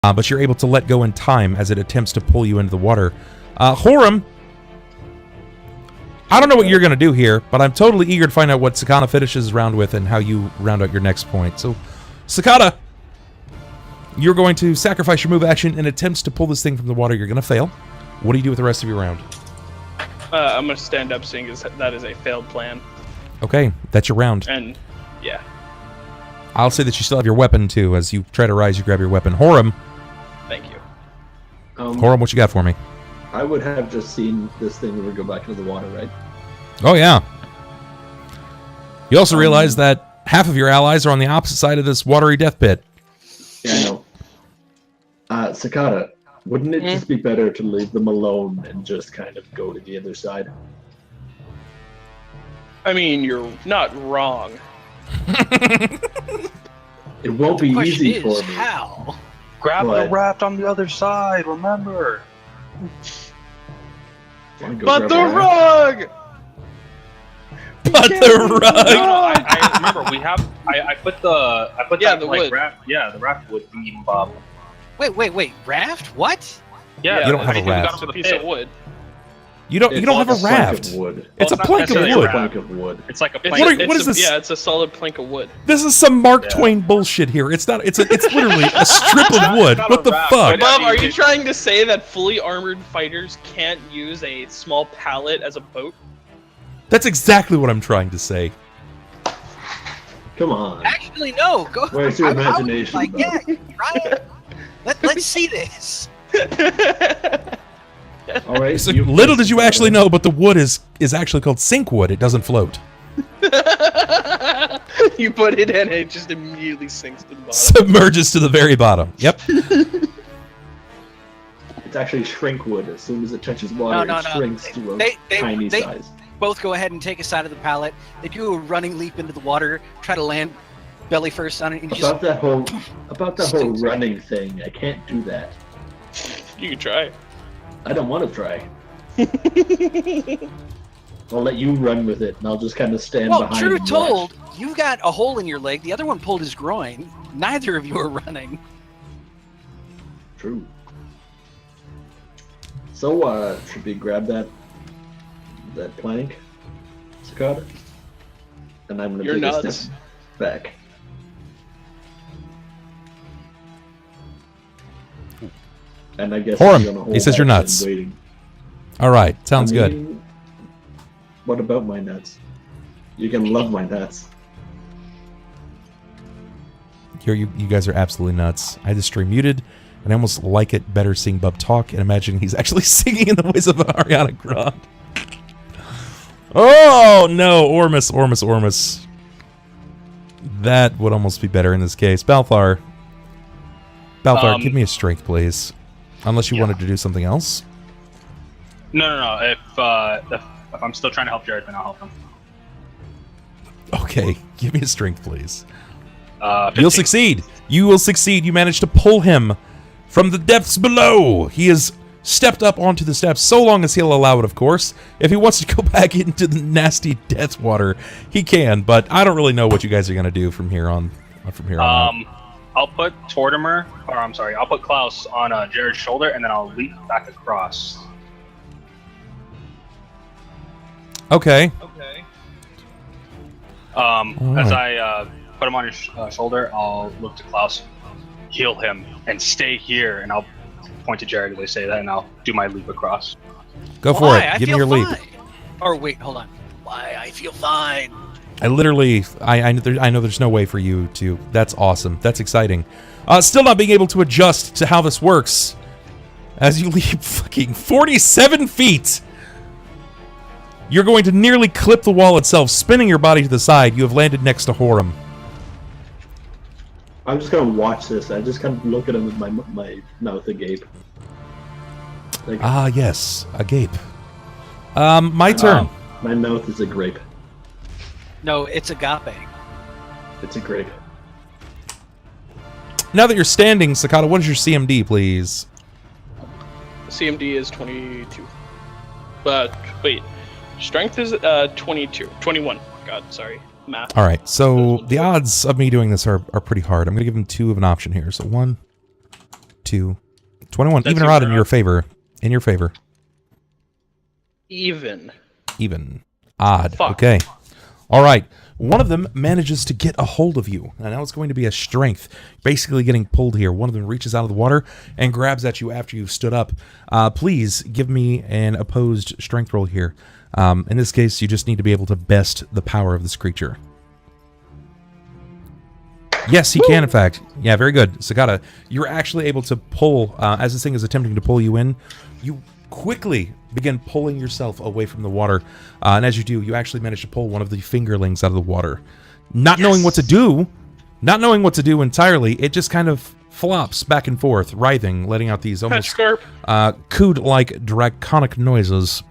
but you're able to let go in time as it attempts to pull you into the water. Horam, I don't know what you're going to do here, but I'm totally eager to find out what Sakata finishes his round with and how you round out your next point. So, Sakata, you're going to sacrifice your move action in attempts to pull this thing from the water. You're going to fail. What do you do with the rest of your round? I'm going to stand up, seeing as that is a failed plan. Okay, that's your round. And, yeah. I'll say that you still have your weapon, too. As you try to rise, you grab your weapon. Horam. Thank you. Horam, what you got for me? I would have just seen this thing ever go back into the water, right? Oh, yeah. You also realize that half of your allies are on the opposite side of this watery death pit. Yeah, I know. Sakata, wouldn't it just be better to leave them alone and just kind of go to the other side? I mean, you're not wrong. It won't be easy for me. How? Grab the raft on the other side, remember? But the rug! But the rug! No, I remember, we have... I put Yeah, that, the like, wood. raft... Yeah, the raft wood beam, Bob. Wait, raft? What? Yeah, You don't have a we got raft. to the Piece pit. of wood. You don't have a raft. Plank of wood. It's a Well, plank of necessarily wood. a Plank of wood. It's like a It's plank. What is this? Yeah, it's a solid plank of wood. This is some Mark Twain bullshit here. It's not. It's literally a strip of wood. not What a the raft, fuck? but- Bob, are you trying to say that fully armored fighters can't use a small pallet as a boat? That's exactly what I'm trying to say. Come on. Actually, no. Go. Where's your I would be imagination, Like, Bob? yeah, try it. Let's see this. All right. So little did you actually know, but the wood is actually called sink wood. It doesn't float. You put it in, it just immediately sinks to the bottom. Submerges to the very bottom. Yep. It's actually shrink wood. As soon as it touches water, No. it shrinks to a They- tiny they- size. Both go ahead and take a side of the pallet. They do a running leap into the water, try to land belly first on it, and you just About that whole running thing, I can't do that. You can try. I don't want to try. I'll let you run with it, and I'll just kind of stand well, behind. true and told, watch. you got a hole in your leg. The other one pulled his groin. Neither of you are running. True. So, should we grab that plank, Sakata? And I'm gonna You're take a nuts. step back. And I guess Horam, I'm gonna hold he says you're action nuts. Waiting. All right. Sounds I good. mean, what about my nuts? You can love my nuts. Here, you guys are absolutely nuts. I had the stream muted, and I almost like it better seeing Bub talk and imagining he's actually singing in the voice of Ariana Grande. Oh, no. Ormus. That would almost be better in this case. Balthar, give me a strength, please. Unless you wanted to do something else. No. If I'm still trying to help Jerrod, then I'll help him. Okay, give me a strength, please. 15. You'll succeed. You will succeed. You managed to pull him from the depths below. He has stepped up onto the steps, so long as he'll allow it, of course. If he wants to go back into the nasty death water, he can, but I don't really know what you guys are going to do from here on. Out. I'll put Tortimer, or I'm sorry, I'll put Klaus on Jerrod's shoulder, and then I'll leap back across. Okay. As I put him on his shoulder, I'll look to Klaus, heal him, and stay here, and I'll point to Jerrod as I say that, and I'll do my leap across. Go for it. Give me your leap. Or wait, hold on. Why, I feel fine. I literally, I know there's no way for you to. That's awesome. That's exciting. Still not being able to adjust to how this works. As you leap fucking 47 feet. You're going to nearly clip the wall itself, spinning your body to the side. You have landed next to Horam. I'm just gonna watch this. I just kind of look at him with my mouth agape. Like, Yes, agape. My turn. my mouth is a grape. No, it's agape. It's a grape. Now that you're standing, Sakata, what is your CMD, please? CMD is 22. But, wait. Strength is 22. 21. God, sorry. Math. All right, so the odds of me doing this are pretty hard. I'm going to give him 2 of an option here. So 1, 22. 21. That's Even or odd in even your odd. favor. In your favor. Even. Even. Odd. Fuck. Okay. All right. One of them manages to get a hold of you. And now it's going to be a strength. Basically getting pulled here. One of them reaches out of the water and grabs at you after you've stood up. Please give me an opposed strength roll here. In this case, you just need to be able to best the power of this creature. Yes, he can, in fact. Yeah, very good. Sakata, you're actually able to pull, as this thing is attempting to pull you in, you quickly begin pulling yourself away from the water. And as you do, you actually manage to pull one of the fingerlings out of the water. Not knowing what to do, not knowing what to do entirely, it just kind of flops back and forth, writhing, letting out these almost Scarp. cood-like draconic noises.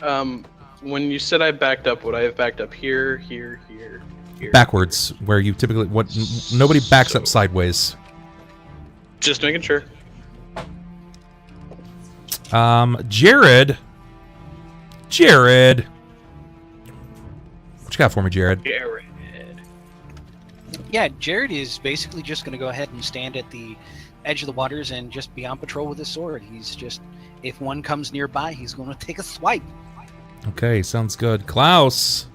When you said I backed up, would I have backed up here, here, here, here? Backwards, where you typically... nobody backs up sideways. Just making sure. Jerrod. What you got for me, Jerrod? Jerrod. Yeah, Jerrod is basically just going to go ahead and stand at the edge of the waters and just be on patrol with his sword. He's just, if one comes nearby, he's going to take a swipe. Okay, sounds good. Klaus.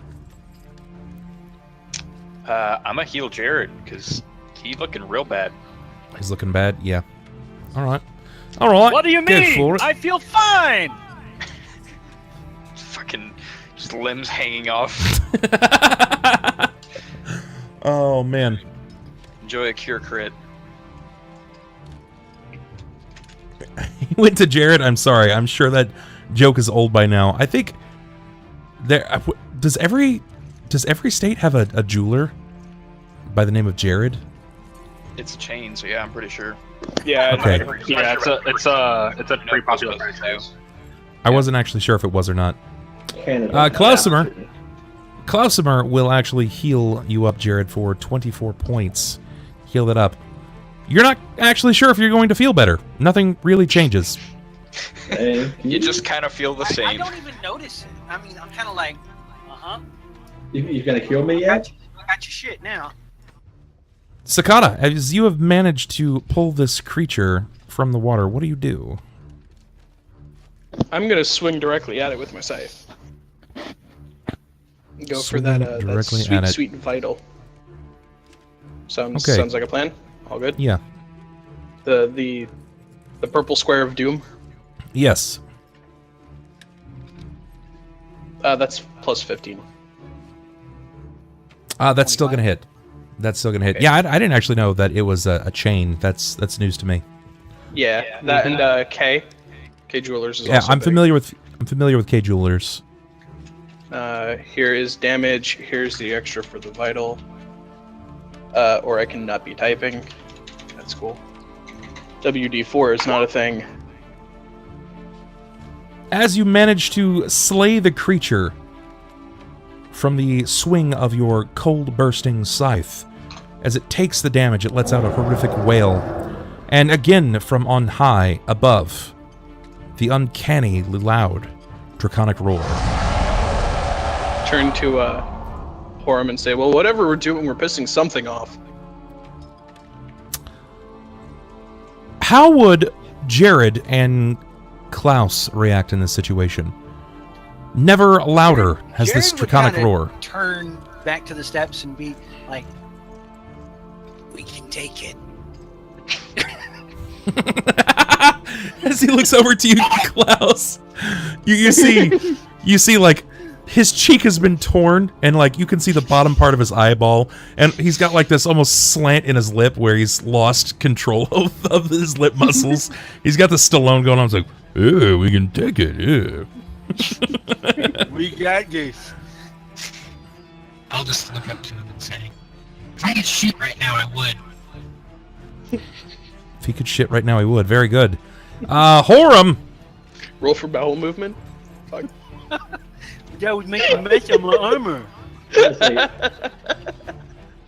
I'm gonna heal Jerrod because he's looking real bad. He's looking bad. Yeah. All right. All right. What do you Good mean? for it. I feel fine. Fucking just limbs hanging off. Oh man. Enjoy a cure crit. He went to Jerrod. I'm sorry. I'm sure that joke is old by now. I think there does every state have a jeweler by the name of Jerrod? It's a chain, so yeah, I'm pretty sure. Yeah. Okay. Yeah, it's a pretty popular thing too. I wasn't actually sure if it was or not. Canada. Klausimer will actually heal you up, Jerrod, for 24 points. Heal that up. You're not actually sure if you're going to feel better. Nothing really changes. You just kind of feel the I same. don't even notice it. I mean, I'm kind of like, You gonna kill me yet? I got your shit now. Sakata, as you have managed to pull this creature from the water, what do you do? I'm gonna swing directly at it with my scythe. Go for Swing that, directly sweet, at it. sweet vital. Sounds Okay. sounds like a plan. All good. Yeah. The purple square of doom. Yes. That's plus 15. That's still gonna hit. That's still gonna hit. Okay. Yeah, I didn't actually know that it was a chain. That's news to me. Yeah, that and K Jewelers is Yeah, also I'm big. familiar with K Jewelers. Here is damage. Here's the extra for the vital. Or I can not be typing. That's cool. WD4 is not a thing. As you manage to slay the creature from the swing of your cold-bursting scythe, as it takes the damage, it lets out a horrific wail. And again, from on high, above, the uncanny, loud, draconic roar. Turn to Horam and say, well, whatever we're doing, we're pissing something off. How would Jerrod and Klaus react in this situation? Never louder has this Jerrod would draconic kinda roar. Turn back to the steps and be like, "We can take it." As he looks over to you, Klaus, you see like his cheek has been torn, and like you can see the bottom part of his eyeball, and he's got like this almost slant in his lip where he's lost control of his lip muscles. He's got the Stallone going on. He's like, "Oh, we can take it." Yeah. We got this. I'll just look up to him and say, if I could shit right now, I would. If he could shit right now, he would. Very good. Horam. Roll for bowel movement. Fuck. That would make a mess of my armor.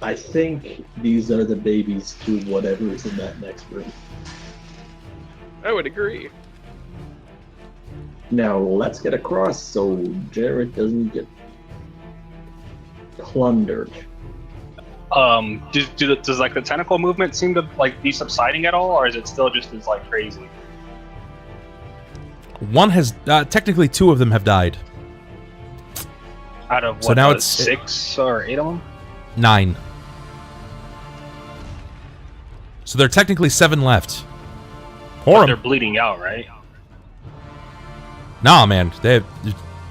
I think these are the babies to whatever is in that next room. I would agree. Now let's get across so Jerrod doesn't get plundered. Does like the tentacle movement seem to like be subsiding at all, or is it still just as like crazy? One has technically 2 of them have died. Out of what, So now it's 6 or 8 of them? 9. So there are technically 7 left. But they're Horam. bleeding out, right? Nah, man.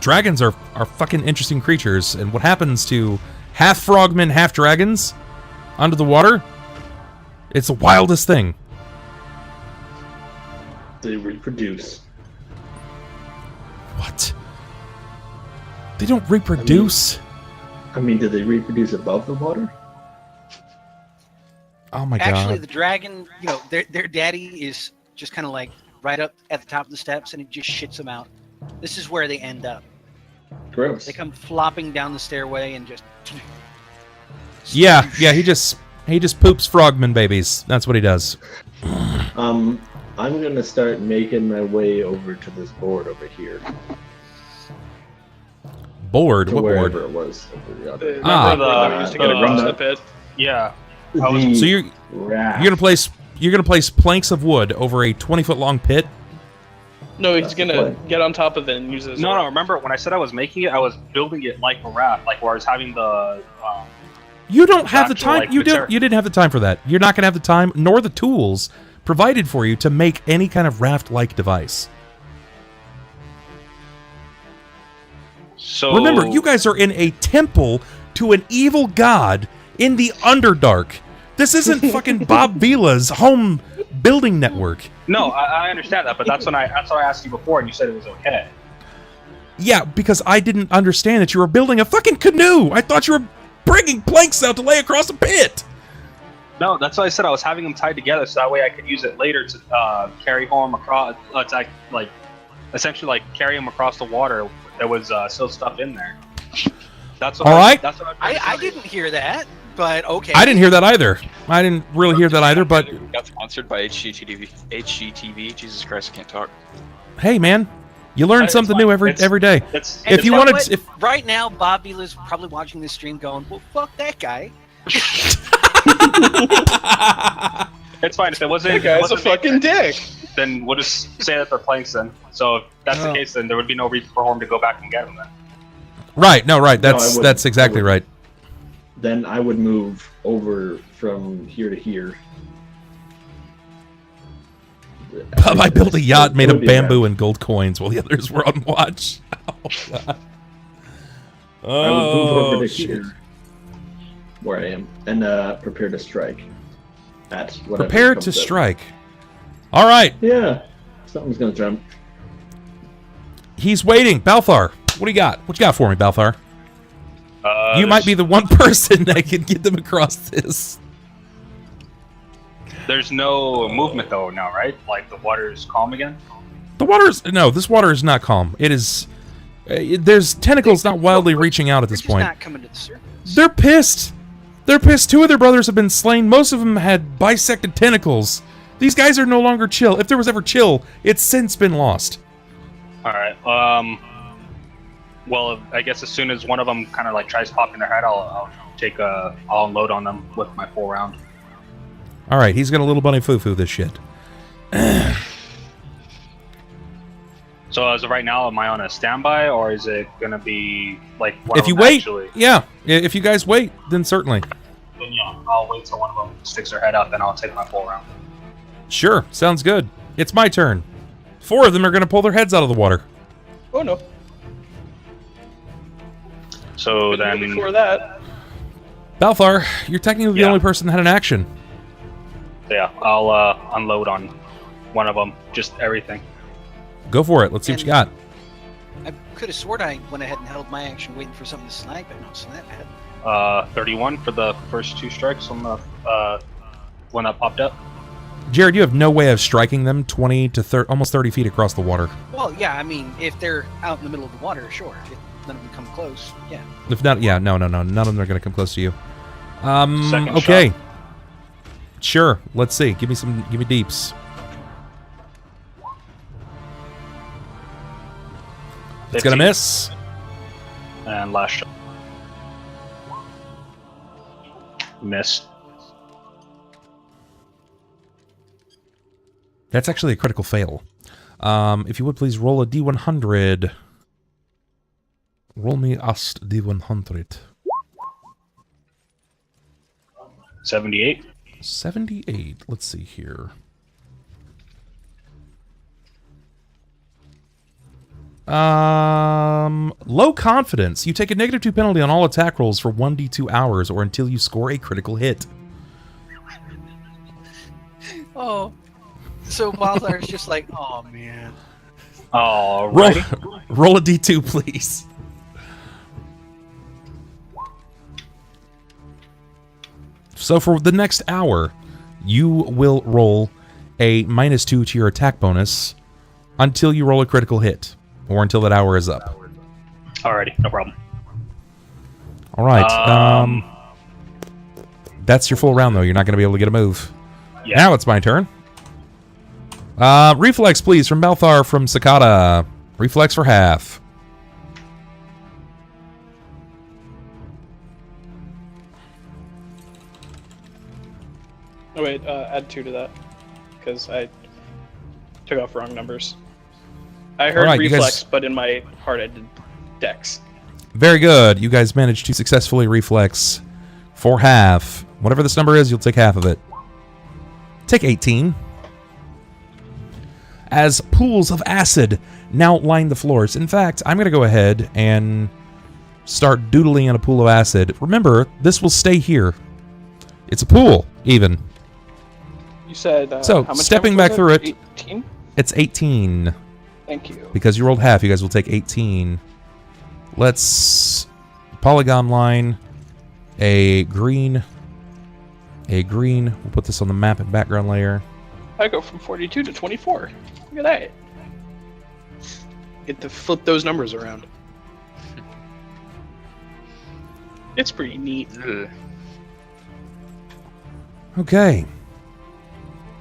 Dragons are fucking interesting creatures, and what happens to half frogmen, half dragons under the water? It's the wildest thing. They reproduce. What? They don't reproduce? I mean, do they reproduce above the water? Oh my Actually, god. the dragon, you know, their daddy is just kind of like right up at the top of the steps, and it just shits them out. This is where they end up. Gross. They come flopping down the stairway and just. Yeah, he just poops frogman babies. That's what he does. I'm gonna start making my way over to this board over here. Board? To What wherever board? it was. Over the other. Ah. That we used to get across the pit. Yeah. The So you're raft. gonna place planks of wood over a 20-foot long pit? No, he's That's the gonna plan. get on top of it and use it as No, a no. Remember when I said I was making it? I was building it like a raft, like where I was having the. You don't have the Actual, time. like, You material. didn't have the time for that. You're not gonna have the time nor the tools provided for you to make any kind of raft-like device. So Remember, you guys are in a temple to an evil god in the Underdark. This isn't fucking Bob Vila's home building network. No, I understand that, but that's what I asked you before, and you said it was okay. Yeah, because I didn't understand that you were building a fucking canoe. I thought you were bringing planks out to lay across a pit. No, that's why I said I was having them tied together, so that way I could use it later to carry home across, to like essentially like carry him across the water. There was still stuff in there. That's what. All right. That's what I didn't hear that, but okay. I didn't hear that either. I didn't really hear that either, but Got sponsored by HGTV. Jesus Christ, I can't talk. hey, man, you learn It's something fine. new every day. It's, If it's you know wanted, what? if Right now, Bob Vila's probably watching this stream going, well, fuck that guy. it's fine if it wasn't. That guy's a wasn't fucking dick. Then we'll just say that they're planks then. So if that's the case, then there would be no reason for Horam to go back and get them then. right, no, right, No, I that's wouldn't. exactly I right. Then I would move over from here to here. I built a yacht made of Would be a bamboo and gold coins while the others were on watch. Oh, I would move over to shit. here, where I am, and prepare to strike. At whatever Prepare comes to up. strike. All right, Yeah, something's gonna jump. he's waiting. Balthar, what do you got? What you got for me, Balthar? You might be There's- the one person that can get them across this. There's no movement though now, right? Like the water is calm again. The water's no. This water is not calm. It is. There's tentacles not wildly reaching out at this They're just point. not coming to the surface. They're pissed. They're pissed. 2 of their brothers have been slain. Most of them had bisected tentacles. These guys are no longer chill. If there was ever chill, it's since been lost. All right. Well, I guess as soon as one of them kind of like tries popping their head, I'll unload on them with my full round. All right, he's gonna little bunny foo-foo this shit. So as of right now, am I on a standby, or is it gonna be like one If of you them wait, actually? yeah. If you guys wait, then certainly. Then yeah, I'll wait till one of them sticks their head out, then I'll take my full round. Sure, sounds good. It's my turn. 4 of them are gonna pull their heads out of the water. Oh no. So then, Before that, Balthar, you're technically the Yeah. only person that had an action. yeah, I'll unload on one of them, just everything. Go for it. Let's see what you got. I could have sworn I went ahead and held my action waiting for something to snipe, but no snipe had. 31 for the first 2 strikes on the one that popped up. Jerrod, you have no way of striking them 20 to almost 30 feet across the water. Well, yeah, I mean, if they're out in the middle of the water, sure. If none of them come close, yeah. If not, yeah, no. None of them are going to come close to you. Second Okay. shot. Sure. Let's see. Give me deeps. It's going to 15. miss. And last shot. Miss. That's actually a critical fail. If you would please roll a D100. Roll me ast D100. 78. 78. Let's see here. Low confidence. You take a -2 penalty on all attack rolls for 1d2 hours or until you score a critical hit. Oh. So Balthar is just like, oh man. Oh, Roll a D2, please. So for the next hour, you will roll a -2 to your attack bonus until you roll a critical hit, or until that hour is up. Alrighty, no problem. All right. That's your full round, though. You're not going to be able to get a move. Yeah. Now it's my turn. Reflex, please, from Balthar from Sakata. Reflex for half. Oh wait, add 2 to that, because I took off wrong numbers. I heard All right, reflex, but in my heart I did dex. Very good. You guys managed to successfully reflex for half. Whatever this number is, you'll take half of it. Take 18. As pools of acid now line the floors. In fact, I'm going to go ahead and start doodling in a pool of acid. Remember, this will stay here. It's a pool, even. You said, so, how much stepping damage back through it, 18? it's 18. Thank you. Because you rolled half, you guys will take 18. Let's polygon line a green. We'll put this on the map and background layer. I go from 42 to 24. Look at that. Get to flip those numbers around. It's pretty neat. Ugh. Okay.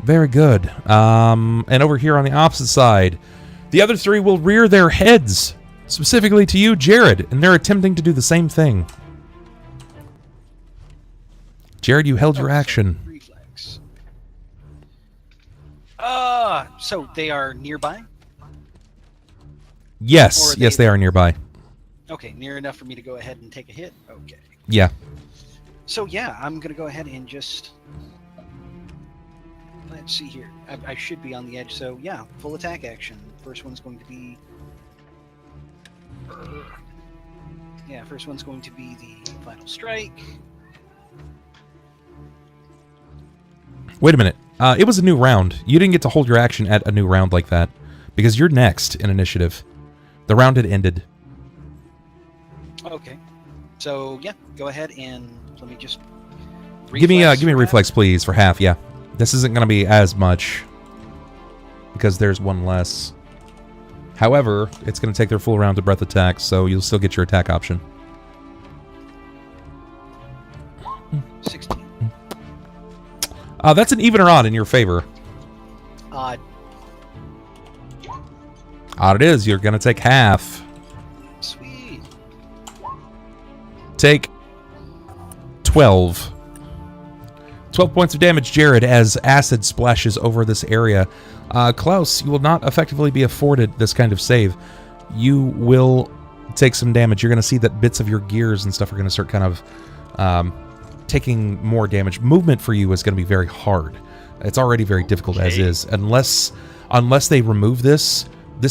Very good. And over here on the opposite side, the other three will rear their heads, specifically to you, Jerrod, and they're attempting to do the same thing. Jerrod, you held your action. Reflex. So they are nearby? Yes, yes, they are nearby. Okay, near enough for me to go ahead and take a hit? Okay. Yeah. So yeah, I'm going to go ahead and just... Let's see here. I should be on the edge, so yeah, full attack action. First one's going to be... Yeah, first one's going to be the final strike. Wait a minute. It was a new round. You didn't get to hold your action at a new round like that, because you're next in initiative. The round had ended. Okay. So yeah, go ahead and let me just... Give me a reflex, please, for half, yeah. This isn't going to be as much, because there's one less. However, it's going to take their full round to breath attack, so you'll still get your attack option. 16. That's an even or odd in your favor. Odd. Odd it is. You're going to take half. Sweet. Take 12. 12 points of damage, Jerrod, as acid splashes over this area. Klaus, you will not effectively be afforded this kind of save. You will take some damage. You're going to see that bits of your gears and stuff are going to start kind of taking more damage. Movement for you is going to be very hard. It's already very difficult as is. Unless they remove this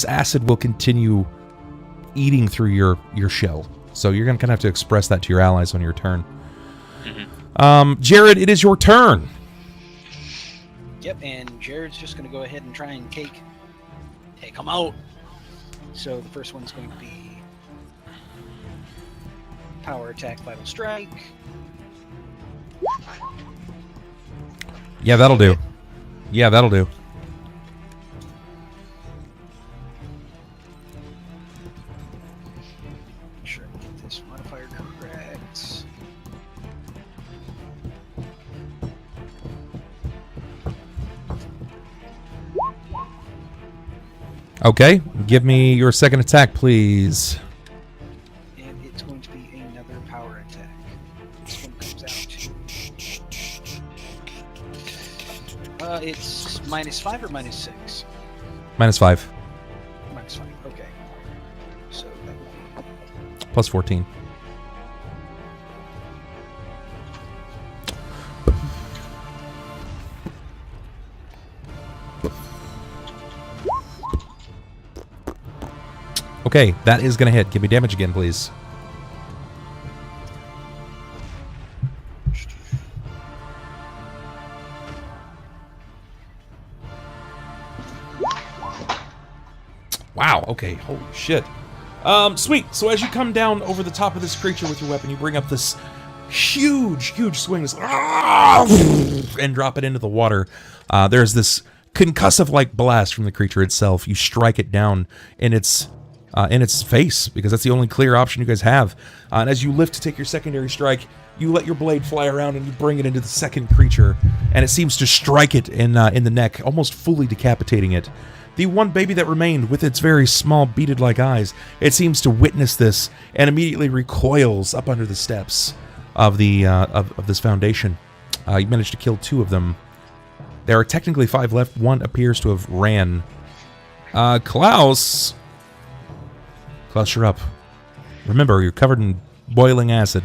acid will continue eating through your shell. So you're going to kind of have to express that to your allies on your turn. Jerrod, it is your turn. Yep, and Jerrod's just going to go ahead and try and take him out. So the first one's going to be power attack, vital strike. Yeah, that'll do. Yeah, that'll do. Make sure I get this modifier correct. Okay, give me your second attack, please. And it's going to be another power attack. This one comes out to -5 or -6? -5. -5. Okay. So that would be Plus 14. Okay, that is going to hit. Give me damage again, please. Wow, okay, holy shit. Sweet, so as you come down over the top of this creature with your weapon, you bring up this huge swing, and drop it into the water. There's this concussive-like blast from the creature itself. You strike it down in its face, because that's the only clear option you guys have. And as you lift to take your secondary strike, you let your blade fly around and you bring it into the second creature, and it seems to strike it in the neck, almost fully decapitating it. The one baby that remained, with its very small, beaded-like eyes, it seems to witness this and immediately recoils up under the steps of the of this foundation. You managed to kill 2 of them. There are technically 5 left. 1 appears to have ran. Klaus, you're up. Remember, you're covered in boiling acid.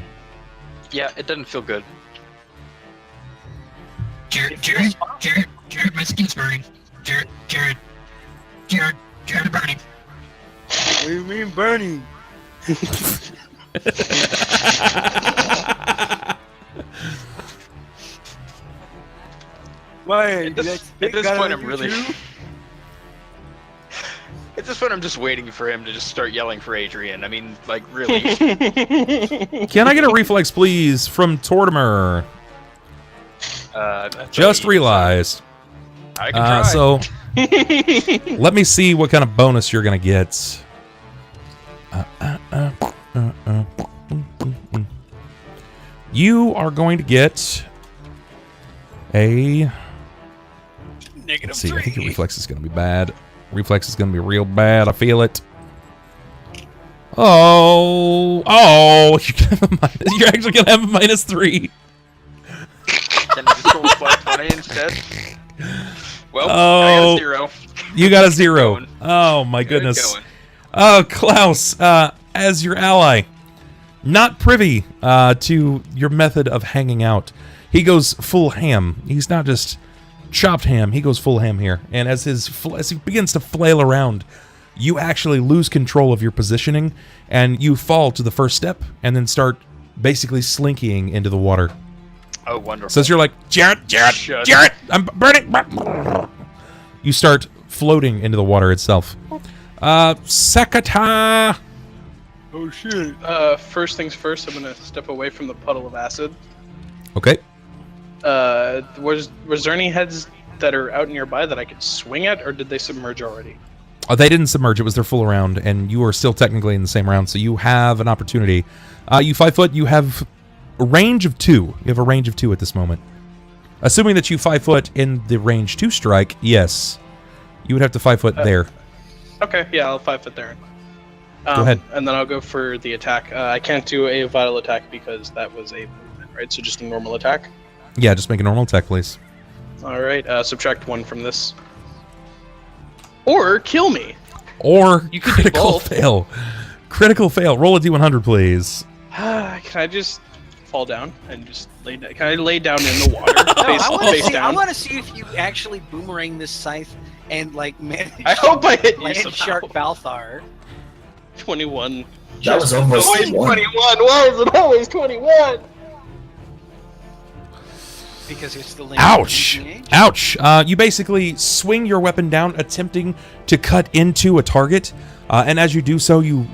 Yeah, it doesn't feel good. Jerrod, my skin's burning. Jerrod, burning. What do you mean burning? Why? At this point, I'm really. At this point, I'm just waiting for him to just start yelling for Adrian. I mean, like, really. Can I get a reflex, please, from Tortimer? Just realized. I can try. So, let me see what kind of bonus you're going to get. You are going to get a... Let's see, I think your reflex is going to be bad. Reflex is going to be real bad. I feel it. Oh, you're actually going to have a -3. Can I just roll +20 instead? Well, I got a 0. You got a 0. Oh my goodness. Klaus, as your ally, not privy to your method of hanging out, he goes full ham. He's not just chopped ham, he goes full ham here. And as he begins to flail around, you actually lose control of your positioning, and you fall to the first step, and then start basically slinking into the water. Oh, wonderful. So as you're like, Jerrod, I'm burning. You start floating into the water itself. Sakata. Oh shit. First things first, I'm gonna step away from the puddle of acid. Okay. Was there any heads that are out nearby that I could swing at, or did they submerge already? They didn't submerge. It was their full round, and you are still technically in the same round, so you have an opportunity. You 5 foot. You have a range of 2. You have a range of 2 at this moment. Assuming that you 5 foot in the range 2 strike, yes, you would have to 5 foot there. Okay, yeah, I'll 5 foot there. Go ahead. And then I'll go for the attack. I can't do a vital attack because that was a movement, right? So just a normal attack. Yeah, just make a normal attack, please. All right, subtract 1 from this. Or kill me. Or You could do critical both. fail. Critical fail. Roll a d100, please. Can I just fall down and just lay down? Can I lay down in the water, No, face I down? want to see if you actually boomerang this scythe and like manage. I hope I hit you land somehow. shark Balthar. 21. That was almost always 1. 21. Why is it always 21? Because it's the Ouch! Ouch! You basically swing your weapon down, attempting to cut into a target, and as you do so, you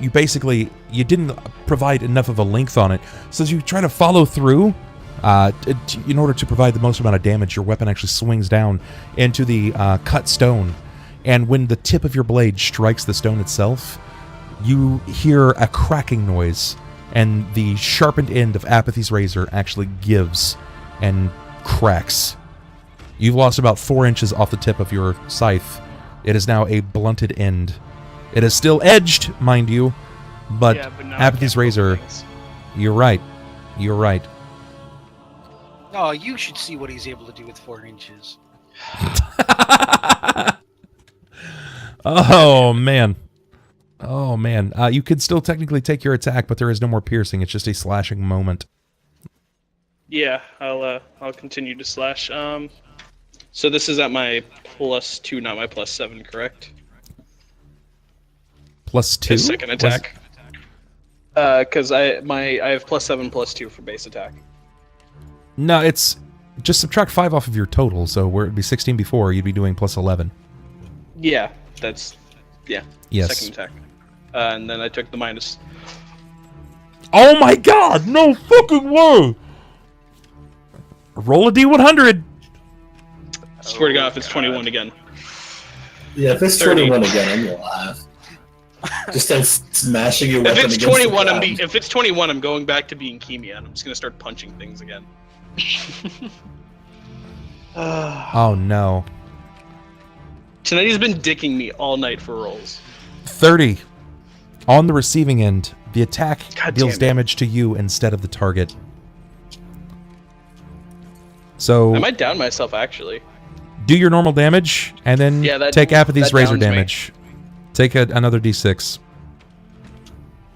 didn't provide enough of a length on it. So as you try to follow through, in order to provide the most amount of damage, your weapon actually swings down into the cut stone, and when the tip of your blade strikes the stone itself, you hear a cracking noise, and the sharpened end of Apathy's razor actually gives and cracks. You've lost about 4 inches off the tip of your scythe. It is now a blunted end. It is still edged, mind you, but now Apathy's I can't razor... feel things. You're right. You're right. Oh, you should see what he's able to do with 4 inches. Oh, man. Oh, man. You could still technically take your attack, but there is no more piercing. It's just a slashing moment. Yeah, I'll continue to slash. So this is at my +2, not my +7, correct? +2? His second attack. Because I have +7, +2 for base attack. No, it's... Just subtract 5 off of your total, so where it'd be 16 before, you'd be doing +11. Yeah, that's... Yeah, Yes. second attack. And then I took the minus... Oh my god! No fucking way! Roll a D100! Swear to God, if it's 21 again. Yeah, if it's 30. 21 again, I'm gonna laugh. Just start smashing your weapon If it's against 21, the ground. if it's 21, I'm going back to being Kimian. I'm just gonna start punching things again. Oh no. Tonight he's been dicking me all night for rolls. 30. On the receiving end, the attack God deals damn it. damage to you instead of the target. So I might down myself, actually. do your normal damage, and then Yeah, that- take Apathy's that Razor downs me. damage. Take another D6.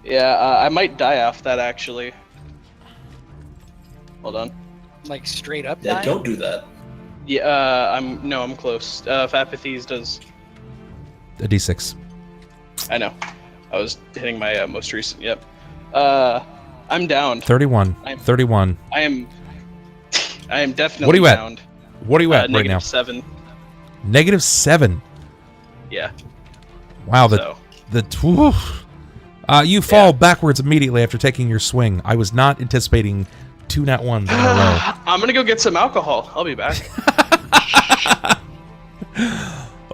Yeah, I might die off that, actually. Hold on. Like straight up. Yeah, die? don't do that. Yeah, I'm close. If Apathy's does... A D6. I know. I was hitting my most recent, yep. I'm down. 31. 31. I am definitely What are you at? downed. What are you at right now? -7. -7. Yeah. Wow, So. you fall backwards immediately after taking your swing. I was not anticipating 2 nat 1s in a row. I'm gonna go get some alcohol. I'll be back.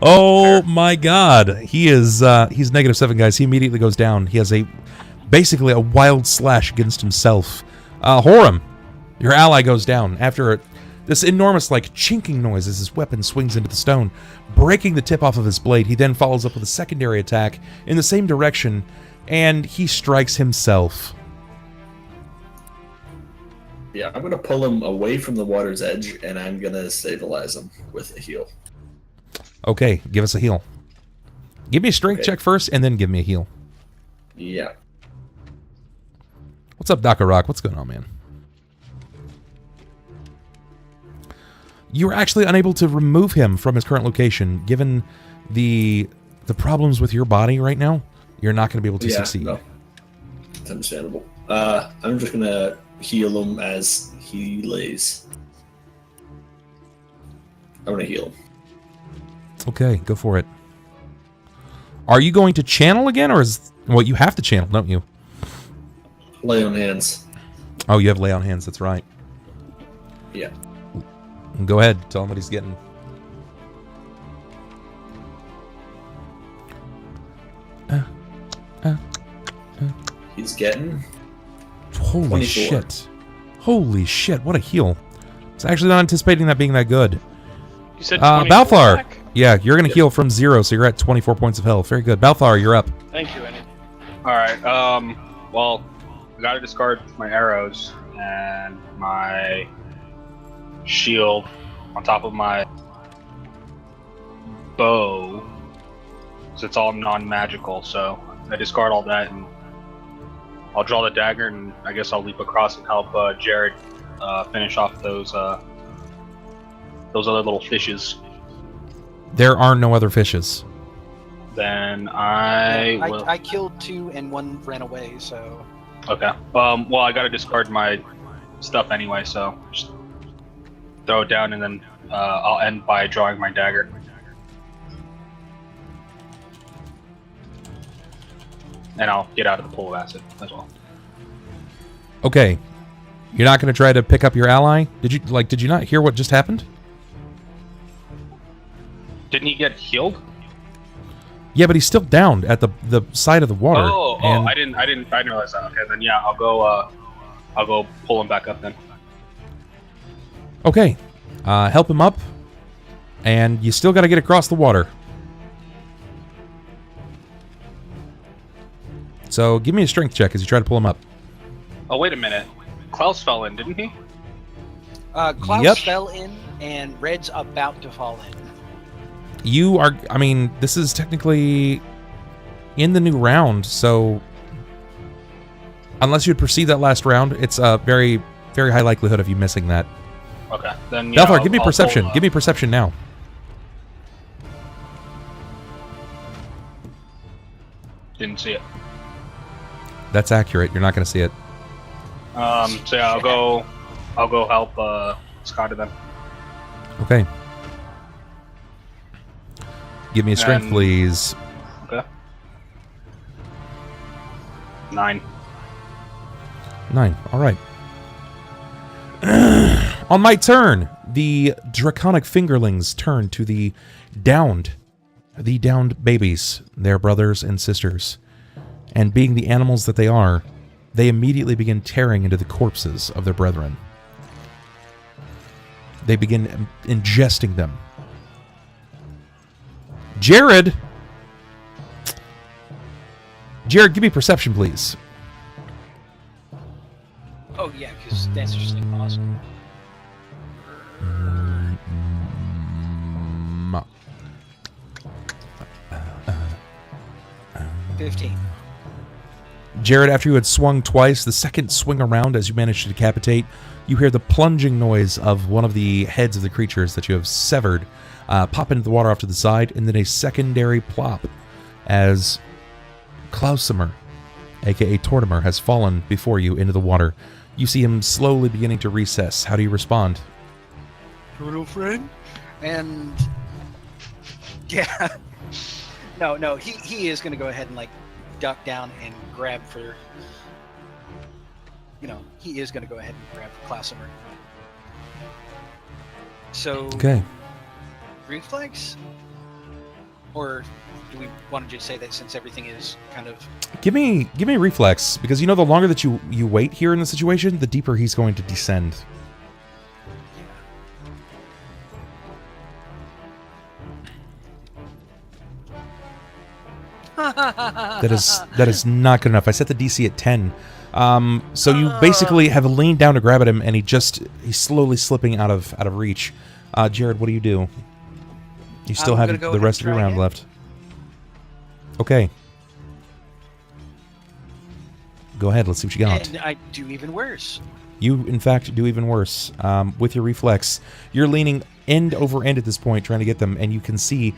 Oh my god. He's -7, guys. He immediately goes down. He has basically a wild slash against himself. Horam, your ally goes down after this enormous chinking noise as his weapon swings into the stone, breaking the tip off of his blade. He then follows up with a secondary attack in the same direction, and he strikes himself. Yeah, I'm gonna pull him away from the water's edge, and I'm gonna stabilize him with a heal. Okay, give us a heal. Give me a strength check first, and then give me a heal. Yeah. What's up, Dr. Rock? What's going on, man? You were actually unable to remove him from his current location, given the problems with your body right now. You're not going to be able to succeed. No. It's understandable. I'm just gonna heal him as he lays. I'm gonna heal him. Okay, go for it. Are you going to channel again, or is... Well, you have to channel, don't you? Lay on hands. Oh, you have lay on hands, that's right. Yeah. Go ahead, tell him what he's getting. He's getting... Holy 24. shit. Holy shit, what a heal. I was actually not anticipating that being that good. You said 24 Balthar. back? Yeah, you're going to heal from 0, so you're at 24 points of health. Very good. Balthar, you're up. Thank you, Annie. Alright, well, I gotta discard my arrows and my shield on top of my bow. So it's all non-magical, so I discard all that and I'll draw the dagger and I guess I'll leap across and help Jerrod finish off those other little fishes. There are no other fishes. Then I killed 2 and 1 ran away, so... Okay. Well, I gotta discard my stuff anyway, so just throw it down and then I'll end by drawing my dagger. And I'll get out of the pool of acid as well. Okay. You're not going to try to pick up your ally? Did you not hear what just happened? Didn't he get healed? Yeah, but he's still down at the side of the water. Oh, and I didn't realize that. Okay, then yeah, I'll go pull him back up then. Okay. Help him up. And you still got to get across the water. So give me a strength check as you try to pull him up. Oh, wait a minute. Klaus fell in, didn't he? Klaus Yep. fell in, and Red's about to fall in. You are, I mean, this is technically in the new round, so unless you had proceed that last round, it's a very, very high likelihood of you missing that. Okay, then yeah. Balthar, give me I'll perception. pull, Give me perception now. Didn't see it. That's accurate. You're not going to see it. So yeah, I'll go help Sakata then. Okay. Give me a strength, And- please. Okay. 9. 9. All right. On my turn, the draconic fingerlings turn to the downed babies, their brothers and sisters. And being the animals that they are, they immediately begin tearing into the corpses of their brethren. They begin ingesting them. Jerrod, give me perception, please. Oh yeah, because that's just impossible. 15. Jerrod, after you had swung twice, the second swing around as you managed to decapitate, you hear the plunging noise of one of the heads of the creatures that you have severed pop into the water off to the side, and then a secondary plop as Klausimer, aka Tortimer, has fallen before you into the water. You see him slowly beginning to recess. How do you respond? Little friend? And yeah, no, he is going to go ahead and like duck down and grab for. He is going to go ahead and grab for Klausimer. So Okay. reflex, or do we want to just say that since everything is kind of Give me reflex, because the longer that you wait here in the situation, the deeper he's going to descend. That is not good enough. I set the DC at 10. So you basically have leaned down to grab at him, and he's slowly slipping out of reach. Jerrod, what do you do? You still I'm have gonna go the ahead rest of and your try round again. left. Okay. Go ahead. Let's see what you got. and I do even worse. You, in fact, do even worse. With your reflex, you're leaning end over end at this point, trying to get them, and you can see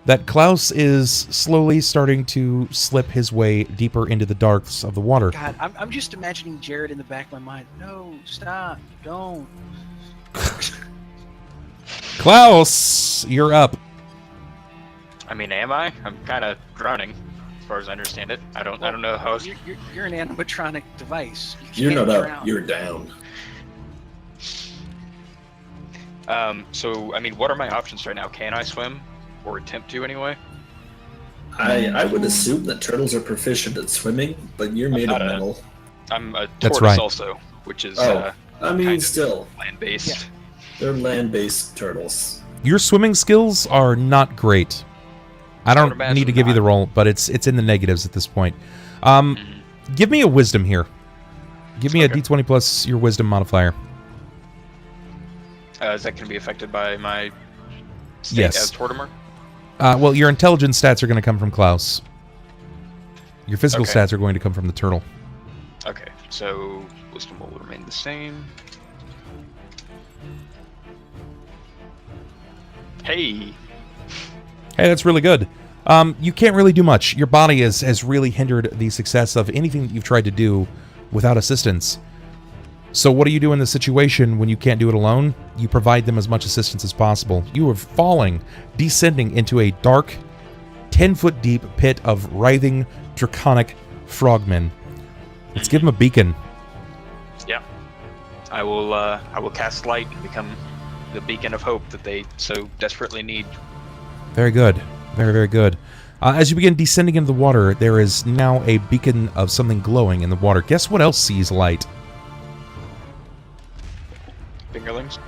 that Klaus is slowly starting to slip his way deeper into the darks of the water. God, I'm just imagining Jerrod in the back of my mind. No, stop, don't. Klaus, you're up. I mean, am I? I'm kind of drowning, as far as I understand it. I don't know how. You're an animatronic device. You You're can't not drown. up. You're down. So I mean, what are my options right now? Can I swim, or attempt to anyway? I would assume that turtles are proficient at swimming, but you're made of not a- metal. I'm a That's tortoise right. also, which is I mean, kind of still, land-based. Yeah. they're land-based turtles. Your swimming skills are not great. I I don't would imagine need to give you not. the roll, but it's in the negatives at this point. Give me a wisdom here. Give me Okay. a d20 plus your wisdom modifier. Is that going to be affected by my state Yes. as Tortimer? Well, your intelligence stats are going to come from Klaus. Your physical Okay. stats are going to come from the turtle. Okay, so wisdom will remain the same. Hey, Hey, that's really good. You can't really do much. Your body has really hindered the success of anything that you've tried to do without assistance. So what do you do in this situation when you can't do it alone? You provide them as much assistance as possible. You are descending into a dark, 10-foot deep pit of writhing, draconic frogmen. Let's give them a beacon. yeah. I will cast light and become the beacon of hope that they so desperately need. Very good. Very, very good. As you begin descending into the water, there is now a beacon of something glowing in the water. Guess what else sees light? Fingerlings.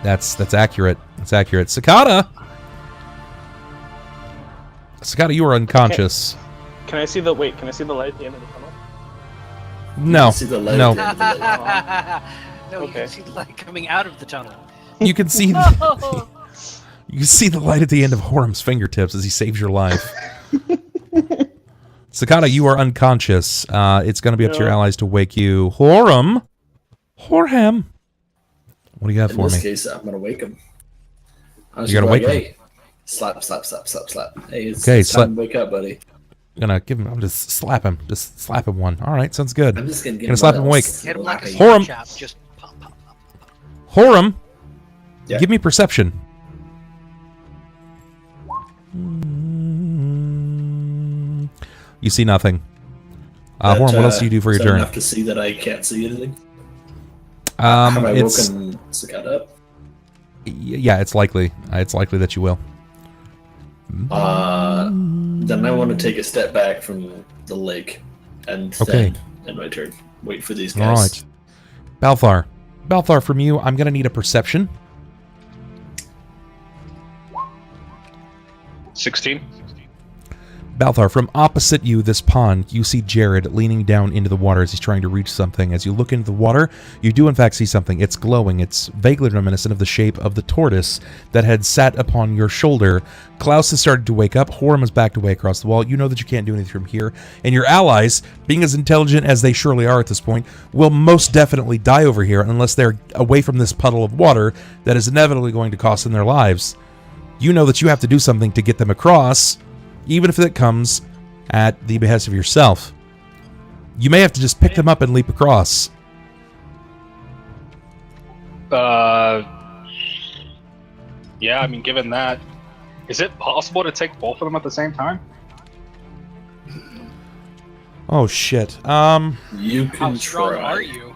That's accurate. That's accurate. Sakata! Sakata, you are unconscious. Can I see the light at the end of the tunnel? No. See the light No. at the end of the lake. No, you Okay. can see the light coming out of the tunnel. You can see you can see the light at the end of Horam's fingertips as he saves your life. Sakata, you are unconscious. It's going to be up to your allies to wake you. Horam, what do you have for me? In this case, I'm going to wake him. You're going to wake him? Hey, slap. Hey, it's okay, time to wake up, buddy. I'm just slap him. Just slap him one. All right, sounds good. I'm just going to gonna slap him awake. Hit him like a Horam. chop, just pop. Horam, Yeah. give me perception. You see nothing. Horam, what else do you do for your turn? Enough to see that I can't see anything? Have I woken Sakata up? Yeah, it's likely. It's likely that you will. Then I want to take a step back from the lake and then end my turn. Wait for these guys. All right. Balthar, from you, I'm going to need a perception. 16. Balthar, from opposite you, this pond, you see Jerrod leaning down into the water as he's trying to reach something. As you look into the water, you do in fact see something. It's glowing. It's vaguely reminiscent of the shape of the tortoise that had sat upon your shoulder. Klaus has started to wake up. Horam is backed away across the wall. You know that you can't do anything from here. And your allies, being as intelligent as they surely are at this point, will most definitely die over here unless they're away from this puddle of water that is inevitably going to cost them their lives. You know that you have to do something to get them across, even if it comes at the behest of yourself. You may have to just pick them up and leap across. Yeah, I mean, given that, is it possible to take both of them at the same time? Oh shit. You can How strong try. are you?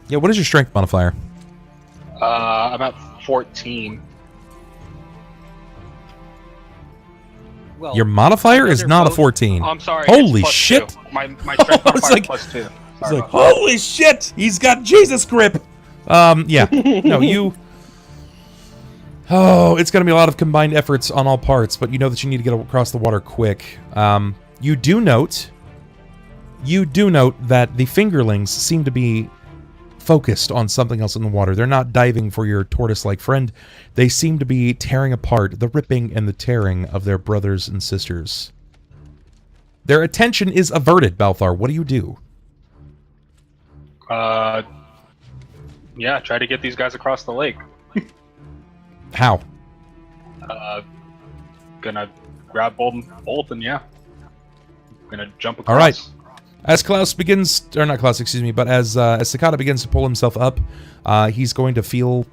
Yeah, what is your strength modifier? I'm at 14. Well, Your modifier is they're not a both- 14. Oh, I'm sorry. Holy it's plus shit. 2. My strength I was modifier like- is plus 2. It's Sorry like, about that. holy shit, he's got Jesus grip. Yeah. No, you... Oh, it's going to be a lot of combined efforts on all parts, but you know that you need to get across the water quick. You do note that the fingerlings seem to be focused on something else in the water. They're not diving for your tortoise-like friend. They seem to be tearing apart the ripping and the tearing of their brothers and sisters. Their attention is averted, Balthar. What do you do? Yeah, try to get these guys across the lake. How? Gonna grab both and yeah. Gonna jump across. All right. As Klaus begins, or not Klaus, excuse me, but as Sakata begins to pull himself up, he's going to feel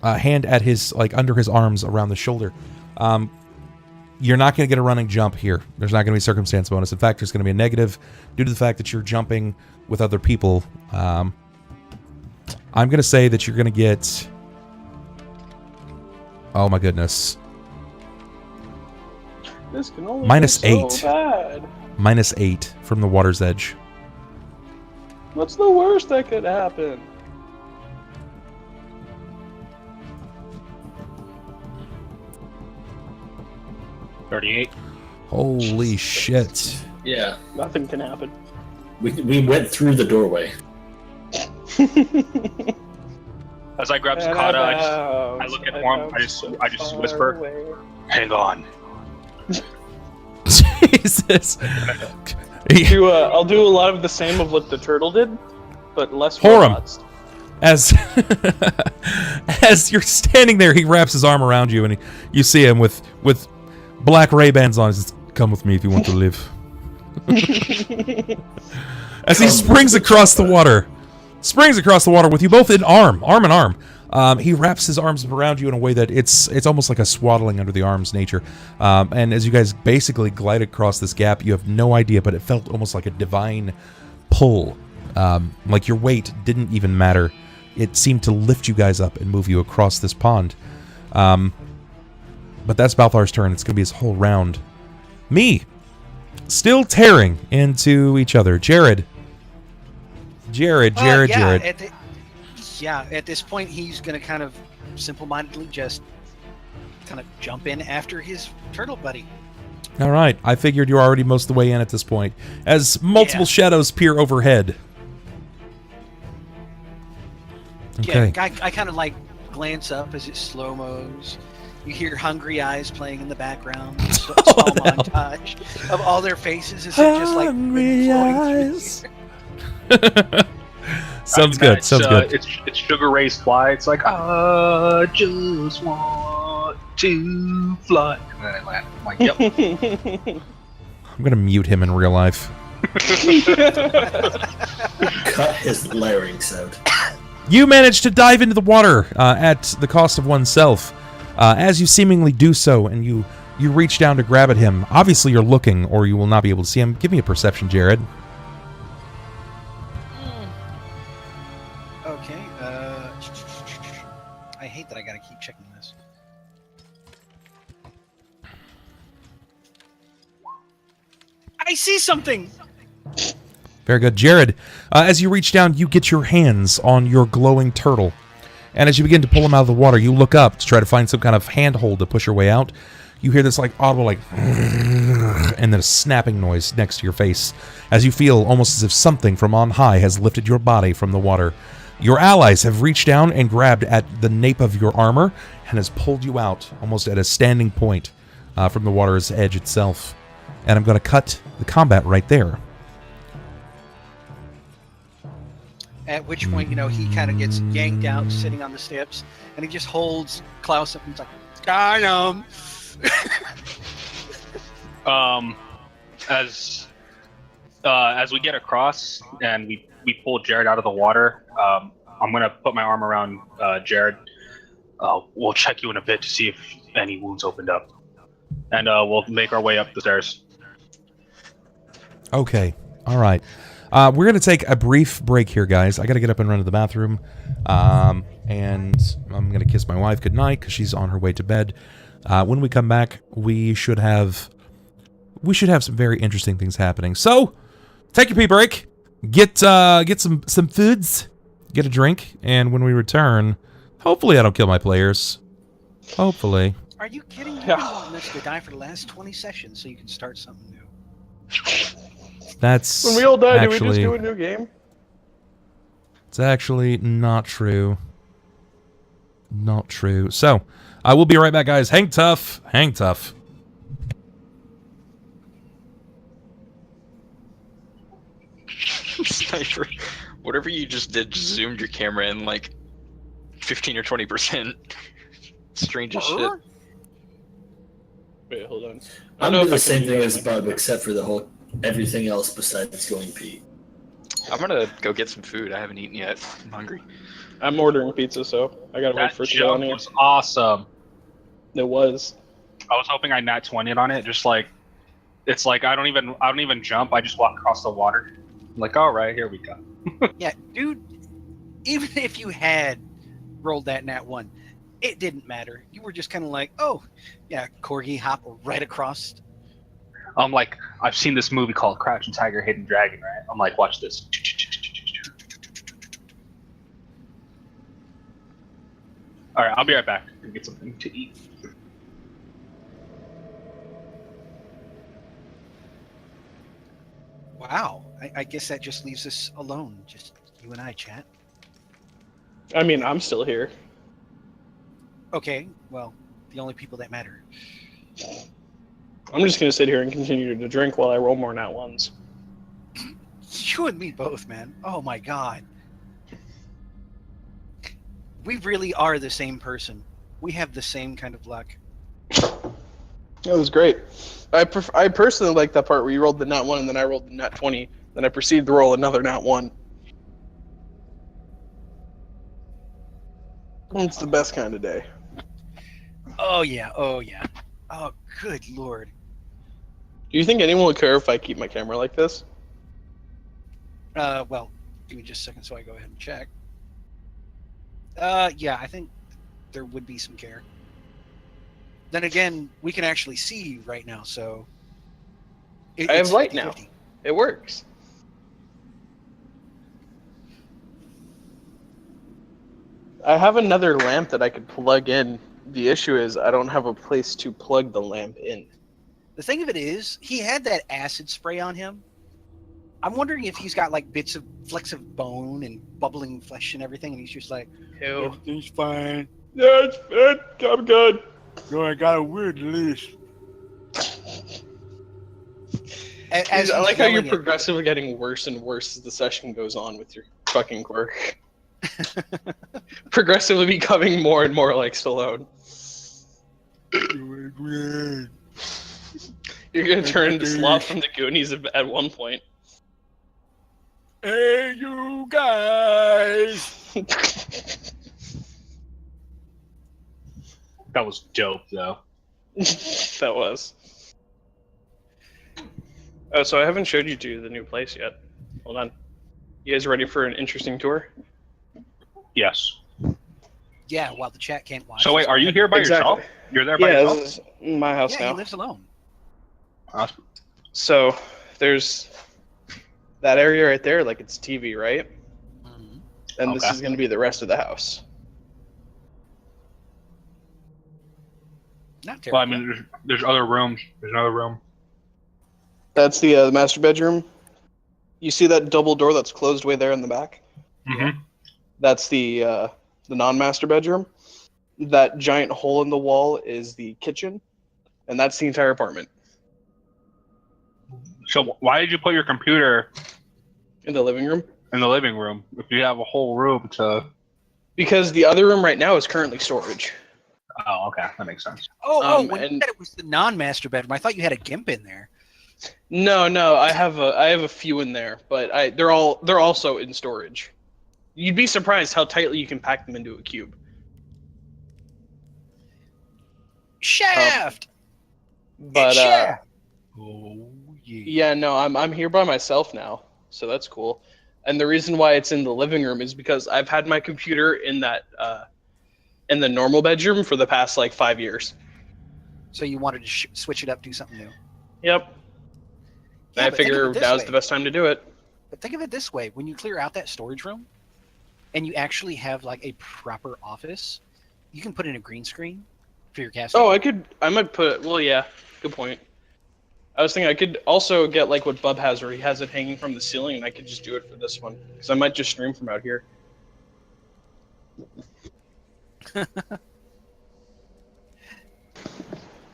a hand at his, under his arms around the shoulder. You're not going to get a running jump here. There's not going to be a circumstance bonus. In fact, there's going to be a negative due to the fact that you're jumping with other people. I'm going to say that you're going to get... Oh my goodness. This can only Minus be so 8. bad. Minus 8 from the water's edge. What's the worst that could happen? $38. Holy shit. Yeah, Nothing can happen. we went through the doorway. As I grab Sakata, I look at Horam. I just whisper, "Hang on." Jesus. I'll do a lot of the same of what the turtle did, but less Horam. robots. As you're standing there, he wraps his arm around you, and you see him with black Ray-Bans on. He says, "Come with me if you want to live." As he springs across the water with you both in arm in arm. He wraps his arms around you in a way that it's almost like a swaddling under the arms nature. And as you guys basically glide across this gap, you have no idea, but it felt almost like a divine pull. Like your weight didn't even matter. It seemed to lift you guys up and move you across this pond. But that's Balthar's turn. It's going to be his whole round. Me, still tearing into each other. Jerrod. At this point, he's going to kind of simple-mindedly just kind of jump in after his turtle buddy. All right. I figured you're already most of the way in at this point. As multiple shadows peer overhead. Okay. Yeah, I kind of glance up as it slow-mos. You hear hungry eyes playing in the background. Small montage of all their faces as they're just like Hungry flowing eyes. Sounds good. Sounds good. It's Sugar Ray's Fly. It's like, I just want to fly. And then I laugh. I'm like, yep. I'm gonna mute him in real life. Cut his larynx out. You manage to dive into the water at the cost of oneself. As you seemingly do so, and you reach down to grab at him. Obviously, you're looking, or you will not be able to see him. Give me a perception, Jerrod. Okay. I hate that I gotta keep checking this. I see something! Very good. Jerrod, as you reach down, you get your hands on your glowing turtle. And as you begin to pull him out of the water, you look up to try to find some kind of handhold to push your way out. You hear this like audible like and then a snapping noise next to your face as you feel almost as if something from on high has lifted your body from the water. Your allies have reached down and grabbed at the nape of your armor and has pulled you out almost at a standing point from the water's edge itself. And I'm going to cut the combat right there. At which point, you know, he kind of gets yanked out, sitting on the steps, and he just holds Klaus up and he's like, got him! As we get across and we pull Jerrod out of the water, I'm gonna put my arm around Jerrod. We'll check you in a bit to see if any wounds opened up, and we'll make our way up the stairs. Okay, all right. We're going to take a brief break here, guys. I got to get up and run to the bathroom, and I'm going to kiss my wife goodnight because she's on her way to bed. When we come back, we should have some very interesting things happening. So, take your pee break, get some foods, get a drink, and when we return, hopefully I don't kill my players. Hopefully. Are you kidding? You've been wanting us to die for the last 20 sessions so you can start something new. That's when we all die, actually, do we just do a new game? It's actually not true. Not true. So, I will be right back, guys. Hang tough. Hang tough. Sniper, whatever you just did, just zoomed your camera in like 15 or 20%. Strange as shit. Wait, hold on. I'm doing the same thing as Bub, except for the whole everything else besides going pee. I'm gonna go get some food. I haven't eaten yet. I'm hungry. I'm ordering pizza, so I gotta wait for it to go on That here. was awesome. It was. I was hoping I nat 20'd on it. Just like, it's like I don't even jump. I just walk across the water. I'm like, all right, here we go. Yeah, dude. Even if you had rolled that nat 1, it didn't matter. You were just kind of like, oh, yeah, corgi hop right across. I'm like, I've seen this movie called Crouching Tiger, Hidden Dragon, right? I'm like, watch this. All right, I'll be right back to get something to eat. Wow, I guess that just leaves us alone, just you and I, chat. I mean, I'm still here. Okay, well, the only people that matter. I'm just gonna sit here and continue to drink while I roll more nat ones. You and me both, man. Oh my god. We really are the same person. We have the same kind of luck. It was great. I personally like that part where you rolled the nat 1 and then I rolled the nat 20. Then I proceeded to roll another nat 1. It's the best kind of day. Oh yeah, oh yeah. Oh, good lord. Do you think anyone would care if I keep my camera like this? Well, give me just a second so I go ahead and check. Yeah, I think there would be some care. Then again, we can actually see you right now, so... I have light now. It works. I have another lamp that I could plug in. The issue is I don't have a place to plug the lamp in. The thing of it is, he had that acid spray on him. I'm wondering if he's got like flecks of bone and bubbling flesh and everything, and he's just like, Ew. everything's fine. Yeah, I'm good. No, I got a weird list. As I he's like how you're yelling it, progressively getting worse and worse as the session goes on with your fucking quirk. Progressively becoming more and more like Stallone. You're gonna turn into Sloth from the Goonies at one point. Hey, you guys! That was dope, though. That was. Oh, so I haven't showed you to the new place yet. Hold on. You guys ready for an interesting tour? Yes. yeah, while the chat can't watch. So wait, are you here by yourself? You're there by Yeah, yourself? this is my house Yeah, now. he lives alone. Awesome. So there's that area right there, like it's TV, right? Mhm. And this Okay. is going to be the rest of the house. Not Well, I terrible. mean, there's other rooms. There's another room. That's the master bedroom. You see that double door that's closed way there in the back? Mm-hmm. That's the non-master bedroom. That giant hole in the wall is the kitchen, and that's the entire apartment. So why did you put your computer In the living room? in the living room if you have a whole room to? Because the other room right now is currently storage. Oh, okay, that makes sense. When you and- said it was the non-master bedroom, I thought you had a gimp in there. No, I have a few in there, but they're also in storage. You'd be surprised how tightly you can pack them into a cube. Shaft! But Shaft! Oh, yeah. yeah, no, I'm here by myself now, so that's cool. And the reason why it's in the living room is because I've had my computer in that in the normal bedroom for the past like 5 years. So you wanted to switch it up, do something new. Yep. Yeah, I but think of figure it this now's way. the best time to do it. But think of it this way: when you clear out that storage room, and you actually have like a proper office, you can put in a green screen for your casting. Oh, I might put. Well, yeah, good point. I was thinking I could also get like what Bub has, where he has it hanging from the ceiling, and I could just do it for this one because I might just stream from out here.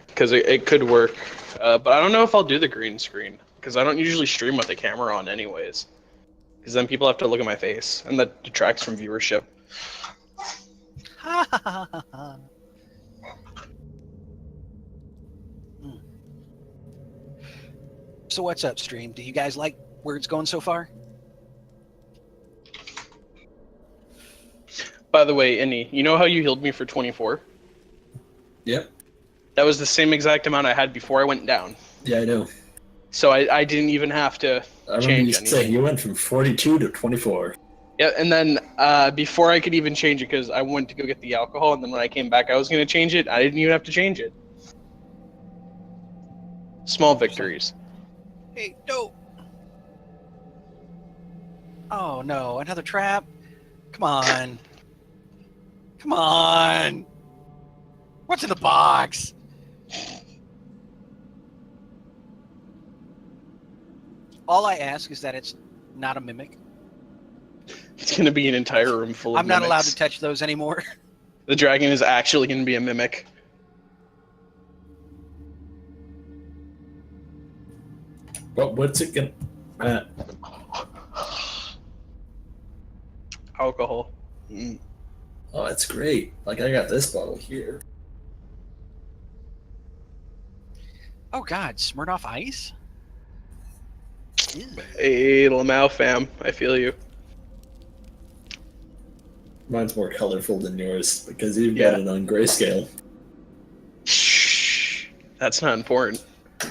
Because it could work, but I don't know if I'll do the green screen because I don't usually stream with the camera on, anyways. Because then people have to look at my face, and that detracts from viewership. So what's up, stream? Do you guys like where it's going so far? By the way, Innie, you know how you healed me for 24? Yep. That was the same exact amount I had before I went down. Yeah, I know. So I didn't even have to I remember change you anything. saying you went from 42 to 24. Yeah, and then before I could even change it, because I went to go get the alcohol, and then when I came back, I was going to change it. I didn't even have to change it. Small victories. Hey, no. Oh no, another trap. Come on. Come on. What's in the box? All I ask is that it's not a mimic. It's going to be an entire room full of I'm not allowed mimics. to touch those anymore. The dragon is actually going to be a mimic. What's it gonna? Alcohol. Mm. Oh, that's great. Like I got this bottle here. Oh god, Smirnoff Ice? Ew. Hey, Lamau fam, I feel you. Mine's more colorful than yours because you've Yeah. got it on grayscale. Shh. That's not important.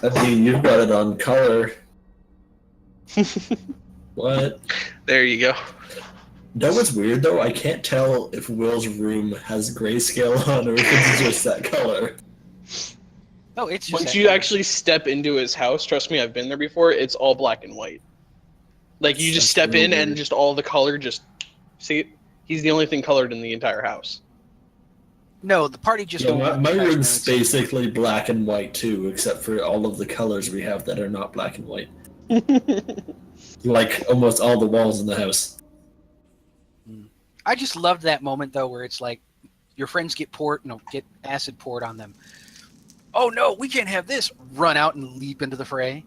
I mean, you've got it on color. What? There you go. That was weird though. I can't tell if Will's room has grayscale on or if it's just that color. Oh, it's just Once that you color. actually step into his house, trust me, I've been there before, it's all black and white. Like, you just That's step in really and weird. just all the color just... See, he's the only thing colored in the entire house. No, the party just Yeah, won't my let the trash room's man inside. basically black and white too, except for all of the colors we have that are not black and white. Like almost all the walls in the house. I just loved that moment though where it's like Your friends get acid poured on them. Oh no, we can't have this. Run out and leap into the fray.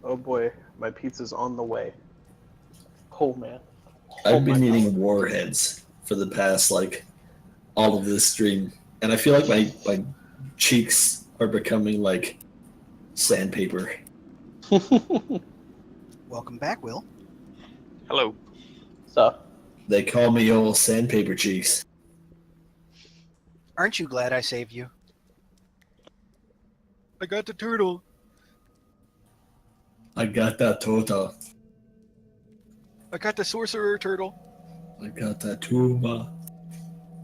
Oh boy, my pizza's on the way. Oh man. I've been eating warheads for the past, all of this stream. And I feel like my cheeks are becoming like sandpaper. Welcome back, Will. Hello. So, They call me old sandpaper cheeks. Aren't you glad I saved you? I got the turtle. I got that tota. I got the sorcerer turtle. I got that tuba.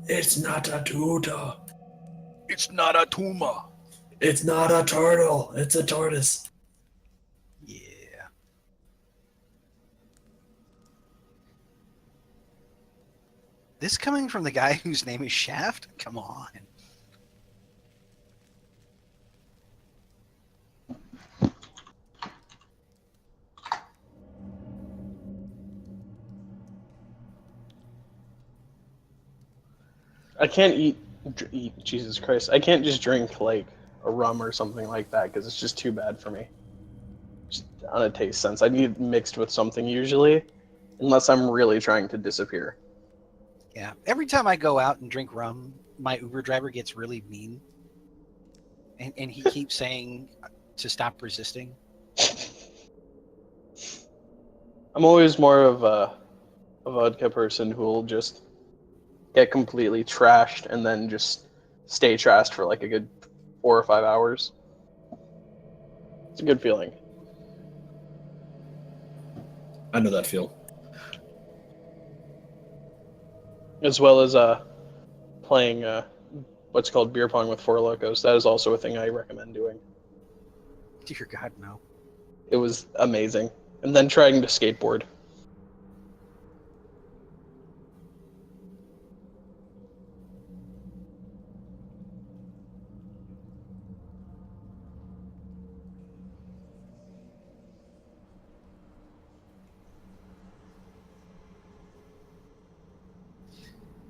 It's not a tuta. It's not a tuma. It's not a turtle. It's a tortoise. Yeah. This coming from the guy whose name is Shaft? Come on. I can't eat. Jesus Christ! I can't just drink like a rum or something like that because it's just too bad for me. Just on a taste sense, I need it mixed with something usually, unless I'm really trying to disappear. Yeah. Every time I go out and drink rum, my Uber driver gets really mean. And he keeps saying to stop resisting. I'm always more of a vodka person who will just get completely trashed and then just stay trashed for like a good 4 or 5 hours. It's a good feeling. I know that feel. As well as playing what's called beer pong with Four Locos. That is also a thing I recommend doing. Dear God, no. It was amazing. And then trying to skateboard.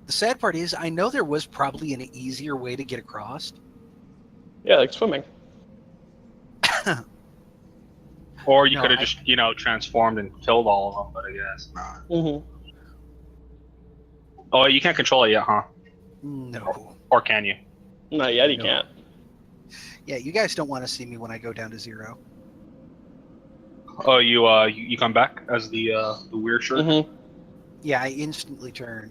The sad part is, I know there was probably an easier way to get across. Yeah, like swimming. Or you could have just, transformed and killed all of them, but I guess not. Mm-hmm. Oh, you can't control it yet, huh? No. Or can you? Not yet, he can't. Yeah, you guys don't want to see me when I go down to 0. Oh, you come back as the weird shirt? Mm-hmm. Yeah, I instantly turn.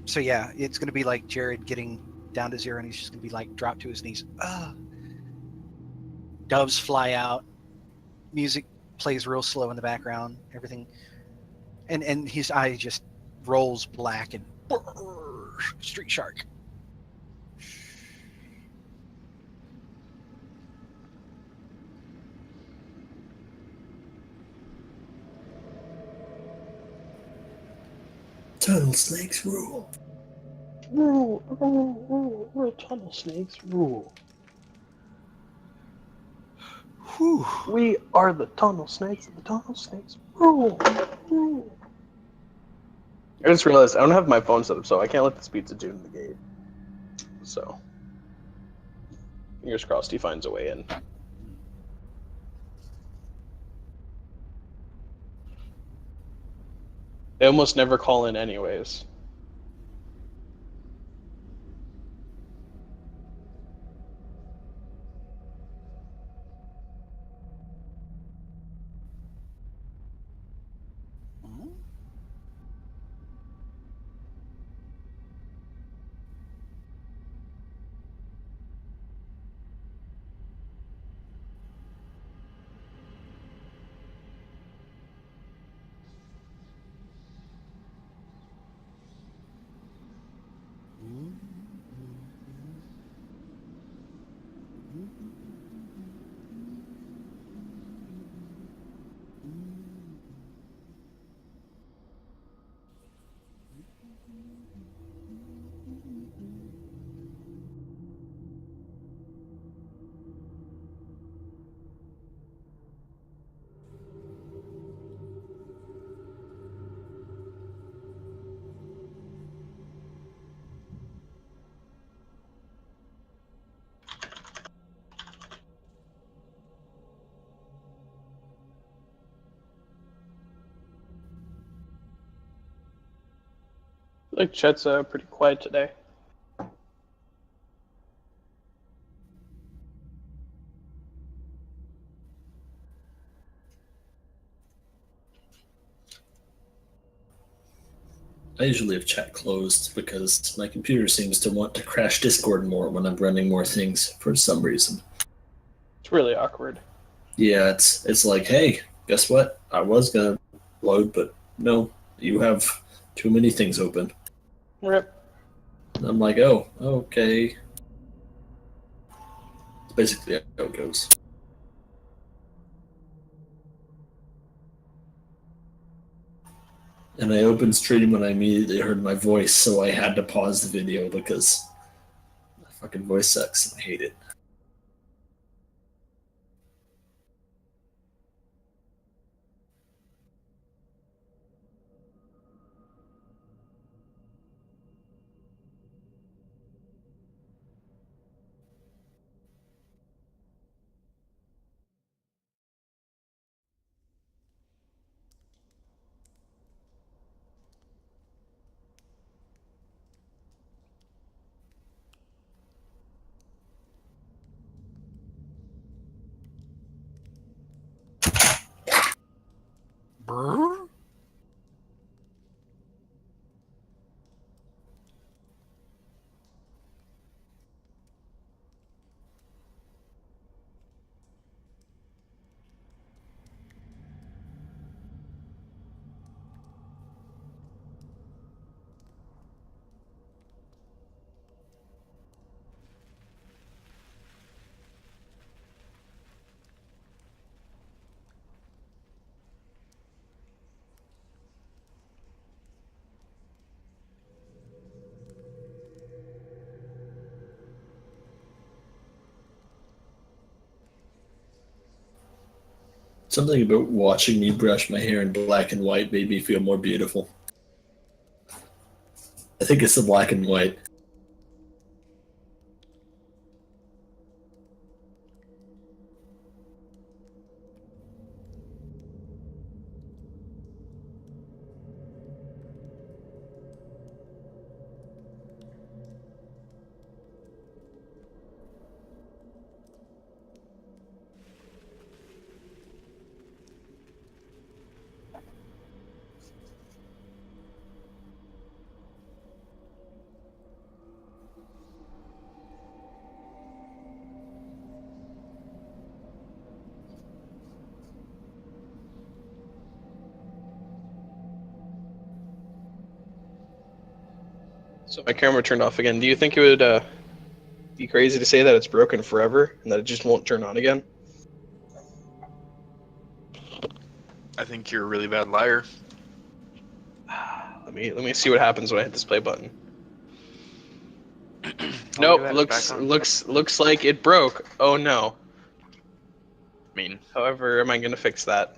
So yeah, it's going to be like Jerrod getting down to 0 and he's just going to be like dropped to his knees. Doves fly out. Music plays real slow in the background. Everything. And his eye just rolls black and street shark. Tunnel snakes rule. Rule. We're tunnel snakes. Rule. Whew. We are the tunnel snakes, and the tunnel snakes rule. Rule. I just realized I don't have my phone set up, so I can't let this pizza tune the gate. So, fingers crossed he finds a way in. They almost never call in anyways. Like Chet's pretty quiet today. I usually have chat closed because my computer seems to want to crash Discord more when I'm running more things for some reason. It's really awkward. Yeah, it's like, hey, guess what? I was gonna load, but no, you have too many things open. Rip. And I'm like, oh, okay. It's basically how it goes. And I opened stream when I immediately heard my voice, so I had to pause the video because my fucking voice sucks and I hate it. Brr? Something about watching me brush my hair in black and white made me feel more beautiful. I think it's the black and white. So my camera turned off again. Do you think it would be crazy to say that it's broken forever and that it just won't turn on again? I think you're a really bad liar. Let me see what happens when I hit this play button. Oh, Nope, look at that, it's back on. looks like it broke. Oh no. I mean, However, am I gonna fix that?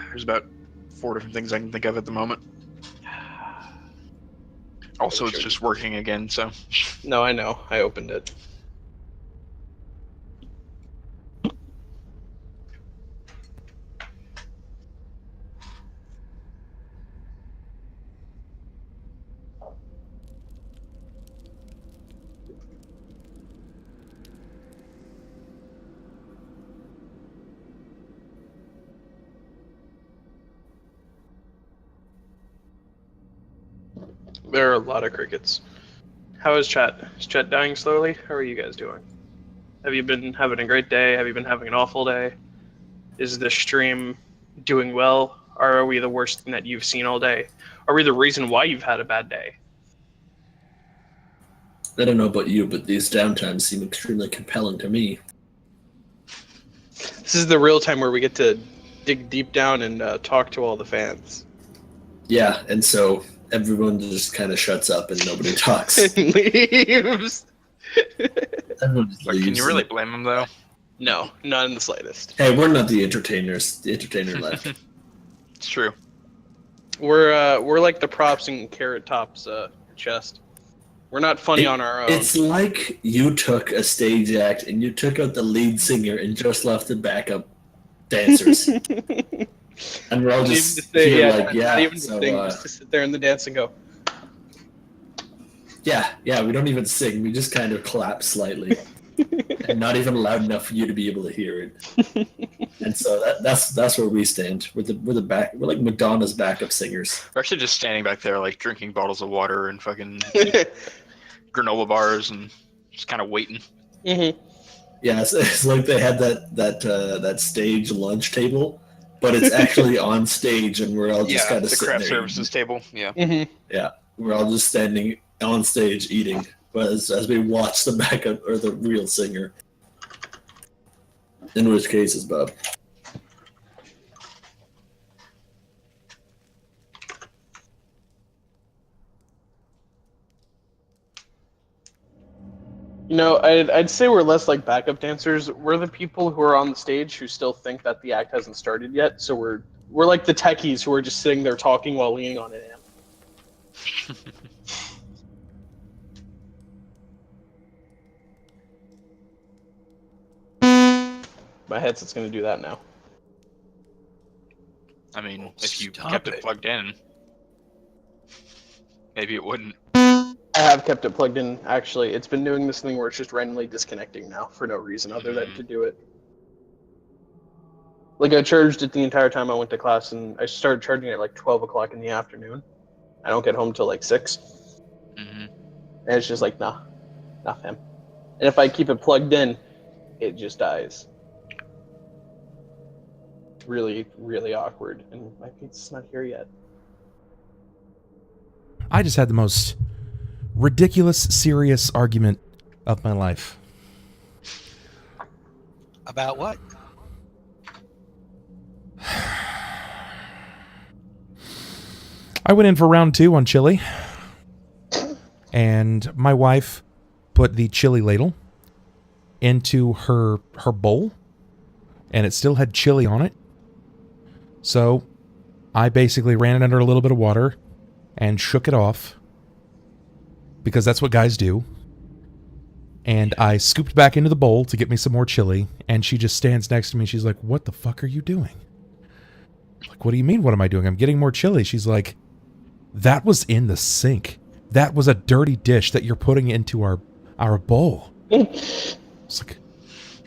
there's about 4 different things I can think of at the moment. Also, it's just working again, so. No, I know. I opened it. There are a lot of crickets. How is chat? Is chat dying slowly? How are you guys doing? Have you been having a great day? Have you been having an awful day? Is the stream doing well? Or are we the worst thing that you've seen all day? Are we the reason why you've had a bad day? I don't know about you, but these downtimes seem extremely compelling to me. This is the real time where we get to dig deep down and talk to all the fans. Yeah, and so everyone just kind of shuts up and nobody talks. And leaves. Everyone just But leaves can you really and- blame him, though? No, not in the slightest. Hey, we're not the entertainers. The entertainer left. It's true. We're like the props in Carrot Top's chest. We're not funny on our own. It's like you took a stage act and you took out the lead singer and just left the backup dancers. And we're all Not even just to say, here yeah, like, not yeah. even to So, sing, just to sit there in the dance and go. yeah, we don't even sing. We just kind of clap slightly. And not even loud enough for you to be able to hear it. And so that's where we stand. We're like Madonna's backup singers. We're actually just standing back there, like drinking bottles of water and fucking granola bars, and just kind of waiting. Mm-hmm. Yeah, it's like they had that stage lunch table, but it's actually on stage, and we're all just kind of the sitting craft there services table. Yeah. Mm-hmm. Yeah, we're all just standing on stage eating, but as we watch the backup or the real singer. In which case is Bob. You know, I'd say we're less like backup dancers. We're the people who are on the stage who still think that the act hasn't started yet. So we're like the techies who are just sitting there talking while leaning on an amp. My headset's gonna do that now. I mean, if you Stop kept it. it plugged in, maybe it wouldn't. I have kept it plugged in, actually. It's been doing this thing where it's just randomly disconnecting now for no reason other than to do it. Like, I charged it the entire time I went to class, and I started charging it at like 12 o'clock in the afternoon. I don't get home till like 6. Mm-hmm. And it's just like, nah, fam. And if I keep it plugged in, it just dies. It's really, really awkward, and my pizza's not here yet. I just had the most ridiculous, serious argument of my life. About what? I went in for round 2 on chili, and my wife put the chili ladle into her bowl, and it still had chili on it. So I basically ran it under a little bit of water and shook it off, because that's what guys do. And I scooped back into the bowl to get me some more chili, and she just stands next to me. She's like, "What the fuck are you doing?" Like, "What do you mean, what am I doing? I'm getting more chili." She's like, "That was in the sink. That was a dirty dish that you're putting into our bowl." It's like,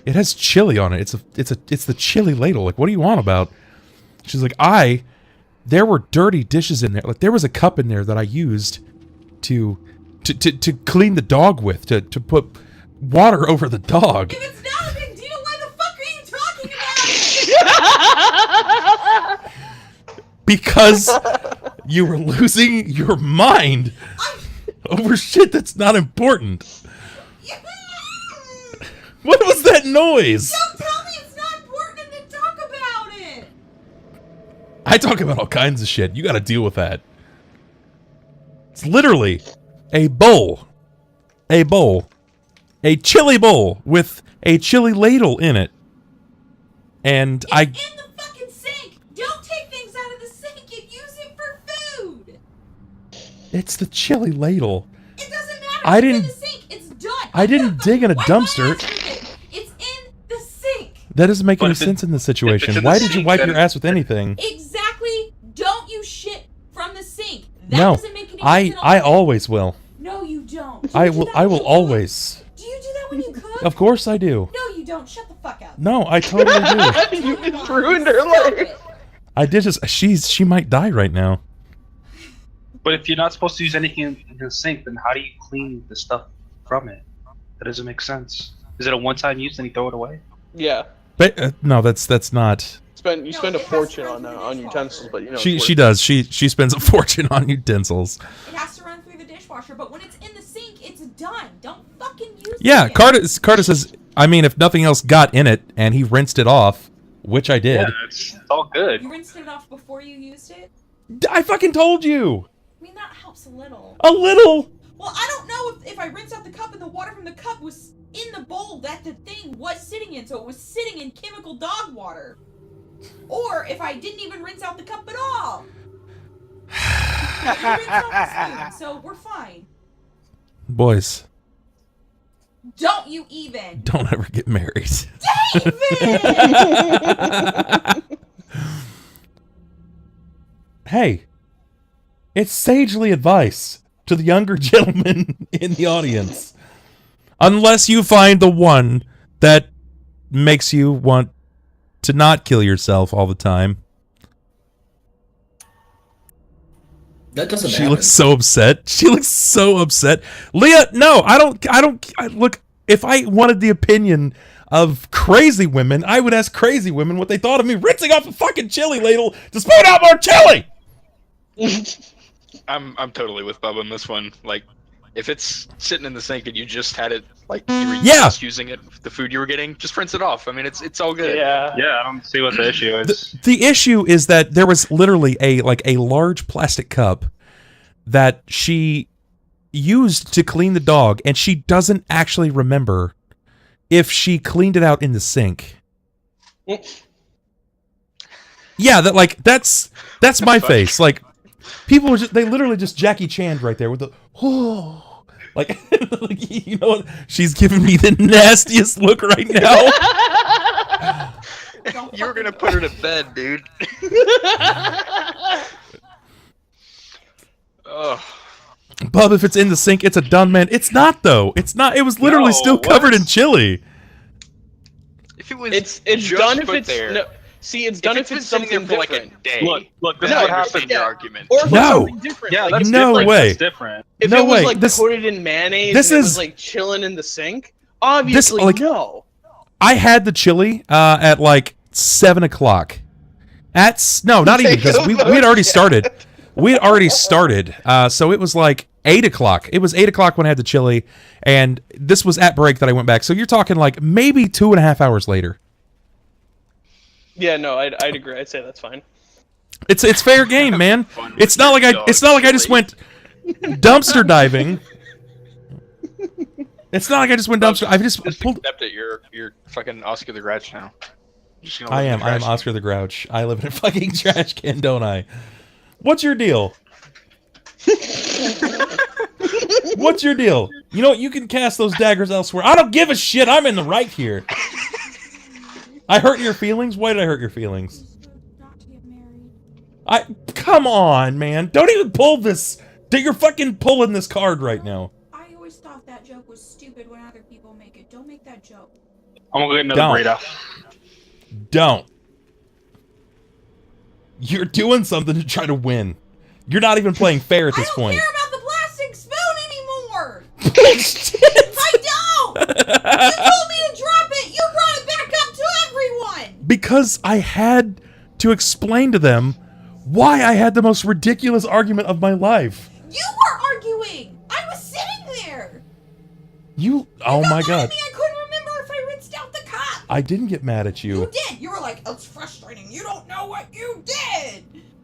"It has chili on it. It's the chili ladle. Like, what do you want about?" She's like, there were dirty dishes in there. Like, there was a cup in there that I used to clean the dog with, to put water over the dog." If it's not a big deal, why the fuck are you talking about it? Because you were losing your mind over shit that's not important. What was that noise? Don't tell me it's not important to talk about it. I talk about all kinds of shit. You gotta deal with that. It's literally a bowl. A chili bowl with a chili ladle in it. And It's in the fucking sink. Don't take things out of the sink and use it for food. It's the chili ladle. It doesn't matter. I It's didn't- in the sink. It's done. I didn't dig in a Wipe my dumpster. ass with it. It's in the sink. That doesn't make But any if it- sense in this if it's situation. in Why the did you sink, wipe then- your ass with anything? Exactly. Don't use shit from the sink. That No, doesn't make any sense at all. I always will. No, you don't. Do I you do will that I when will you cook? always. Do you do that when you cook? Of course I do. No, you don't. Shut the fuck up. No, I totally do. You just ruined her Stop life. it. I did just she might die right now. But if you're not supposed to use anything in the sink, then how do you clean the stuff from it? That doesn't make sense. Is it a one-time use and you throw it away? Yeah. But no, that's not. You No, spend a it has to fortune run on through the utensils, but you know She it's she worth does. She spends a fortune on utensils. It has to run through the dishwasher, but when it's in the sink, it's done. Don't fucking use Yeah, it. Carter says, I mean, if nothing else got in it and he rinsed it off, which I did. Yeah, it's all good. You rinsed it off before you used it? I fucking told you. I mean, that helps a little. A little. Well, I don't know if I rinsed out the cup and the water from the cup was in the bowl that the thing was sitting in, so it was sitting in chemical dog water. Or if I didn't even rinse out the cup at all. You rinsed out the spoon, so we're fine. Boys, Don't you even. don't ever get married. David! hey, it's sagely advice to the younger gentlemen in the audience. Unless you find the one that makes you want to not kill yourself all the time. That doesn't She happen. looks so upset. She looks so upset. Leah, no, I don't, look, if I wanted the opinion of crazy women, I would ask crazy women what they thought of me rinsing off a fucking chili ladle to spoon out more chili! I'm totally with Bubba on this one. Like, if it's sitting in the sink and you just had it, like, you were just using it, the food you were getting, just rinse it off. I mean, it's all good. Yeah. Yeah, I don't see what the issue is. The issue is that there was literally a large plastic cup that she used to clean the dog, and she doesn't actually remember if she cleaned it out in the sink. Yeah, that's my face. Like, people were they literally just Jackie Chan right there with the like, you know what? She's giving me the nastiest look right now. You were gonna put her to bed, dude. Oh. Bub, if it's in the sink, it's a done man. It's not though. It's not. It was literally still covered in chili. If it was, It's just done if put it's there. no. See, it's done if been it's sitting something there for different. like a day. Look, this then is I what understand happened. your argument. Or if No. it's something different. Yeah, like, that's No different. way. That's different. if No it was way. like This- coated in mayonnaise this and it is- was like chilling in the sink, obviously like- no. I had the chili at like 7 o'clock. No, not even, because we had already started. We had already started. So it was like 8 o'clock. It was 8 o'clock when I had the chili, and this was at break that I went back. So you're talking like maybe 2.5 hours later. Yeah, no, I'd agree. I'd say that's fine. It's fair game, man. Fun It's with not your like I dog it's not like I just chili. went dumpster diving. It's not like I just went dumpster. I just Just pulled. accept it. You're fucking Oscar the Grouch now. Just gonna I live in am. the I am trash Oscar the Grouch. I live in a fucking trash can, don't I? What's your deal? What's your deal? You know what? You can cast those daggers elsewhere. I don't give a shit. I'm in the right here. I hurt your feelings? Why did I hurt your feelings? Not to get married. Come on, man. Don't even pull this. You're fucking pulling this card right now. I always thought that joke was stupid when other people make it. Don't make that joke. I'm gonna go get another Don't. burrito. Don't. You're doing something to try to win. You're not even playing fair at this I don't point. care about the plastic spoon anymore. Bullshit. I don't. You told me to drop it. You brought it back up to everyone. Because I had to explain to them why I had the most ridiculous argument of my life. You were arguing. I was sitting there. Oh my Got mad god. at me. I couldn't remember if I rinsed out the cup. I didn't get mad at You you. did. You were like, "It's frustrating. You don't know what you did."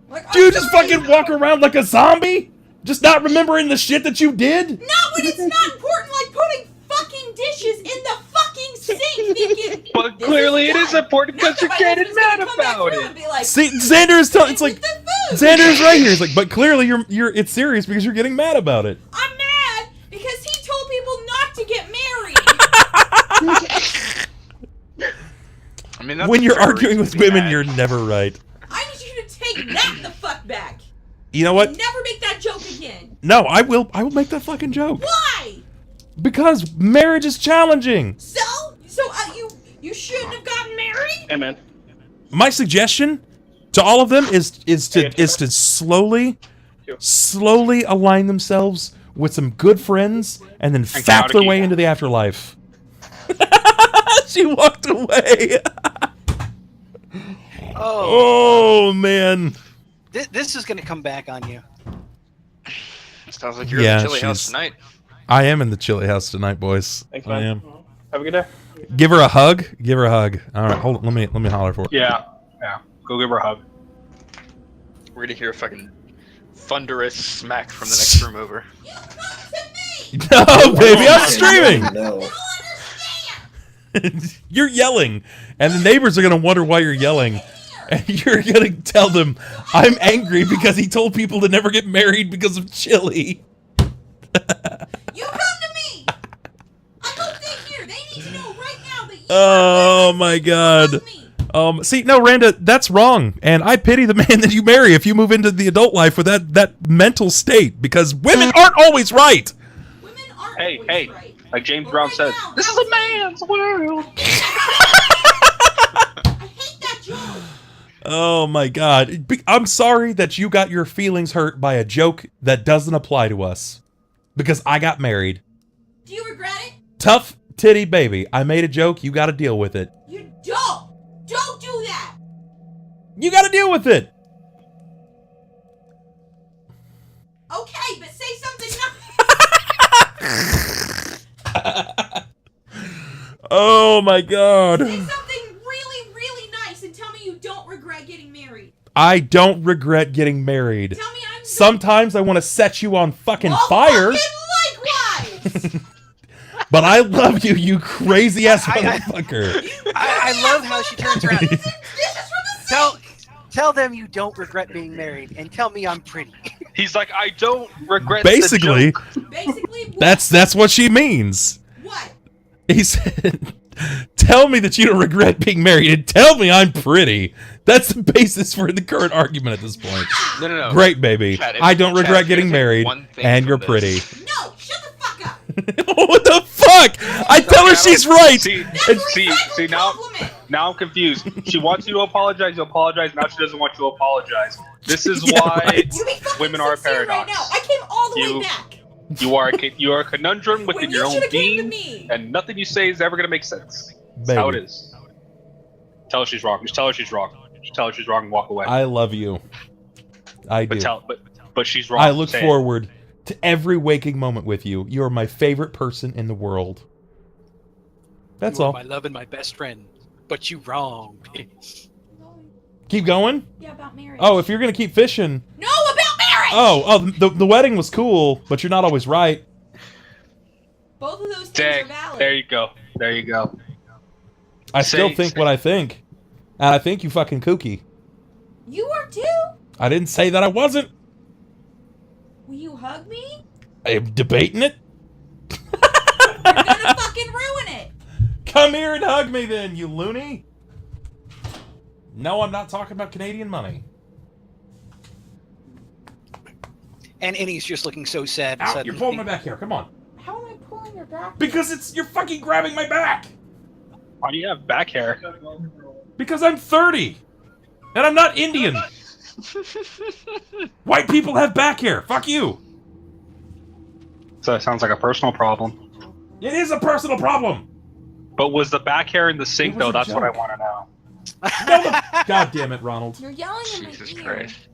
Like, I'm Dude, just sorry. fucking walk around like a zombie? Just not remembering the shit that you did? No, but it's not important like putting fucking dishes in the fucking sink. Thinking, But this clearly is it is done. important Now because you're my getting husband's gonna mad come back about through it. and be like, See, Xander is telling. It's like "With the food." Xander is right here. He's like, but clearly you're. It's serious because you're getting mad about it. I'm mad because he told people not to get married. I mean, that's When a you're fair arguing reason with to be women, mad. you're never right. I need you to take that the fuck back. You know what? Never make that joke again. No, I will make that fucking joke. Why? Because marriage is challenging. So you shouldn't have gotten married. Hey, man. My suggestion to all of them is to slowly align themselves with some good friends and then fap their way into the afterlife. She walked away. Oh man. This is going to come back on you. Sounds like you're Yeah, in the chili house she's- tonight. I am in the chili house tonight, boys. Thanks, I man. am. Have a good day. Give her a hug. Give her a hug. All right, hold on. Let me holler for her. Yeah. Go give her a hug. We're gonna hear a fucking thunderous smack from the next room over. You come to me. No, baby, I'm streaming. No. You understand? You're yelling, and the neighbors are gonna wonder why you're yelling, and you're gonna tell them I'm angry because he told people to never get married because of chili. You come to me. I hope they hear. They need to know right now that you Oh my god. love me. See, no, Randa, that's wrong, and I pity the man that you marry if you move into the adult life with that mental state, because women aren't always right. Women aren't Hey, always hey, right. like James But Brown right says, now, this is that's a man's world. I hate that joke. Oh my God. I'm sorry that you got your feelings hurt by a joke that doesn't apply to us. Because I got married. Do you regret it? Tough titty baby. I made a joke, you gotta deal with it. You don't. Don't do that. You gotta deal with it. Okay, but say something nice. Oh my God. Say something really, really nice and tell me you don't regret getting married. I don't regret getting married. Tell me I'm Sometimes I want to set you on fucking well, fire. fucking likewise. But I love you, you crazy ass motherfucker. I love how she turns around. This is from the Tell them you don't regret being married, and tell me I'm pretty. He's like, I don't regret Basically, the joke. Basically, what? that's what she means. What? He said, tell me that you don't regret being married and tell me I'm pretty. That's the basis for the current argument at this point. No. Great, baby. Chad, I don't Chad, regret if getting you take married one thing and from you're this- pretty. No, shut the fuck up. What the fuck? I tell her she's right. See, now I'm confused. She wants you to apologize, you apologize, now she doesn't want you to apologize. This is Yeah, why right. You be fucking women are a sincere paradox. right now. I came all the way You- back. You are a conundrum within When your you own should've came to being, me. and nothing you say is ever gonna make sense. That's how it Baby. is. Tell her she's wrong. Just tell her she's wrong. Just tell her she's wrong and walk away. I love you. I do. But she's wrong. I look Say it. forward to every waking moment with you. You are my favorite person in the world. That's You are all. my love and my best friend, but you wrong. Keep going? Yeah, about marriage. Oh, if you're going to keep fishing. No, about marriage! Oh, the wedding was cool, but you're not always right. Both of those things Dang. are valid. There you go. There you go. I still Say- think what I think. And I think you fucking kooky. You are too? I didn't say that I wasn't. Will you hug me? I'm debating it. You're gonna fucking ruin it. Come here and hug me then, you loony. No, I'm not talking about Canadian money. And Innie's just looking so sad. Ow, suddenly. you're pulling my back here. Come on. How am I pulling your back? Because you're fucking grabbing my back. Why do you have back hair? Because I'm 30. And I'm not Indian. White people have back hair. Fuck you. So it sounds like a personal problem. It is a personal problem. But was the back hair in the sink It was though? a That's what I joke. want to know. God damn it, Ronald. You're yelling in my Jesus ear. Christ.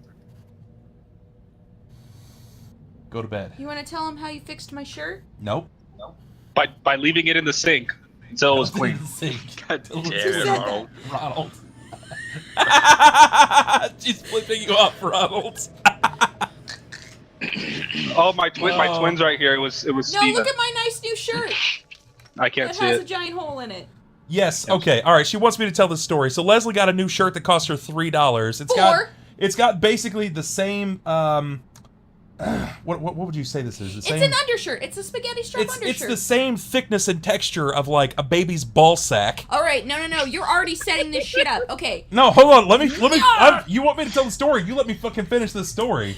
Go to bed. You want to tell him how you fixed my shirt? Nope. By leaving it in the sink until it was clean. God damn Who it, said that? Ronald. Ronald. She's flipping you off, Ronald. Oh, my twins right here. It was No, Steven. look at my nice new shirt. I can't It see has a it. giant hole in it. Yes. Okay. All right. She wants me to tell this story. So Leslie got a new shirt that cost her $3. It's got basically the same. What would you say this is? The It's same, an undershirt. It's a spaghetti strap undershirt. It's the same thickness and texture of like a baby's ball sack. All right, no. You're already setting this shit up. Okay. No, hold on. Let me. Yeah. You want me to tell the story? You let me fucking finish this story.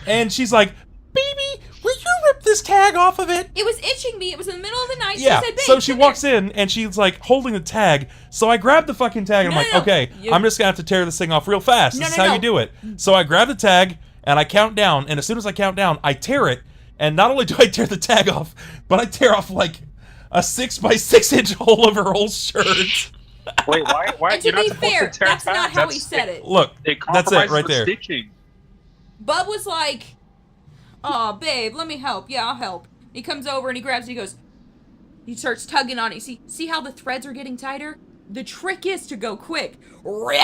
And she's like, "Baby, will you rip this tag off of it?" It was itching me. It was in the middle of the night. Yeah. So I said, Babe, So she come walks here. in and she's like holding the tag. So I grab the fucking tag and I'm like, No. okay, You- I'm just gonna have to tear this thing off real fast. No, This is no, how no. you do it. So I grab the tag and I count down. And as soon as I count down, I tear it. And not only do I tear the tag off, but I tear off like a 6x6 inch hole of her whole shirt. Wait, why? And to You're not be supposed fair, to tear that's not tags. how he said it. Look, It that's it compromises right the there. stitching. Bub was like, "Oh, babe, let me help. Yeah, I'll help." He comes over and he grabs it. He goes, he starts tugging on it. See how the threads are getting tighter? The trick is to go quick. Rip.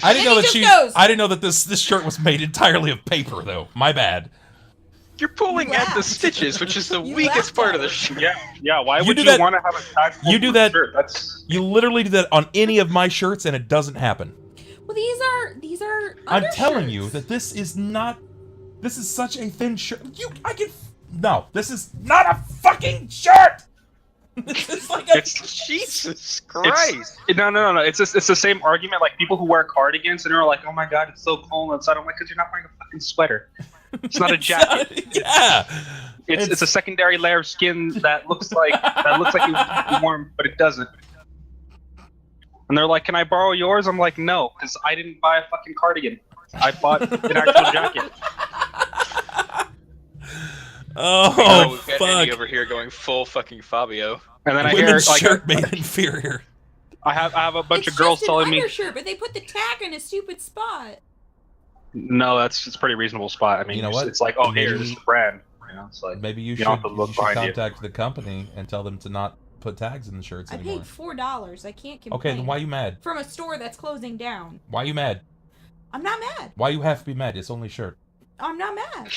I didn't know he that just goes. I didn't know that this shirt was made entirely of paper though. My bad. You're pulling at the laughed. stitches, which is the You weakest laughed part at of the it. shirt. Yeah. Why You would do you that- want to have a tag? You do over that- the shirt? That's You literally do that on any of my shirts and it doesn't happen. Well, these are. I'm telling undershirts. you that this is not. This is such a thin shirt. No, this is not a fucking shirt. It's like Jesus Christ. No. It's the same argument. Like people who wear cardigans and are like, "Oh my god, it's so cold outside." I'm like, "Cause you're not wearing a fucking sweater. It's not a jacket. It's a secondary layer of skin that looks like it's warm, but it doesn't." And they're like, "Can I borrow yours?" I'm like, "No, because I didn't buy a fucking cardigan. I bought an actual jacket." Oh, we've got fuck. Andy over here going full fucking Fabio. And then I hear Women's like shirt made inferior. I have a bunch It's of girls just an telling me, undershirt, but they put the tag in a stupid spot. "No, it's a pretty reasonable spot." I mean, You know what? It's like, "Oh, Maybe- here, this is the brand." You know, it's like Maybe you don't have to should look behind you. contact the company and tell them to not put tags in the shirts I anymore. paid $4. I can't complain. Okay, then why are you mad? From a store that's closing down. Why are you mad? I'm not mad. Why you have to be mad? It's only a shirt. I'm not mad.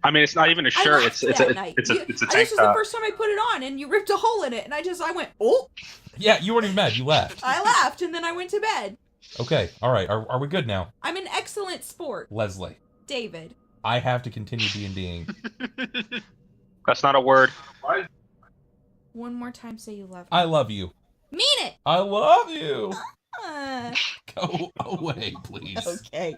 I mean, it's not even a I shirt. laughed It's that a night. it's a This tank was the top. first time I put it on, and you ripped a hole in it, and I went, oh! Yeah, you weren't even mad. You laughed. I laughed, and then I went to bed. Okay, all right. Are we good now? I'm an excellent sport, Leslie, David. I have to continue D&Ding. That's not a word. One more time, say you love me. I love you. Mean it! I love you. Uh, Go away, please. okay.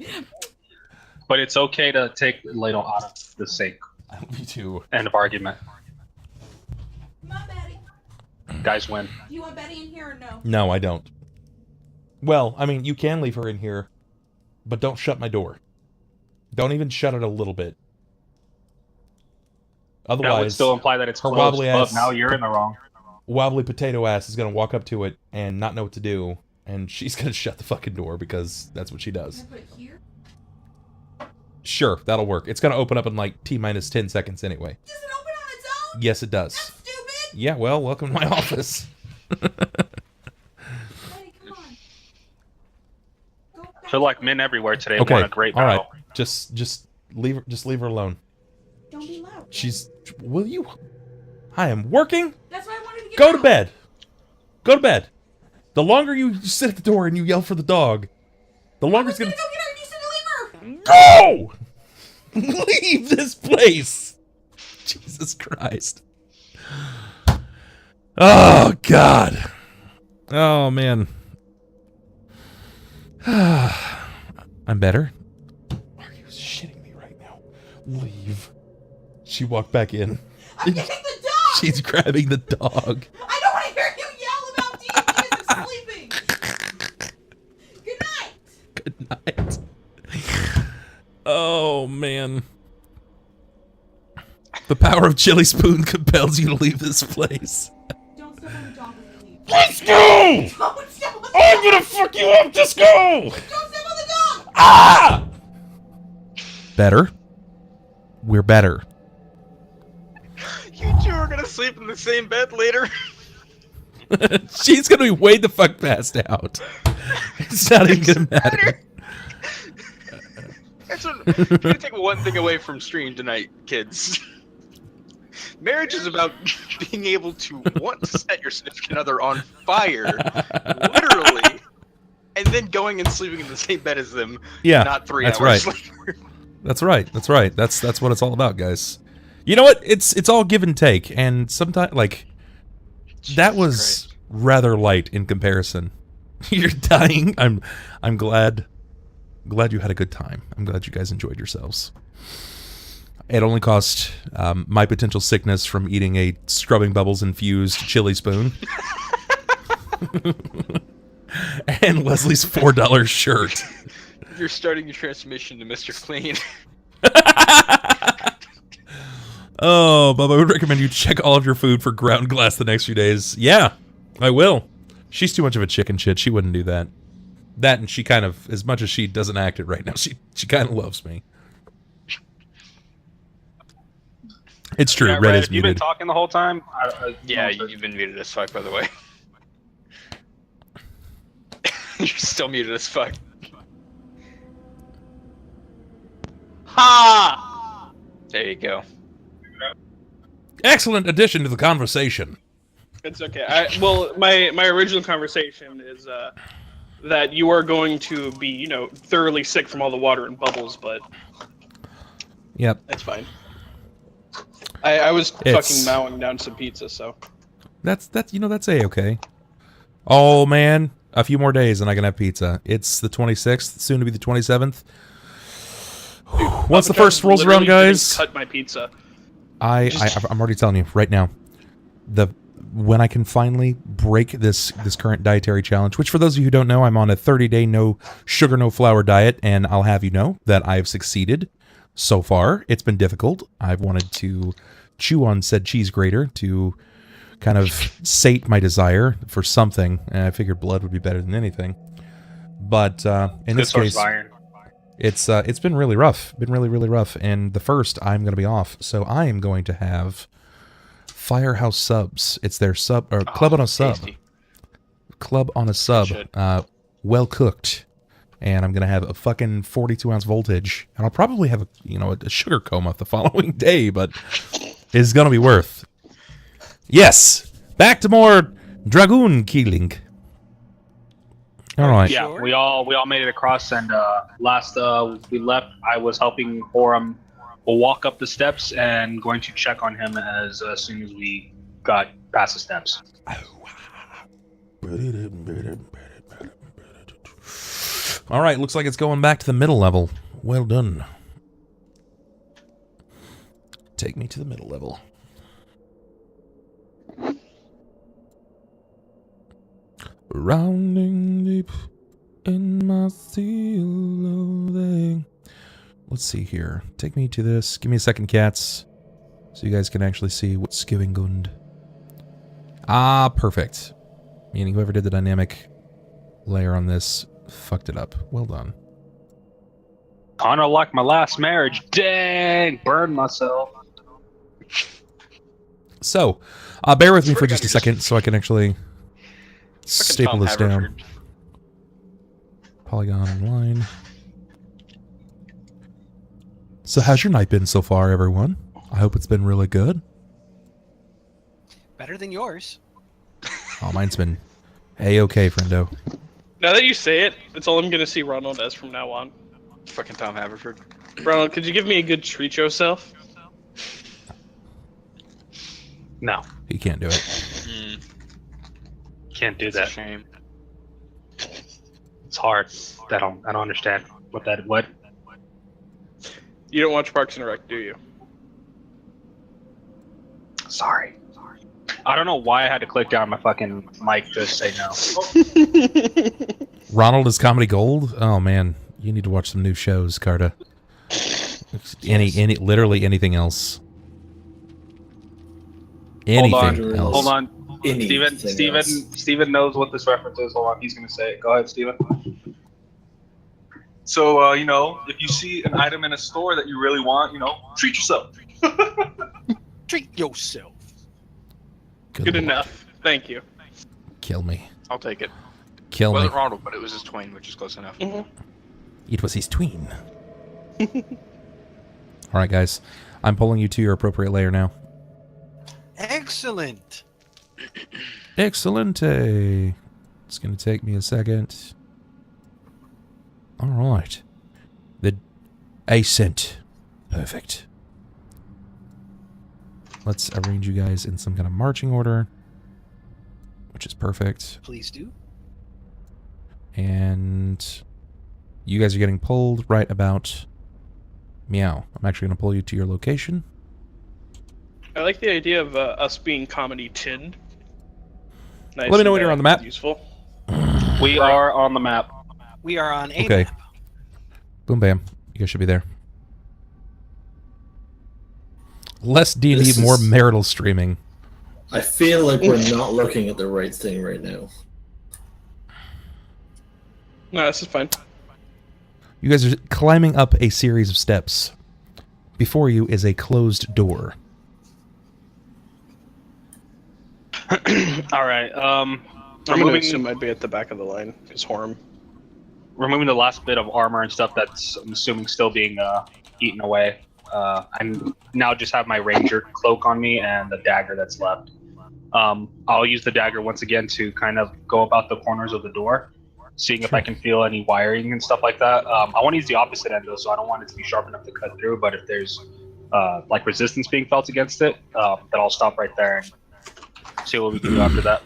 But it's okay to take the ladle out of the sink. I love you too. End of argument. Come on, Betty. Guys win. Do you want Betty in here or no? No, I don't. Well, I mean, you can leave her in here, but don't shut my door. Don't even shut it a little bit. Otherwise, That would still imply that it's her closed. wobbly ass, Now you're in the wrong. wobbly potato ass is gonna walk up to it and not know what to do, and she's gonna shut the fucking door because that's what she does. Can I put it here? Sure, that'll work. It's gonna open up in like T-minus 10 seconds anyway. Does it open on its own? Yes, it does. That's stupid! Yeah, well, welcome to my office. Betty, come on. Go back. I feel like men everywhere today Okay, won a great all right. battle. Just leave her alone. Don't be loud. Will you? I am working. That's why I wanted to get Go out. to bed. Go to bed. The longer you sit at the door and you yell for the dog, the longer it's I'm gonna. gonna go get her and you said to leave her! Go! Leave this place! Jesus Christ. Oh, God. Oh, man. I'm better. Are you shitting me right now? Leave. She walked back in. I'm getting the dog! She's grabbing the dog. I don't want to hear you yell about D&D as I'm sleeping! Good night! Good night. Oh, man. The power of Chili Spoon compels you to leave this place. Don't step on the dog when you leave. Let's go! Don't step on the I'm dog! gonna fuck you up! Just go! Don't step on the dog! Ah! Better. We're better. You two are gonna sleep in the same bed later. She's gonna be way the fuck passed out. It's not even gonna matter. That's what, you're gonna take one thing away from stream tonight, kids. Marriage is about being able to want to set your significant other on fire, literally, and then going and sleeping in the same bed as them. Yeah, not 3 that's hours right. later. That's right. That's right. That's what it's all about, guys. You know what? It's all give and take, and sometimes like that was rather light in comparison. You're dying. I'm glad you had a good time. I'm glad you guys enjoyed yourselves. It only cost my potential sickness from eating a Scrubbing Bubbles infused chili spoon. And Leslie's $4 shirt. You're starting your transmission to Mr. Clean. Oh, Bubba, I would recommend you check all of your food for ground glass the next few days. Yeah, I will. She's too much of a chicken shit. She wouldn't do that. That, and she kind of, as much as she doesn't act it right now, she kind of loves me. It's true. Yeah, Red Red, is if you've been muted. talking the whole time. Yeah, you've been muted as fuck, by the way. You're still muted as fuck. Ha! There you go. Excellent addition to the conversation. It's okay. Well, my original conversation is that you are going to be, thoroughly sick from all the water and bubbles, but Yep. that's fine. I was fucking mowing down some pizza, so. That's A-okay. Oh, man. A few more days and I can have pizza. It's the 26th, soon to be the 27th. Once the first rolls around, guys... Cut my pizza. I'm already telling you right now. When I can finally break this current dietary challenge, which for those of you who don't know, I'm on a 30-day no sugar, no flour diet, and I'll have you know that I've succeeded so far. It's been difficult. I've wanted to chew on said cheese grater to kind of sate my desire for something, and I figured blood would be better than anything. But in this case, it's been really rough. Been really, really rough. And the first, I'm going to be off, so I am going to have Firehouse subs. It's their sub or club on a sub. Tasty. Club on a sub. Well cooked. And I'm gonna have a fucking 42-ounce voltage, and I'll probably have a sugar coma the following day, but it's gonna be worth. Yes, back to more dragoon killing. All right. Yeah, we all made it across, and last we left, I was helping Horam walk up the steps and going to check on him as soon as we got past the steps. All right, looks like it's going back to the middle level. Well done. Take me to the middle level. Rounding deep in my sea of loathing. Let's see here. Take me to this. Give me a second, cats, so you guys can actually see what's giving good. Ah, perfect. Meaning whoever did the dynamic layer on this fucked it up. Well done. Kinda like my last marriage. Dang, burned myself. So, bear with me for just a second so I can actually staple this down. Polygon online. So how's your night been so far, everyone? I hope it's been really good. Better than yours. Oh, mine's been A-okay, friendo. Now that you say it, that's all I'm gonna see Ronald as from now on. Fucking Tom Haverford. Ronald, could you give me a good treat yourself? No, You can't do it. can't do It's a that. shame. It's hard. I don't understand what. You don't watch Parks and Rec, do you? Sorry. I don't know why I had to click down my fucking mic to say no. Ronald is comedy gold? Oh, man. You need to watch some new shows, Carta. Literally anything else. Anything else. Hold on. Anything Steven knows what this reference is. Hold on, he's gonna say it. Go ahead, Steven. So, if you see an item in a store that you really want, treat yourself. Treat yourself. Good enough. Thank you. Kill me. I'll take it. Kill me. Wasn't Ronald, but it was his twin, which is close enough. It was his tween. Alright, guys. I'm pulling you to your appropriate layer now. Excellent. Excellente. It's going to take me a second. Alright. The ascent. Perfect. Let's arrange you guys in some kind of marching order, which is perfect. Please do. And you guys are getting pulled right about meow. I'm actually going to pull you to your location. I like the idea of us being comedy tinned. Nice. Let me know when you're on the map. Useful. We are on the map. We are on a Okay. map. Boom, bam. You guys should be there. Less D&D, This more is- marital streaming. I feel like we're not looking at the right thing right now. No, this is fine. You guys are climbing up a series of steps. Before you is a closed door. All right. I'm gonna Removing assume I'd be at the back of the line, because Horam. removing the last bit of armor and stuff that's, I'm assuming, still being eaten away. I now just have my ranger cloak on me and the dagger that's left. I'll use the dagger once again to kind of go about the corners of the door, seeing if I can feel any wiring and stuff like that. I want to use the opposite end though, so I don't want it to be sharp enough to cut through, but if there's like resistance being felt against it, then I'll stop right there and see what we can do after that.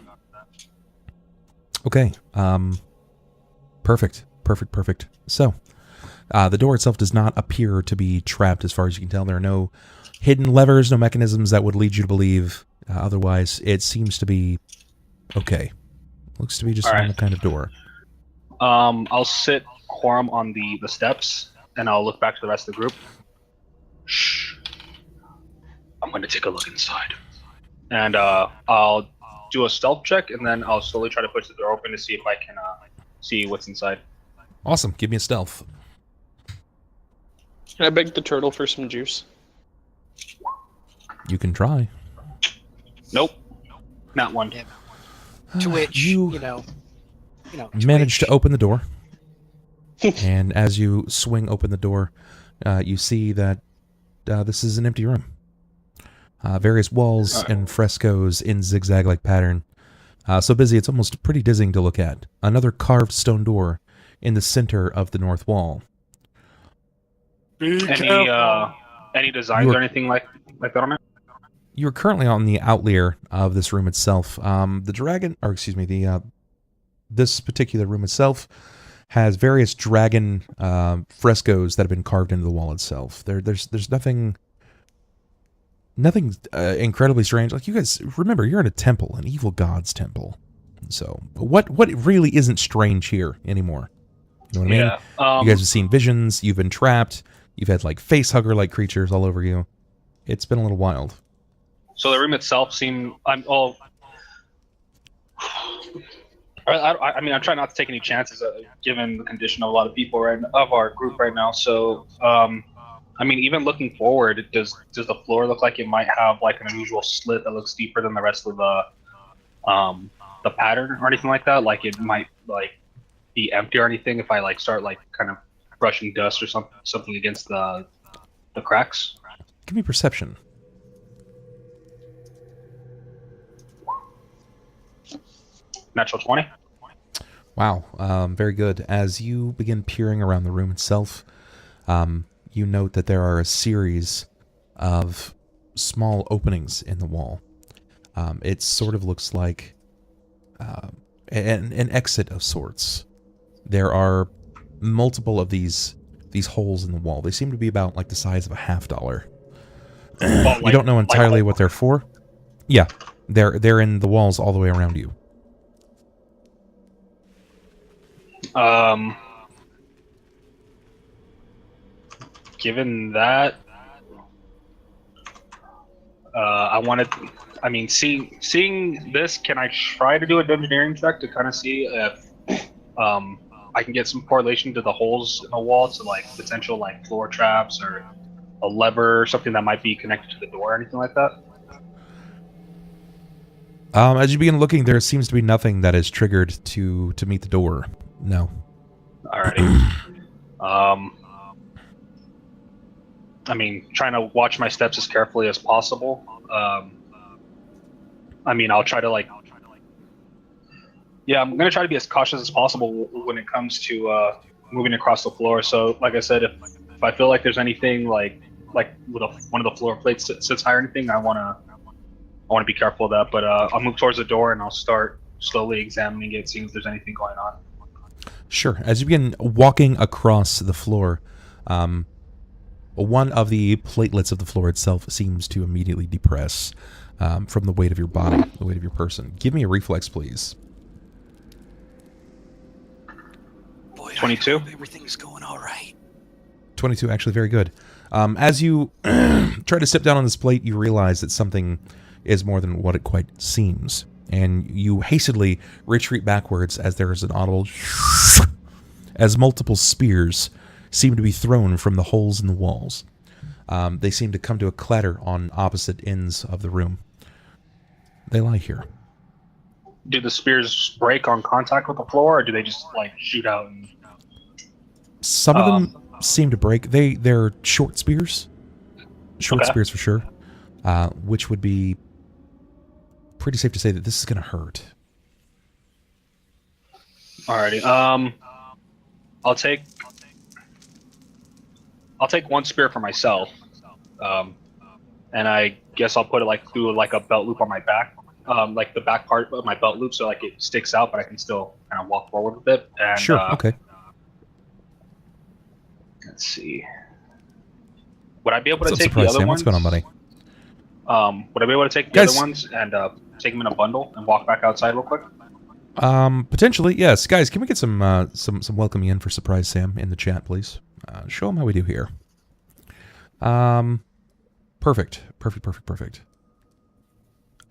Okay. Perfect. So, the door itself does not appear to be trapped as far as you can tell. There are no hidden levers, no mechanisms that would lead you to believe otherwise. It seems to be okay. Looks to be just a normal kind of door. I'll sit Horam on the steps, and I'll look back to the rest of the group. Shh. I'm going to take a look inside. And I'll do a stealth check, and then I'll slowly try to push the door open to see if I can see what's inside. Awesome. Give me a stealth. Can I beg the turtle for some juice? You can try. Nope. Not one. Yeah. To which, you know, manage to open the door. And as you swing open the door, you see that this is an empty room. Various walls and frescoes in zigzag-like pattern. So busy, it's almost pretty dizzying to look at. Another carved stone door in the center of the north wall. Any designs or anything like that on it? You're currently on the outlier of this room itself. The dragon, or excuse me, this particular room itself has various dragon frescoes that have been carved into the wall itself. There's nothing incredibly strange. Like, you guys remember, you're in a temple, an evil god's temple. So what really isn't strange here anymore? You know what I mean? You guys have seen visions. You've been trapped. You've had like face hugger like creatures all over you. It's been a little wild. So the room itself seemed. I mean, I'm trying not to take any chances, given the condition of a lot of people of our group right now. So, I mean, even looking forward, does the floor look like it might have like an unusual slit that looks deeper than the rest of the pattern or anything like that? Like it might like be empty or anything if I like start like kind of brushing dust or something against the cracks. Give me perception. Natural 20. Wow, very good. As you begin peering around the room itself, you note that there are a series of small openings in the wall. It sort of looks like an exit of sorts. There are multiple of these holes in the wall. They seem to be about like the size of a $50. You don't know entirely what they're for. Yeah, they're in the walls all the way around you. Given that, seeing this, can I try to do a engineering check to kind of see if I can get some correlation to the holes in the wall to like potential like floor traps or a lever or something that might be connected to the door or anything like that? As you begin looking, there seems to be nothing that is triggered to meet the door. No. Alrighty. I mean, trying to watch my steps as carefully as possible. I mean, I'll try to like. Yeah, I'm gonna try to be as cautious as possible when it comes to moving across the floor. So, like I said, if I feel like there's anything like with one of the floor plates that sits high or anything, I wanna be careful of that. But I'll move towards the door and I'll start slowly examining it, seeing if there's anything going on. Sure. As you begin walking across the floor, one of the platelets of the floor itself seems to immediately depress from the weight of your body, the weight of your person. Give me a reflex, please. Boy, 22. Everything's going all right. 22, actually very good. As you try to step down on this plate, you realize that something is more than what it quite seems. And you hastily retreat backwards as there is an audible as multiple spears seem to be thrown from the holes in the walls. They seem to come to a clatter on opposite ends of the room. They lie here. Do the spears break on contact with the floor, or do they just like shoot out? And... Some of them seem to break. They're short spears. Short spears for sure. Which would be pretty safe to say that this is going to hurt. Alrighty. I'll take one spear for myself, and I guess I'll put it like through like a belt loop on my back, like the back part of my belt loop, so like it sticks out, but I can still kind of walk forward with it. And, Sure. Okay. Let's see. Would I be able to What's up, take the Surprise other Sam? ones? What's going on, buddy? Would I be able to take the Guys. other ones and take them in a bundle and walk back outside real quick? Potentially, yes. Guys, can we get some welcoming in for Surprise Sam in the chat, please? Show him how we do here. Perfect.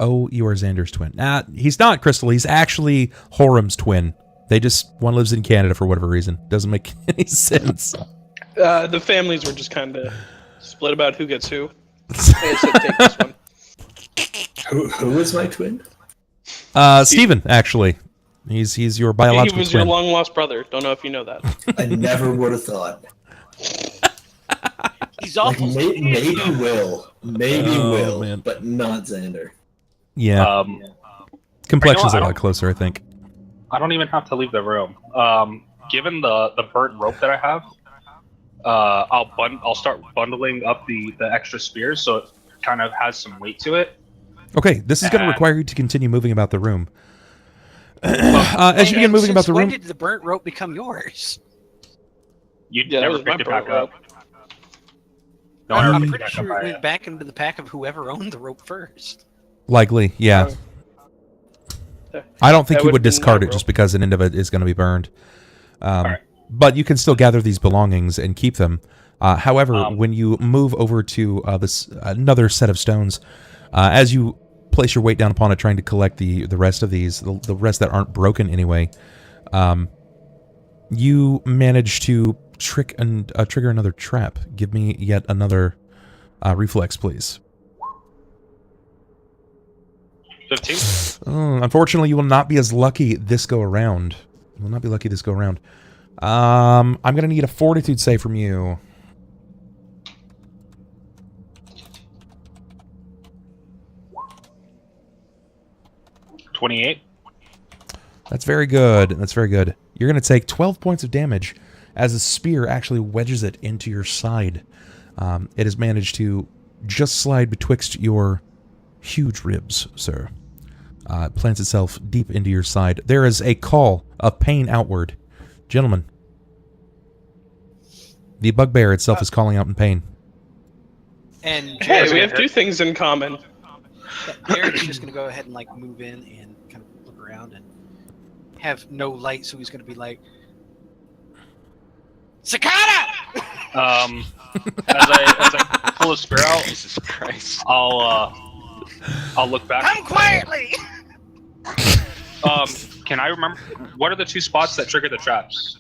Oh, you are Xander's twin. Nah, he's not, Crystal. He's actually Horam's twin. They just, one lives in Canada for whatever reason. Doesn't make any sense. The families were just kind of split about who gets who. I said take this one. Who is my twin? Steven, actually. He's your biological He was twin. your long lost brother. Don't know if you know that. I never would have thought. He's Like, awful. maybe Will, man. but not Xander. Yeah. Complexion's I a lot don't- closer, I think. I don't even have to leave the room. Given the burnt rope that I have, I'll start bundling up the extra spears, so it kind of has some weight to it. Okay, this is going to require you to continue moving about the room. As you begin moving about the When room... did the burnt rope become yours? You Yeah, that never was my picked it back burnt up. No, I never I'm picked it pretty back sure up. it went back into the pack of whoever owned the rope first. Likely, yeah. I don't think That you would would've been discard my it just because an end of it is going to be burned. Alright. But you can still gather these belongings and keep them. However, when you move over to this another set of stones, as you place your weight down upon it, trying to collect the rest of these, the rest that aren't broken anyway, you manage to trigger another trap. Give me yet another reflex, please. 15? Unfortunately, you will not be as lucky this go around. You will not be lucky this go around. I'm going to need a fortitude save from you. $28. That's very good. That's very good. You're going to take 12 points of damage as a spear actually wedges it into your side. It has managed to just slide betwixt your huge ribs, sir. It plants itself deep into your side. There is a call of pain outward. Gentlemen, the bugbear itself is calling out in pain. And Hey, we have two things in common. Jerrod's just going to go ahead and like move in and kind of look around and have no light, so he's going to be like, Sakata! As I pull a spear out, Jesus Christ. I'll look back. Come quietly! Can I remember what are the two spots that trigger the traps?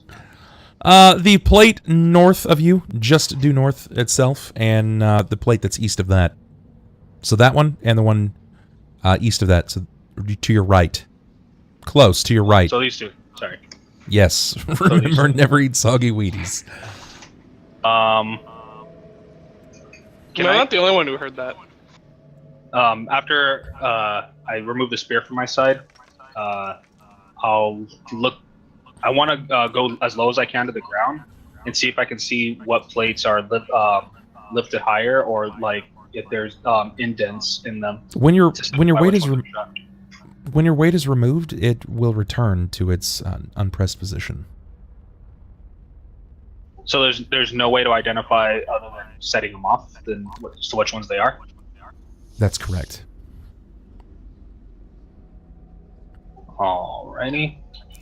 The plate north of you, just due north itself, and the plate that's east of that. So that one, and the one east of that, so to your right. Close, to your right. So these two. Sorry. Yes. Remember, never eat soggy Wheaties. I'm Can I, not the only one who heard that. after I remove the spear from my side, I'll look. I want to go as low as I can to the ground and see if I can see what plates are lifted higher, or like if there's indents in them. When your weight is removed. when your weight is removed, it will return to its unpressed position. So there's no way to identify other than setting them off than so which ones they are. That's correct. Alrighty.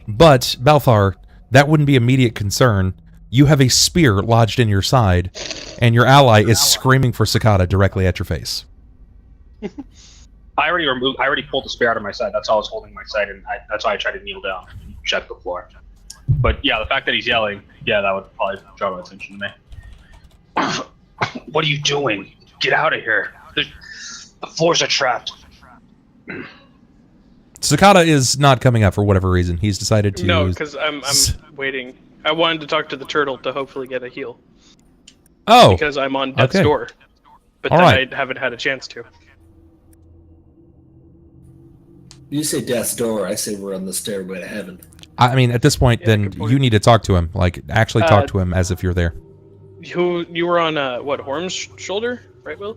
But Balthar, that wouldn't be immediate concern. You have a spear lodged in your side, and your ally is screaming for Sakata directly at your face. I already pulled the spear out of my side. That's how I was holding my side, and that's why I tried to kneel down and check the floor. But yeah, the fact that he's yelling, yeah, that would probably draw my attention to me. What are you doing? Get out of here. The floors are trapped. Sakata is not coming up for whatever reason. He's decided to... No, because I'm waiting. I wanted to talk to the turtle to hopefully get a heal. Oh! Because I'm on death's okay. door. But All then right. I haven't had a chance to. You say death's door, I say we're on the stairway to heaven. I mean, at this point, Yeah, then good point. you need to talk to him. Like, actually talk to him as if you're there. You were on, Horam's shoulder, right, Will?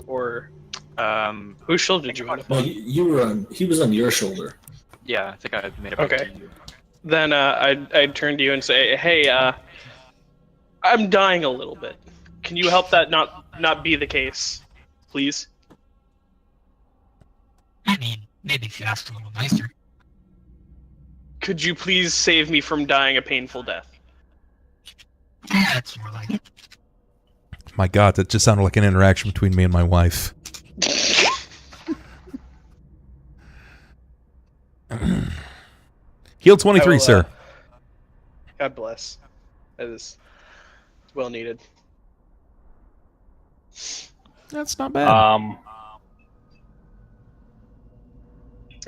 Or... Whose shoulder did you end up Well, on? you were on. He was on your shoulder. Yeah, I think I made it back Okay. to you. Then I'd turn to you and say, "Hey, I'm dying a little bit. Can you help that not be the case, please?" I mean, maybe if you asked a little nicer. Could you please save me from dying a painful death? Yeah, that's more like it. My God, that just sounded like an interaction between me and my wife. Heal 23, I will, sir. God bless. That is well needed. That's not bad.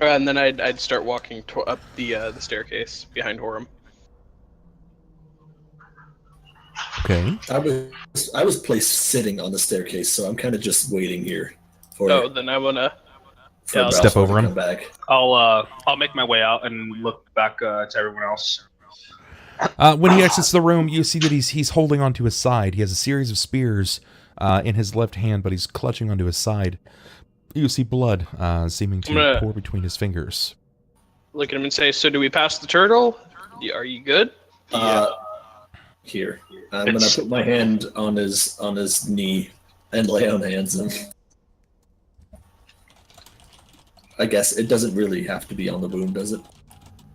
And then I'd start walking up the staircase behind Horam. Okay. I was placed sitting on the staircase, so I'm kind of just waiting here for Oh, then I wanna. for yeah, Step Balthar over to him. come back. I'll make my way out and look back to everyone else. When he exits the room, you see that he's holding onto his side. He has a series of spears in his left hand, but he's clutching onto his side. You see blood seeming to pour between his fingers. Look at him and say, "So do we pass the turtle? Are you good?" Here, I'm gonna put my hand on his knee and lay on hands. And I guess it doesn't really have to be on the wound, does it?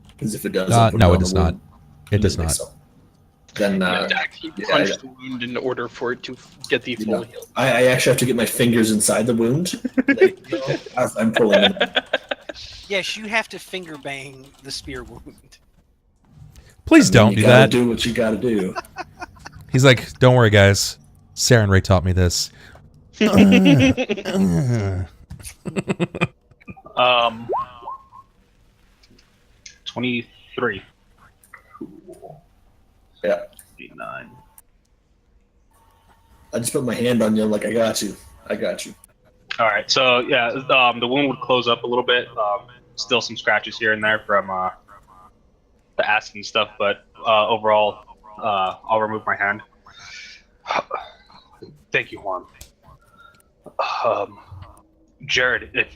Because if it does, I'll put no, it it on does the not. wound. It does think not. so. Then You have to actually punch the wound in order for it to get the full heal. I actually have to get my fingers inside the wound. As I'm pulling them. Yes, you have to finger bang the spear wound. Please don't you do gotta that. Do what you gotta do. He's like, don't worry, guys. Sarah and Ray taught me this. 23. Yeah. 89. I just put my hand on you. I'm like, I got you. I got you. All right, so yeah, the wound would close up a little bit. Still some scratches here and there from the acid and stuff, but overall, I'll remove my hand. Thank you, Juan. Jerrod,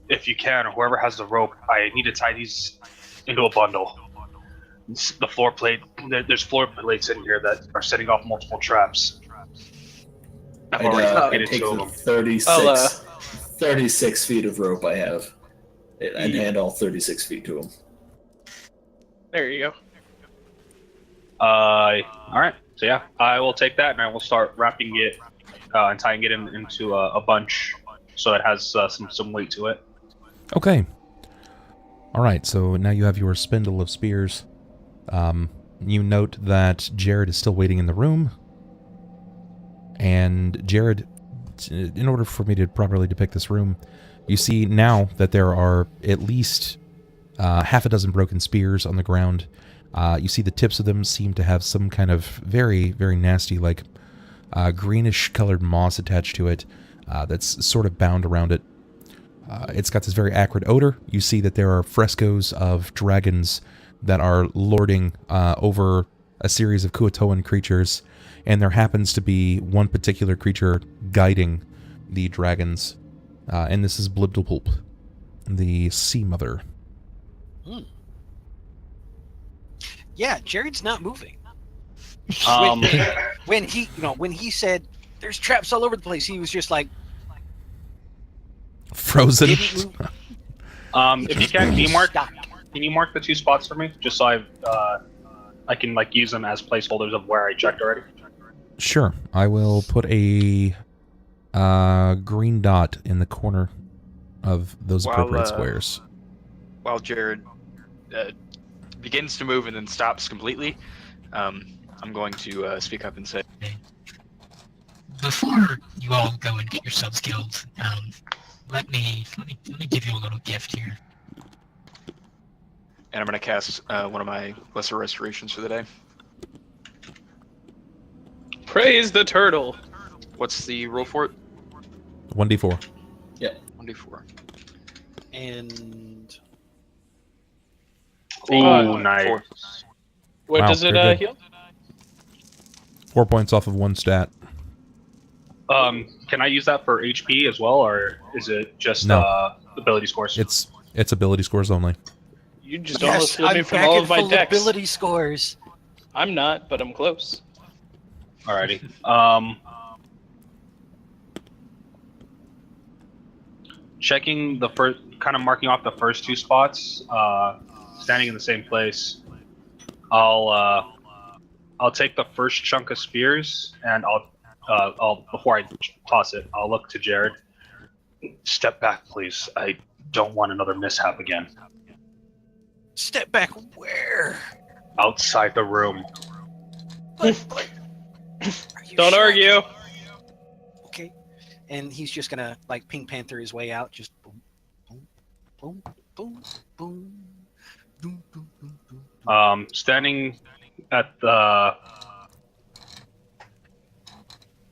if you can, or whoever has the rope, I need to tie these into a bundle. The floor plate, there's floor plates in here that are setting off multiple traps. I've already located take two of the them. 36 feet of rope I have and hand all 36 feet to him. There you go. All right. So yeah, I will take that and I will start wrapping it and tying it into a bunch so it has some weight to it. Okay. All right, so now you have your spindle of spears. You note that Jerrod is still waiting in the room. And Jerrod, in order for me to properly depict this room, you see now that there are at least half a dozen broken spears on the ground. You see the tips of them seem to have some kind of very, very nasty, like greenish-colored moss attached to it that's sort of bound around it. It's got this very acrid odor. You see that there are frescoes of dragons that are lording over a series of Kuatoan creatures, and there happens to be one particular creature guiding the dragons, and this is Blibdlepulp, the Sea Mother. Yeah, Jerrod's not moving. When he said there's traps all over the place, he was just like frozen. Didn't move. If you can you mark the two spots for me, just so I can like use them as placeholders of where I checked already? Sure, I will put a green dot in the corner of those appropriate squares. While Jerrod begins to move and then stops completely, I'm going to speak up and say, Before you all go and get yourselves killed, let me give you a little gift here. and I'm going to cast one of my lesser restorations for the day. Praise the turtle. What's the roll for it? 1d4. Yeah, 1d4. and Oh, nice. What Wow, does it very good. heal? 4 points off of one stat. Can I use that for HP as well, or is it just No. ability scores? It's ability scores only. You just Yes, almost flipped me I'm from back all at of my full decks. ability scores. I'm not, but I'm close. Alrighty. Checking the first, kind of marking off the first 2 spots, standing in the same place. I'll take the first chunk of spears, and I'll before I toss it, I'll look to Jerrod. Step back, please. I don't want another mishap again. Step back where? Outside the room. But are you Don't sure? argue. Okay. And he's just gonna like Pink Panther his way out, just boom, boom, boom, boom, boom, boom, boom, boom, boom. Standing at the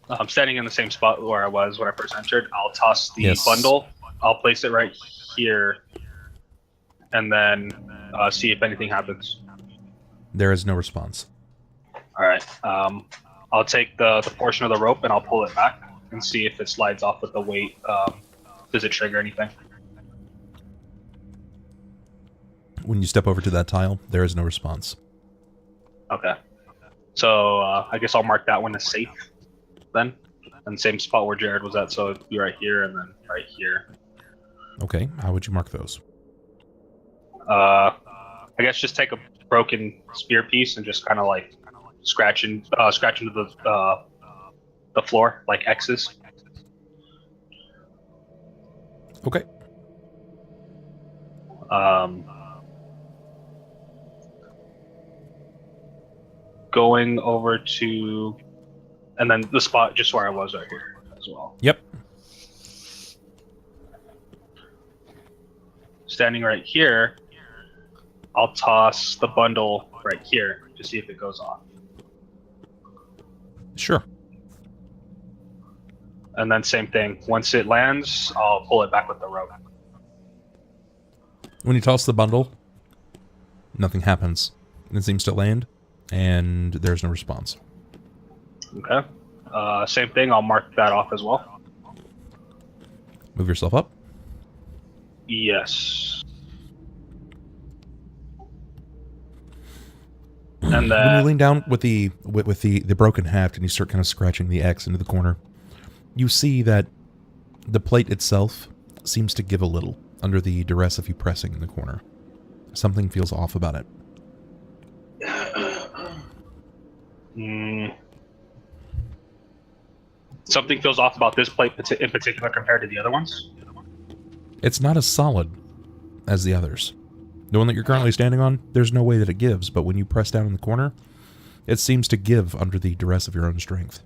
I'm standing in the same spot where I was when I first entered. I'll toss the bundle. I'll place it right here, and then see if anything happens. There is no response. All right. I'll take the portion of the rope and I'll pull it back and see if it slides off with the weight. Does it trigger anything? When you step over to that tile, there is no response. Okay. So I guess I'll mark that one as safe then. And same spot where Jerrod was at, so it'd be right here and then right here. Okay, how would you mark those? I guess just take a broken spear piece and just kind of like scratch into the floor like X's. Okay. Going over to, and then the spot just where I was right here as well. Yep. Standing right here, I'll toss the bundle right here to see if it goes off. Sure. And then same thing. Once it lands, I'll pull it back with the rope. When you toss the bundle, nothing happens. It seems to land, and there's no response. Okay. Same thing. I'll mark that off as well. Move yourself up. Yes. And when you lean down with the broken haft and you start kind of scratching the X into the corner, you see that the plate itself seems to give a little under the duress of you pressing in the corner. Something feels off about it. Something feels off about this plate in particular compared to the other ones? It's not as solid as the others. The one that you're currently standing on, there's no way that it gives, but when you press down in the corner, it seems to give under the duress of your own strength.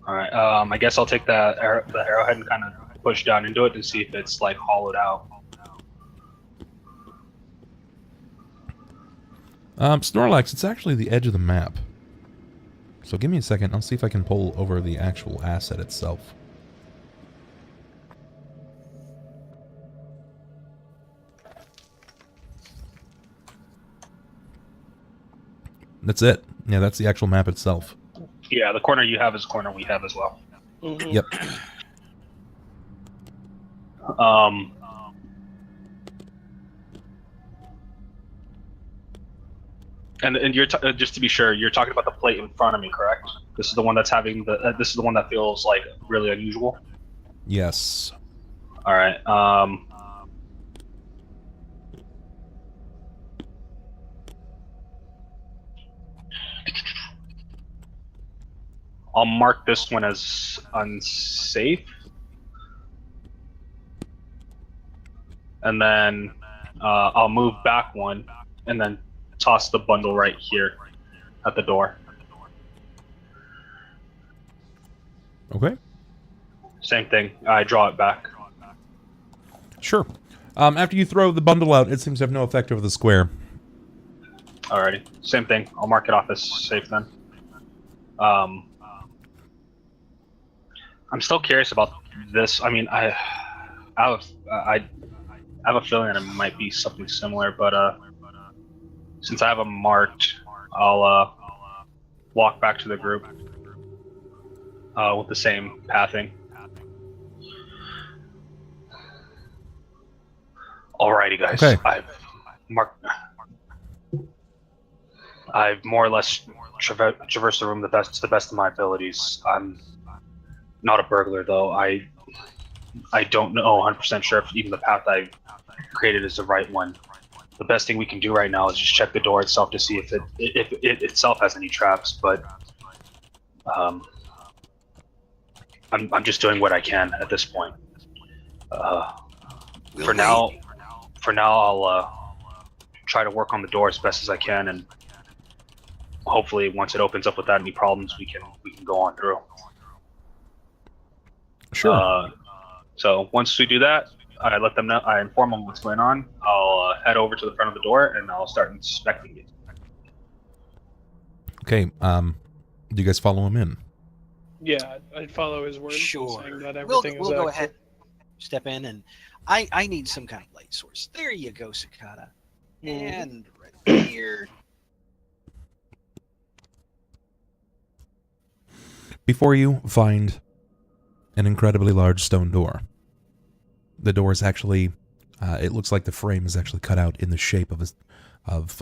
Alright, I guess I'll take the arrowhead and kind of push down into it to see if it's like hollowed out. Snorlax, it's actually the edge of the map. So give me a second, I'll see if I can pull over the actual asset itself. That's it. Yeah, that's the actual map itself. Yeah, the corner you have is the corner we have as well. Mm-hmm. Yep. And you're just to be sure, you're talking about the plate in front of me, correct? This is the one that's having the. This is the one that feels like really unusual. Yes. All right. I'll mark this one as unsafe. And then I'll move back one and then toss the bundle right here at the door. Okay. Same thing. I draw it back. Sure. After you throw the bundle out, it seems to have no effect over the square. Alrighty. Same thing. I'll mark it off as safe then. I'm still curious about this. I mean, I have a feeling that it might be something similar, but since I have them marked, I'll walk back to the group. with the same pathing. Alrighty, guys. Okay. I've more or less traversed the room to the best of my abilities. I'm not a burglar, though. I don't know 100% sure if even the path I created is the right one. The best thing we can do right now is just check the door itself to see if it itself has any traps. But I'm just doing what I can at this point. For now, I'll try to work on the door as best as I can, and hopefully, once it opens up without any problems, we can go on through. Sure. So once we do that, I let them know. I inform them what's going on. I'll head over to the front of the door and I'll start inspecting it. Okay. Do you guys follow him in? Yeah, I'd follow his word. Sure. Saying that We'll everything is go active. ahead, step in, and I need some kind of light source. There you go, Sakata. And right here. Before you find an incredibly large stone door. The door is actually, it looks like the frame is actually cut out in the shape of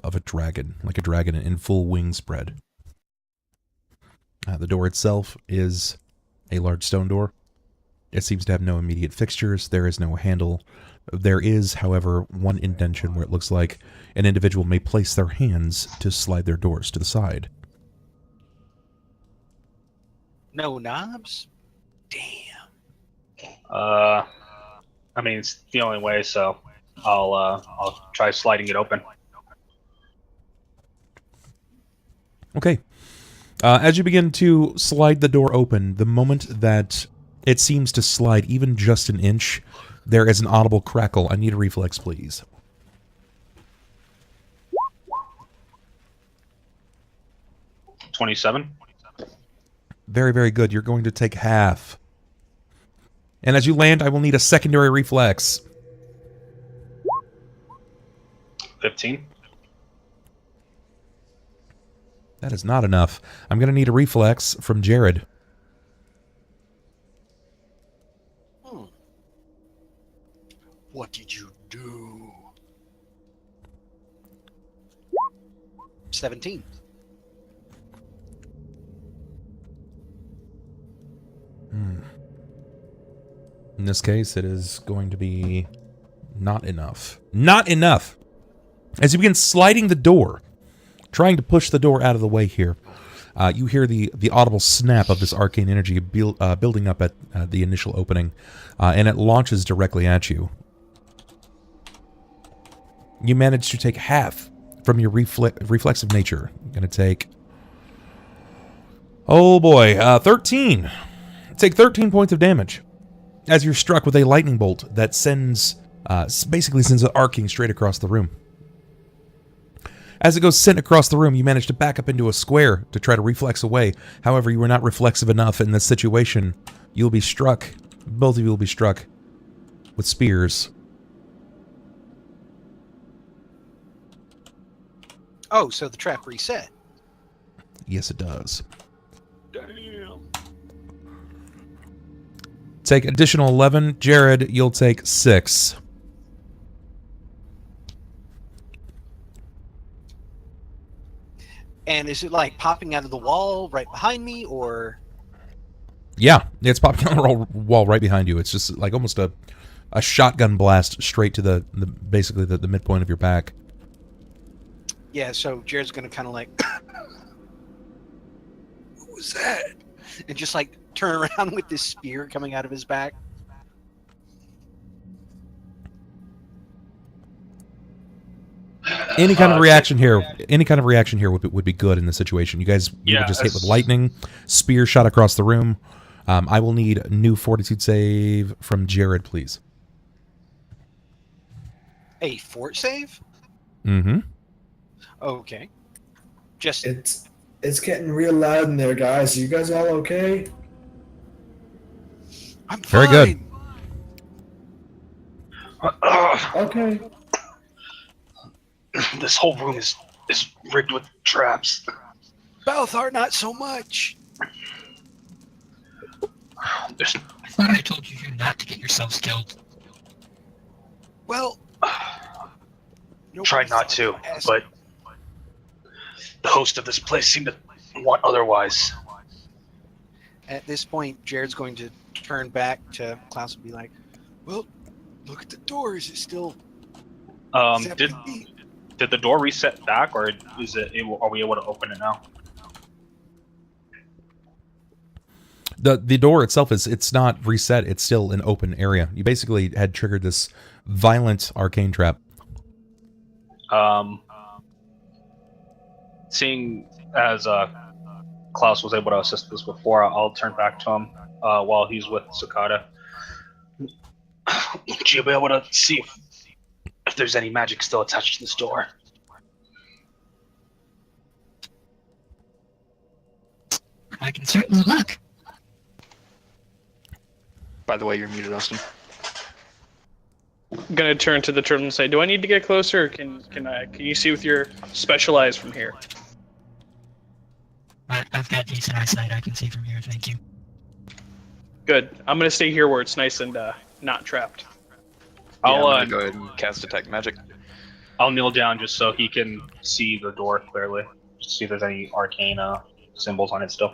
a dragon, like a dragon in full wing spread. The door itself is a large stone door. It seems to have no immediate fixtures. There is no handle. There is, however, one indentation where it looks like an individual may place their hands to slide their doors to the side. No knobs? Damn. I mean, it's the only way, so I'll try sliding it open. Okay. As you begin to slide the door open, the moment that it seems to slide even just an inch, there is an audible crackle. I need a reflex, please. $27. Very, very good. You're going to take half. And as you land, I will need a secondary reflex. 15. That is not enough. I'm going to need a reflex from Jerrod. What did you do? 17. In this case, it is going to be not enough. Not enough! As you begin sliding the door, trying to push the door out of the way here, you hear the audible snap of this arcane energy building up at the initial opening, and it launches directly at you. You manage to take half from your reflexive nature. You're going to take... Oh boy, 13. Take 13 points of damage as you're struck with a lightning bolt that basically sends it arcing straight across the room. As it goes sent across the room, you manage to back up into a square to try to reflex away. However, you were not reflexive enough in this situation. You'll be struck. Both of you will be struck with spears. Oh, so the trap reset. Yes, it does. Damn. Take additional 11. Jerrod, you'll take 6. And is it like popping out of the wall right behind me, or? Yeah, it's popping on the wall right behind you. It's just like almost a shotgun blast straight to basically the midpoint of your back. Yeah, so Jerrod's gonna kind of like, what was that? And just like turn around with this spear coming out of his back. Any kind of reaction here, would be good in this situation. You guys would just hit with lightning, spear shot across the room. I will need a new fortitude save from Jerrod, please. A fort save? Mm-hmm. Okay. Just It's getting real loud in there, guys. Are you guys all okay? I'm Very fine. good. Okay. This whole room is rigged with traps. Balthar, not so much. I thought I told you not to get yourselves killed. Well, Try not to, but the host of this place seemed to want otherwise. At this point, Jerrod's going to turn back to Klaus and be like, "Well, look at the door. Is it still?" Did the door reset back, or is it? Are we able to open it now? The door itself it's not reset. It's still an open area. You basically had triggered this violent arcane trap. Seeing as Klaus was able to assist us before, I'll turn back to him while he's with Sakata. You'll be able to see if there's any magic still attached to this door. I can certainly look. By the way, you're muted, Austin. I'm gonna turn to the turtle and say, "Do I need to get closer? Or can you see with your special eyes from here?" I've got decent eyesight. I can see from here. Thank you. Good. I'm gonna stay here where it's nice and not trapped. I'm gonna go ahead and cast Detect Magic. I'll kneel down just so he can see the door clearly. Just see if there's any arcane symbols on it still.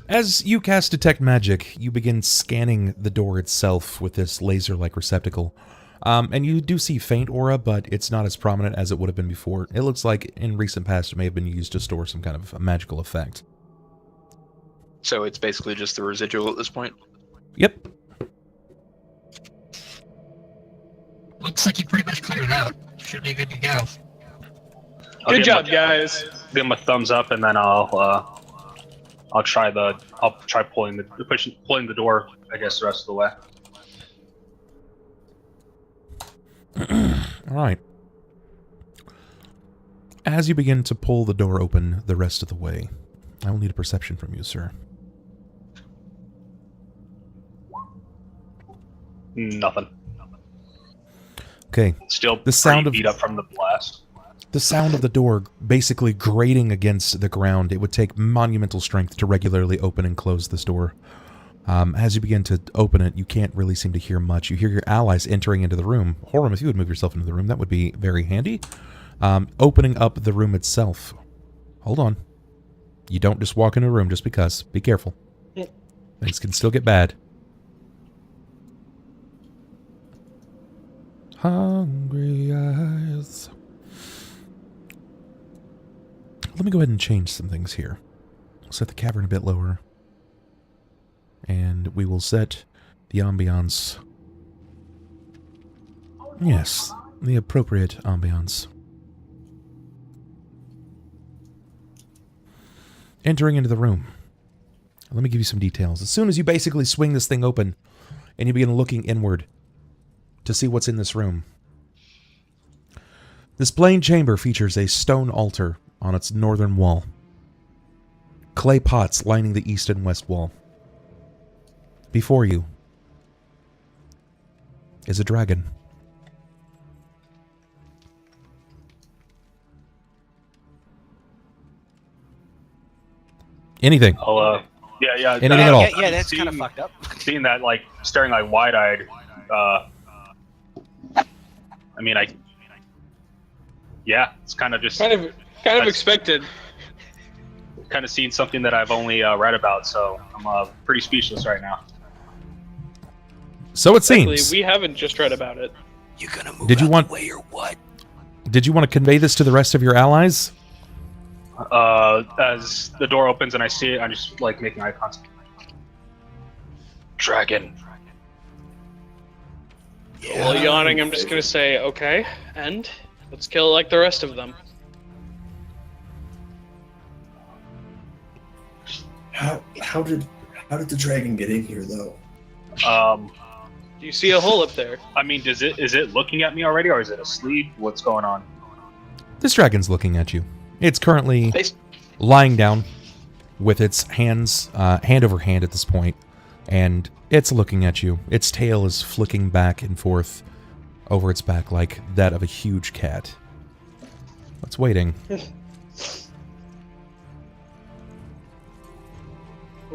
As you cast Detect Magic, you begin scanning the door itself with this laser-like receptacle. And you do see faint aura, but it's not as prominent as it would have been before. It looks like in recent past it may have been used to store some kind of a magical effect. So it's basically just the residual at this point? Yep. Looks like you pretty much cleared it out. Should be good to go. Good job, guys. Give him a thumbs up, and then I'll try pulling the door, I guess, the rest of the way. All right. As you begin to pull the door open the rest of the way, I will need a perception from you, sir. Nothing. Okay. Still the sound of beat up from the blast. The sound of the door basically grating against the ground. It would take monumental strength to regularly open and close this door. As you begin to open it, you can't really seem to hear much. You hear your allies entering into the room. Horam, if you would move yourself into the room, that would be very handy. Opening up the room itself. Hold on. You don't just walk into a room just because. Be careful. Things can still get bad. Hungry eyes. Let me go ahead and change some things here. Set the cavern a bit lower. And we will set the ambiance. Yes, the appropriate ambiance. Entering into the room. Let me give you some details. As soon as you basically swing this thing open and you begin looking inward to see what's in this room. This plain chamber features a stone altar on its northern wall. Clay pots lining the east and west wall. Before you is a dragon. Anything. Yeah. Anything at all. Yeah, that's kind of fucked up. Seeing that, like, staring like wide-eyed, yeah, it's kind of just... Kind of expected. Kind of seen something that I've only read about, so I'm pretty speechless right now. So it seems. We haven't just read about it. You gonna move out the way or what? Did you want to convey this to the rest of your allies? As the door opens and I see it, I'm just like making eye contact. Dragon. Yeah, well, yawning, I'm just gonna say, okay, and let's kill it like the rest of them. How did the dragon get in here though? Do you see a hole up there? I mean, is it looking at me already, or is it asleep? What's going on? This dragon's looking at you. It's currently lying down with its hands, hand over hand at this point, and it's looking at you. Its tail is flicking back and forth over its back like that of a huge cat. It's waiting.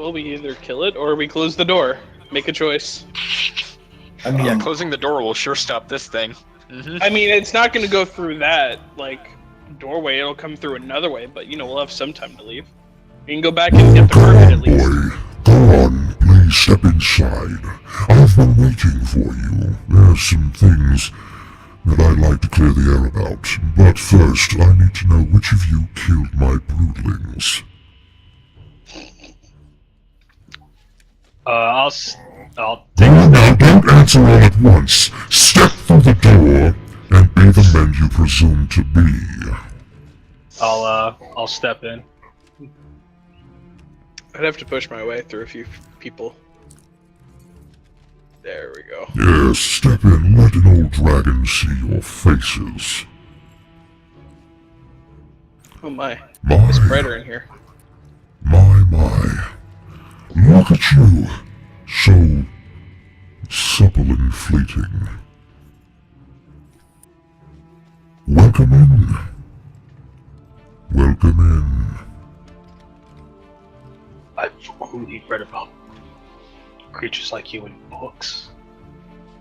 Well, we either kill it or we close the door. Make a choice. I mean, Yeah, closing the door will sure stop this thing. I mean, it's not going to go through that, like, doorway. It'll come through another way, but, we'll have some time to leave. You can go back and get the permit at least. Boy, go on, please step inside. I've been waiting for you. There are some things that I'd like to clear the air about, but first I need to know which of you killed my broodlings. I'll take Oh, now don't answer all at once. Step through the door and be the men you presume to be. I'll step in. I'd have to push my way through a few people. There we go. Yes, step in. Let an old dragon see your faces. Oh my. My, It's brighter in here. my. Look at you. So supple and fleeting. Welcome in. Welcome in. I've only read about creatures like you in books.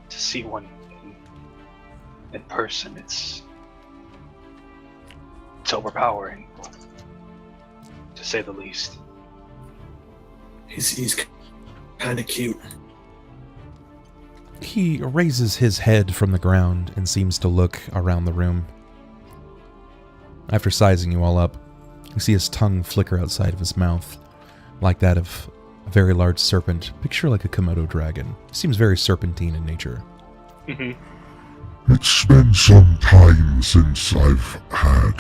To see one in person, it's overpowering, to say the least. he's kind of cute. He raises his head from the ground and seems to look around the room. After sizing you all up, you see his tongue flicker outside of his mouth, like that of a very large serpent. Picture like a Komodo dragon. Seems very serpentine in nature. It's been some time since I've had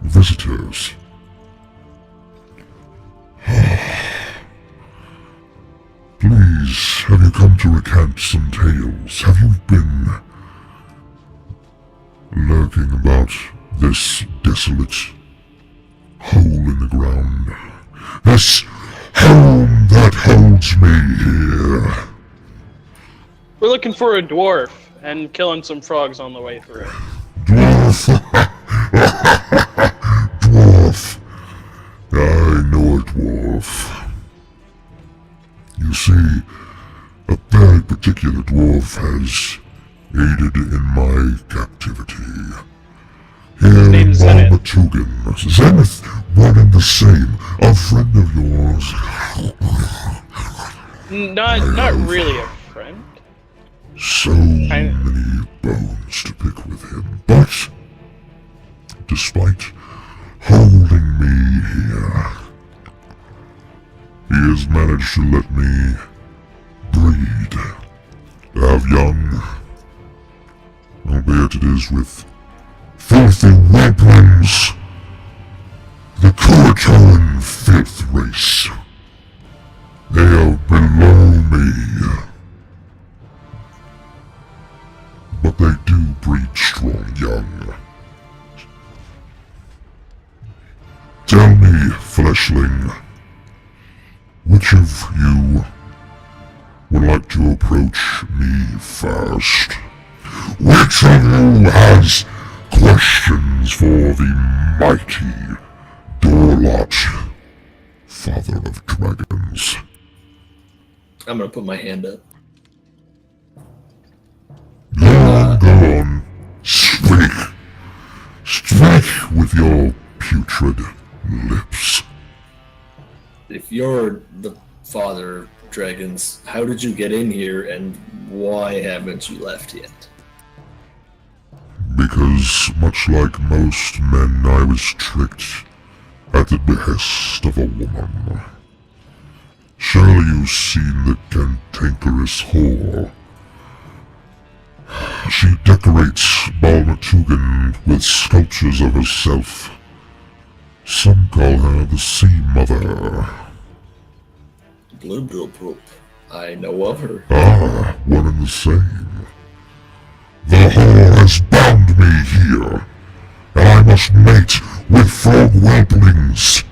visitors. Please, have you come to recant some tales? Have you been lurking about this desolate hole in the ground? This home that holds me here? We're looking for a dwarf and killing some frogs on the way through. Dwarf! Dwarf! I know a dwarf. You see, a very particular dwarf has aided in my captivity. Here in name's Zenith. Balmatugan. Zenith, one and the same. A friend of yours. Not really a friend. So many bones to pick with him, but despite holding me here, he has managed to let me breed, have young, albeit it is with filthy whelplings, the Kuratoan fifth race. They are below me, but they do breed strong young. Tell me, fleshling, which of you would like to approach me first? Which of you has questions for the mighty Dorlot, father of dragons? I'm gonna put my hand up. Go on. Speak. Speak with your putrid lips. If you're the father of dragons, how did you get in here and why haven't you left yet? Because, much like most men, I was tricked at the behest of a woman. Surely you've seen the cantankerous whore. She decorates Balmatugan with sculptures of herself. Some call her the Sea Mother. Bloop, bloop, bloop. I know of her. Ah, one and the same. The whore has bound me here, and I must mate with frog whelplings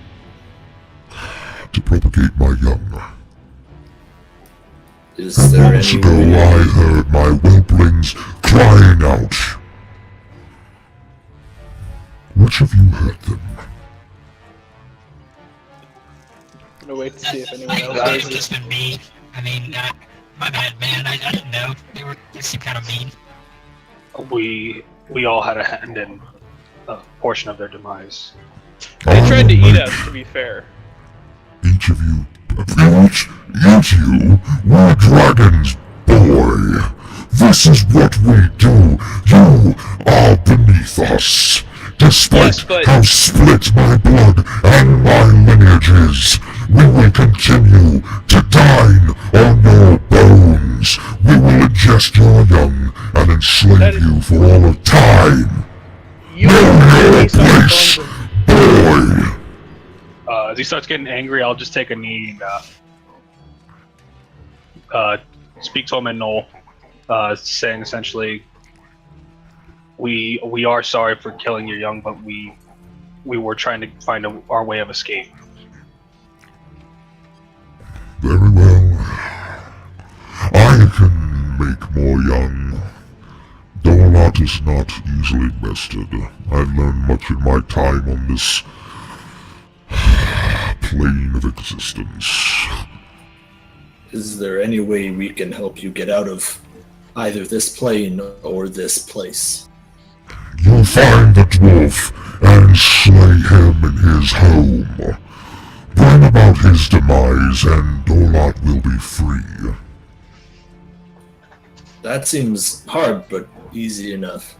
to propagate my young. Is there Months any ago way- I heard my whelplings crying out. Which of you heard them? gonna wait to see if anyone I else thought it does would it. just been me. I mean, my bad, man. I didn't know. They seemed kind of mean. We all had a hand in a portion of their demise. They tried to eat us, to be fair. Each of you, eat you, we're dragons, boy. This is what we do. You are beneath us. Despite how split my blood and my lineage is, we will continue to dine on your bones. We will ingest your young and enslave you for all of time. Know your place, boy. As he starts getting angry, I'll just take a knee and speak to him in Knoll, saying essentially, we are sorry for killing your young, but we were trying to find our way of escape. Very well. I can make more young. Dorlat is not easily bested. I've learned much in my time on this plane of existence. Is there any way we can help you get out of either this plane or this place? You'll find the dwarf and slay him in his home. Bring about his demise and Dorlat will be free. That seems hard, but easy enough.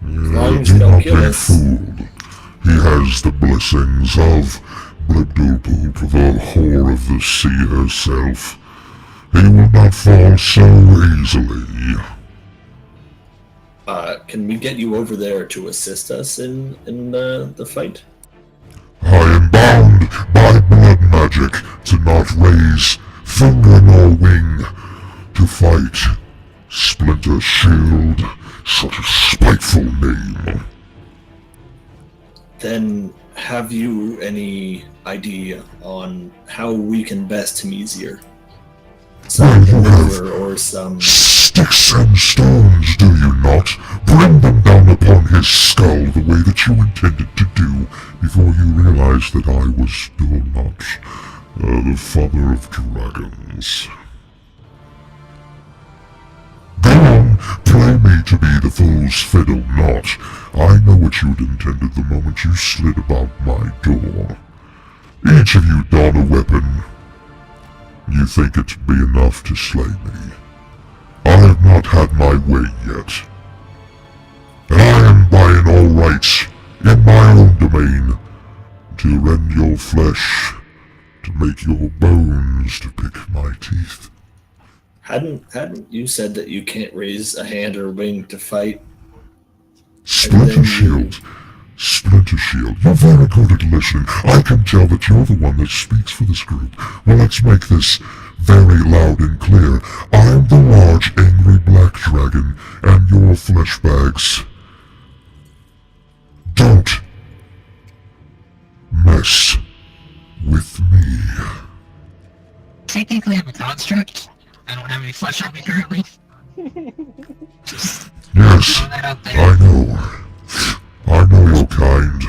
As Do long as you don't not kill be us. fooled. He has the blessings of Blibdoolpoop, the whore of the sea herself. He will not fall so easily. Can we get you over there to assist us in the fight? I am bound by blood magic to not raise finger nor wing to fight. Splinter Shield, such a spiteful name. Then have you any idea on how we can best him easier? Some Well, you have river or some... sticks and stones, do you not? Bring them down upon his skull the way that you intended to do before you realized that I was still not the father of dragons. Go on, play me to be the fool's fiddle, not. I know what you'd intended the moment you slid about my door. Each of you don a weapon. You think it'd be enough to slay me. I have not had my way yet. And I am by an all rights, in my own domain, to rend your flesh, to make your bones, to pick my teeth. Hadn't you said that you can't raise a hand or wing to fight? Splinter Shield. Splinter Shield, you're very good at listening. I can tell that you're the one that speaks for this group. Well, let's make this very loud and clear. I'm the large, angry black dragon, and your flesh bags. Don't mess with me. Technically, I'm a construct. I don't have any flesh on me currently. Just Yes, throwing that out there. I know. I know your kind.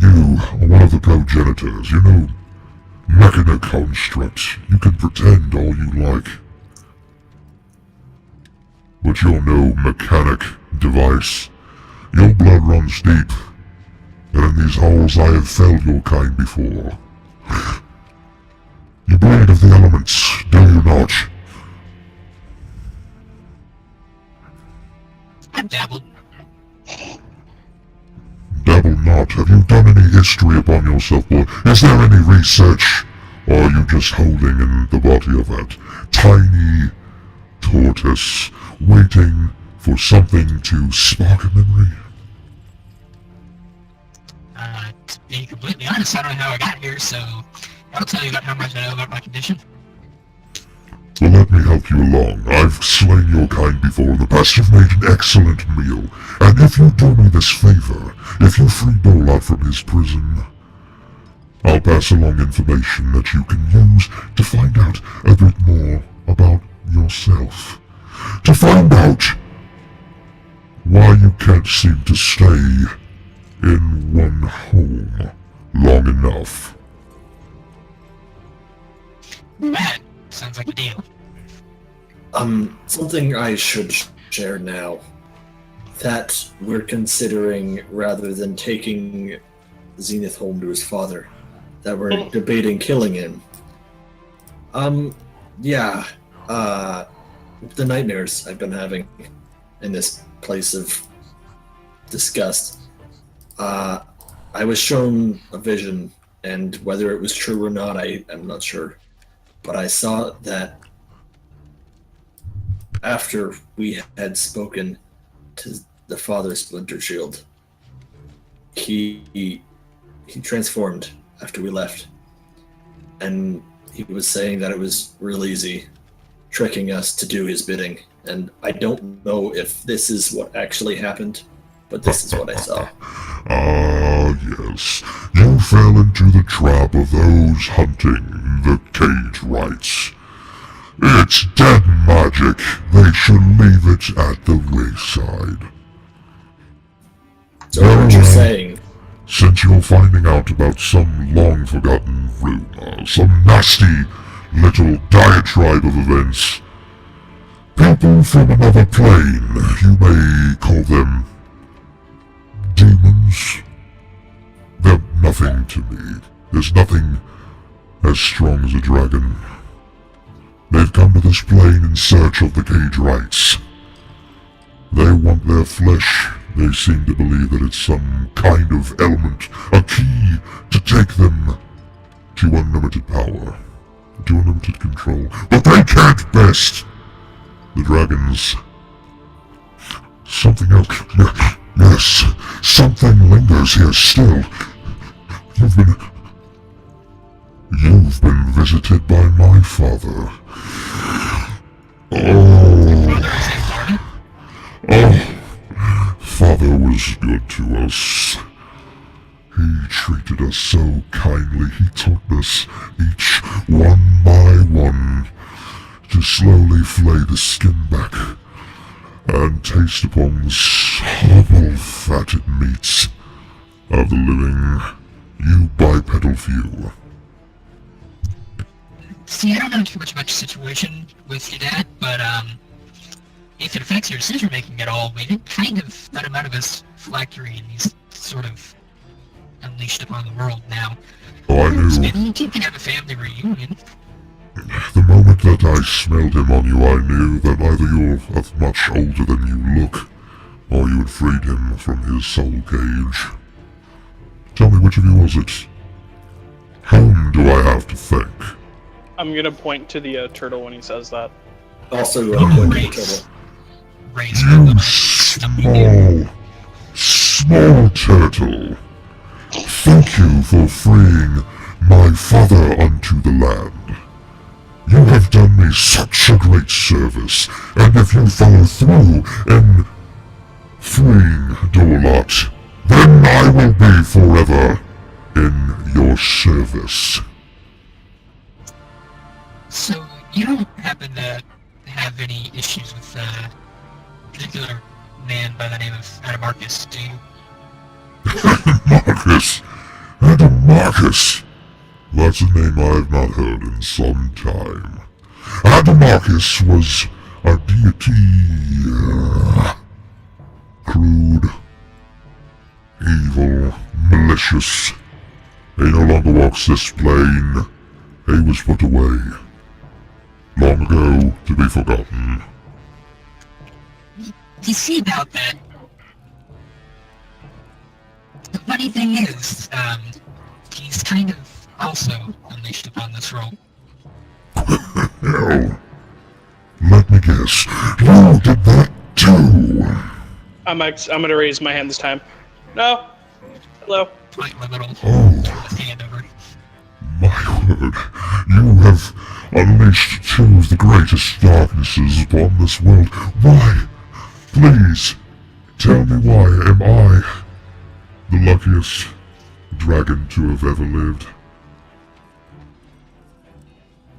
You are one of the progenitors, you know, mechanic construct. You can pretend all you like. But you're no mechanic device. Your blood runs deep, and in these halls I have felled your kind before. You bleed of the elements, do you not? I've dabbled. Dabble not. Have you done any history upon yourself, boy? Is there any research? Or are you just holding in the body of that tiny tortoise, waiting for something to spark a memory? To be completely honest, I don't know how I got here, so I'll tell you about how much I know about my condition. Well, let me help you along. I've slain your kind before in the past. You've made an excellent meal. And if you do me this favor, if you free Dorlat from his prison, I'll pass along information that you can use to find out a bit more about yourself. To find out why you can't seem to stay in one home long enough. That sounds like a deal. Something I should share now. That we're considering, rather than taking Zenith home to his father, that we're debating killing him. Yeah. The nightmares I've been having in this place of disgust. I was shown a vision, and whether it was true or not, I'm not sure. But I saw that after we had spoken to the father Splinter Shield, he transformed after we left. And he was saying that it was real easy tricking us to do his bidding. And I don't know if this is what actually happened, but this is what I saw. Ah, yes. You fell into the trap of those hunting the cage rights. It's dead magic. They should leave it at the wayside. So what you're saying? Since you're finding out about some long-forgotten rumor, some nasty little diatribe of events, people from another plane, you may call them demons. They're nothing to me. There's nothing as strong as a dragon. They've come to this plane in search of the cage rights. They want their flesh. They seem to believe that it's some kind of element, a key to take them to unlimited power, to unlimited control. But they can't best the dragons. Something else. Yes, something lingers here still. You've been visited by my father. Father was good to us. He treated us so kindly. He taught us each one by one to slowly flay the skin back and taste upon the supple fatted meats of the living, you bipedal few. See, I don't know too much about your situation with your dad, but if it affects your decision making at all, we did kind of let him out of his phylactery and he's sort of unleashed upon the world now. Oh, I knew. Maybe you can have a family reunion. The moment that I smelled him on you, I knew that either you're much older than you look, or you had freed him from his soul cage. Tell me, which of you was it? Whom do I have to thank? I'm gonna point to the turtle when he says that. Also, point to the turtle. You small turtle. Thank you for freeing my father unto the land. You have done me such a great service, and if you follow through in freeing Dorlot, then I will be forever in your service. So, you don't happen to have any issues with a particular man by the name of Adamarcus, do you? Adamarcus? That's a name I've not heard in some time. Adamarcus was a deity, crude, evil, malicious. He no longer walks this plane. He was put away. Long ago, to be forgotten. You see about that? The funny thing is, he's kind of also unleashed upon this role. No. Let me guess. You did that too. I'm gonna raise my hand this time. No. Hello. Point my little hand over. My word. You have unleashed two of the greatest darknesses upon this world. Why? Please, tell me why am I the luckiest dragon to have ever lived?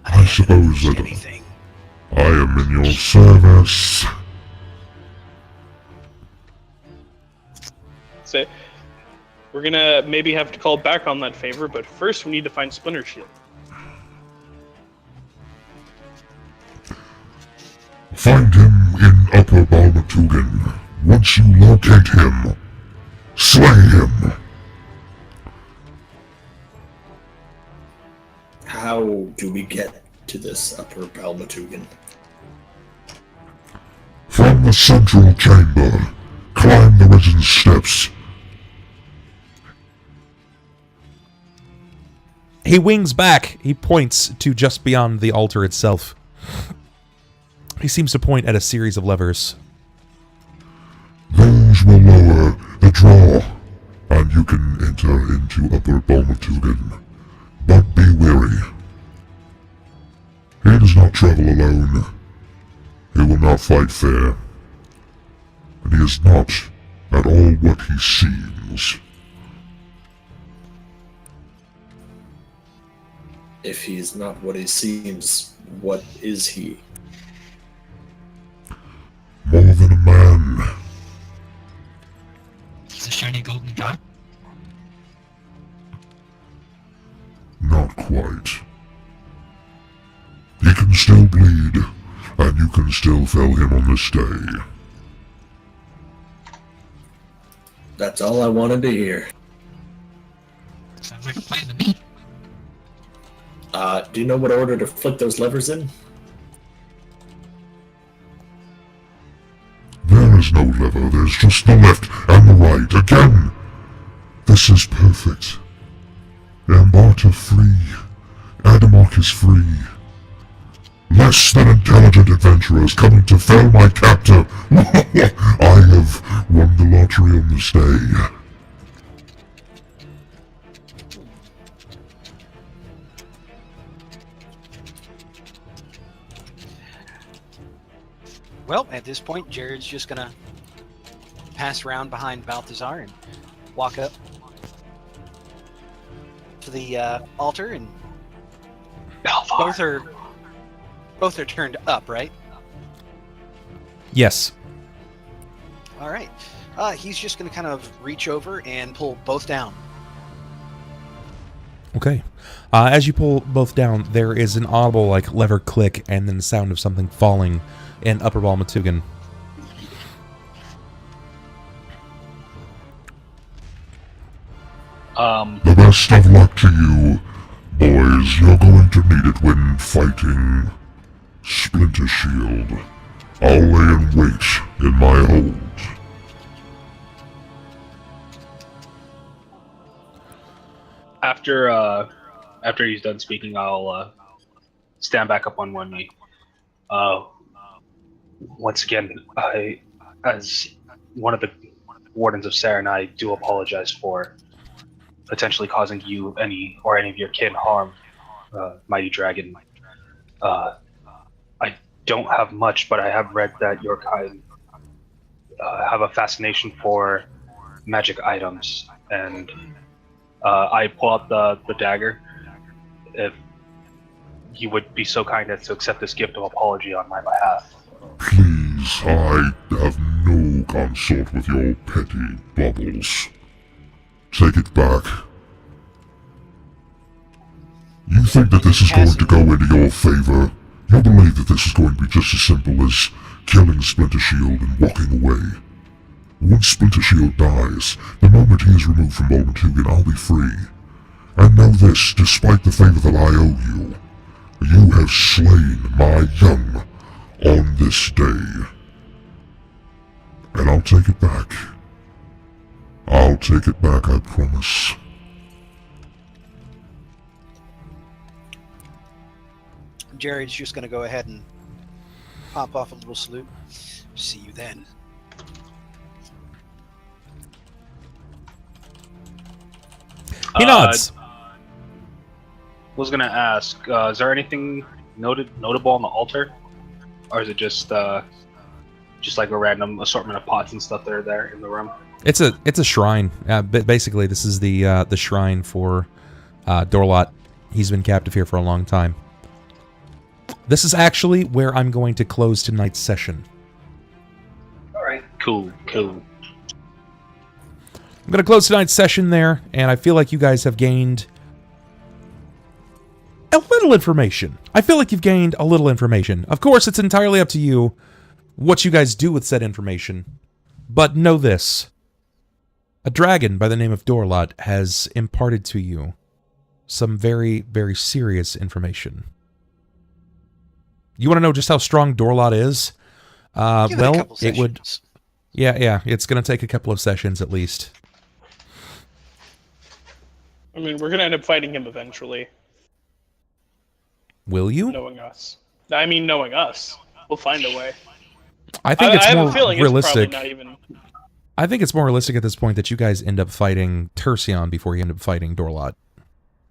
I suppose that I am in your service. So, we're gonna maybe have to call back on that favor, but first we need to find Splinter Shield. Find him in Upper Balmatugan. Once you locate him, slay him. How do we get to this Upper Balmatugan? From the central chamber, climb the residence steps. He wings back. He points to just beyond the altar itself. He seems to point at a series of levers. Those will lower the draw, and you can enter into Upper Balmatugan. But be wary. He does not travel alone. He will not fight fair. And he is not at all what he seems. If he's not what he seems, what is he? More than a man. He's a shiny golden god. Not quite. He can still bleed, and you can still fell him on this day. That's all I wanted to hear. Sounds like a plan to me. Do you know what order to flick those levers in? There is no lever, there's just the left and the right. Again! This is perfect. Ambarta free. Adamok is free. Less than intelligent adventurers coming to fell my captor. I have won the lottery on this day. Well, at this point, Jerrod's just gonna pass around behind Balthazar and walk up to the altar, and both are turned up, right? Yes. All right. He's just gonna kind of reach over and pull both down. Okay. As you pull both down, there is an audible lever click and then the sound of something falling in Upper Balmatugan. The best of luck to you, boys. You're going to need it when fighting Splinter Shield. I'll lay in wait in my hold. After he's done speaking, I'll stand back up on one knee. Once again, as one of the wardens of Saren, I do apologize for potentially causing you any of your kin harm, Mighty Dragon. I don't have much, but I have read that your kind have a fascination for magic items, and I pull out the dagger. If you would be so kind as to accept this gift of apology on my behalf. Please, I have no consort with your petty bubbles. Take it back. You think that this is going to go into your favor? You believe that this is going to be just as simple as killing Splinter Shield and walking away. Once Splinter Shield dies, the moment he is removed from Balmatugan, I'll be free. And know this, despite the favor that I owe you, you have slain my young on this day. And I'll take it back. I'll take it back, I promise. Jerrod's just going to go ahead and pop off a little salute. See you then. He nods. Was gonna ask, is there anything notable on the altar, or is it just like a random assortment of pots and stuff that are there in the room? It's a shrine. Basically, this is the shrine for Dorlot. He's been captive here for a long time. This is actually where I'm going to close tonight's session. All right, cool. I'm going to close tonight's session there, and I feel like you guys have gained a little information. I feel like you've gained a little information. Of course, it's entirely up to you what you guys do with said information. But know this. A dragon by the name of Dorlot has imparted to you some very, very serious information. You want to know just how strong Dorlot is? Well, it would... Yeah, it's going to take a couple of sessions at least. I mean, we're going to end up fighting him eventually. Will you? Knowing us. I mean, knowing us. We'll find a way. I think it's more realistic. It's probably not even... I think it's more realistic at this point that you guys end up fighting Tercion before you end up fighting Dorlot.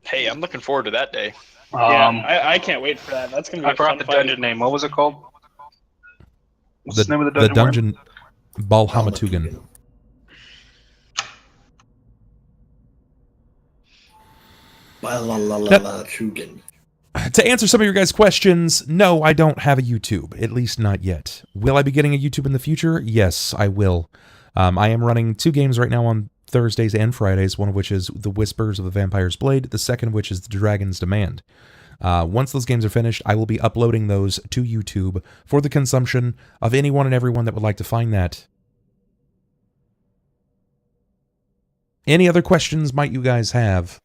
Hey, I'm looking forward to that day. I can't wait for that. That's going to be I forgot the dungeon name. What was it called? What's the name of the dungeon? Balhamatugan. To answer some of your guys' questions, no, I don't have a YouTube, at least not yet. Will I be getting a YouTube in the future? Yes, I will. I am running 2 games right now on Thursdays and Fridays, one of which is The Whispers of the Vampire's Blade, the second of which is The Dragon's Demand. Once those games are finished, I will be uploading those to YouTube for the consumption of anyone and everyone that would like to find that. Any other questions might you guys have?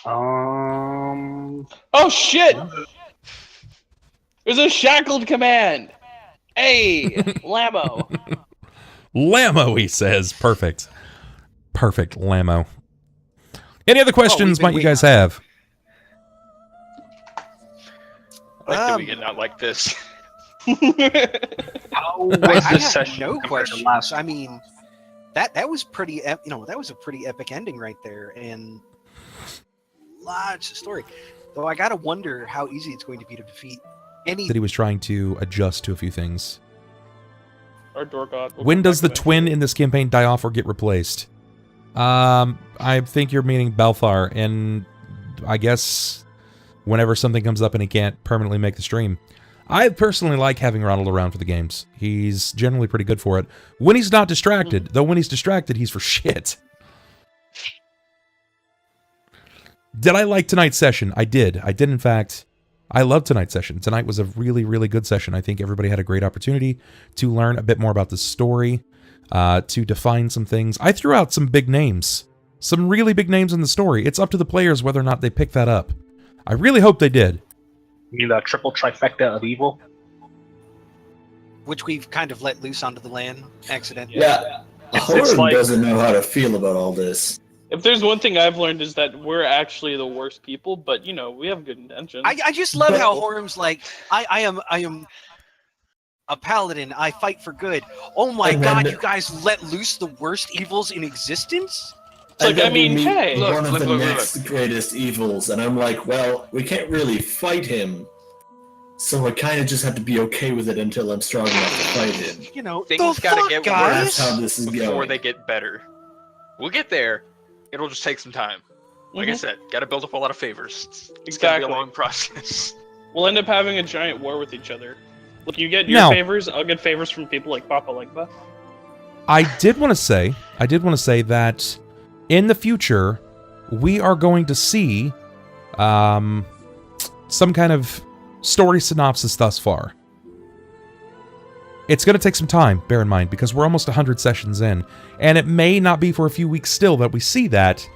Oh shit! There's a shackled command! Hey, Lamo! Lamo, he says. Perfect. Perfect, Lamo. Any other questions might you guys have? I like that we get out like this. How was this session? No questions. I mean, that was pretty. That was a pretty epic ending right there, and lots of story. Though I gotta wonder how easy it's going to be to defeat any. That he was trying to adjust to a few things. Our door god. When does the twin in this campaign die off or get replaced? I think you're meaning Balthar, and I guess whenever something comes up and he can't permanently make the stream. I personally like having Ronald around for the games. He's generally pretty good for it. When he's not distracted, though when he's distracted, he's for shit. Did I like tonight's session? I did. I did, in fact. I loved tonight's session. Tonight was a really, really good session. I think everybody had a great opportunity to learn a bit more about the story, to define some things. I threw out some big names. Some really big names in the story. It's up to the players whether or not they pick that up. I really hope they did. You mean the triple trifecta of evil? Which we've kind of let loose onto the land accidentally. Yeah. Horam doesn't know how to feel about all this. If there's one thing I've learned is that we're actually the worst people, but we have good intentions. I just love how Horam's like, I am a paladin, I fight for good. Oh my god, you guys let loose the worst evils in existence? It's like, I mean, hey, one of the next greatest evils, and I'm like, well, we can't really fight him, so I kind of just have to be okay with it until I'm strong enough to fight him. Things gotta get worse That's how this is before going. they get better. We'll get there. It'll just take some time. Like I said, gotta build up a lot of favors. It's gotta be a long process. We'll end up having a giant war with each other. Look, you get your favors, I'll get favors from people like Papa Legba. I did want to say that in the future, we are going to see some kind of story synopsis thus far. It's going to take some time, bear in mind, because we're almost 100 sessions in, and it may not be for a few weeks still that we see that,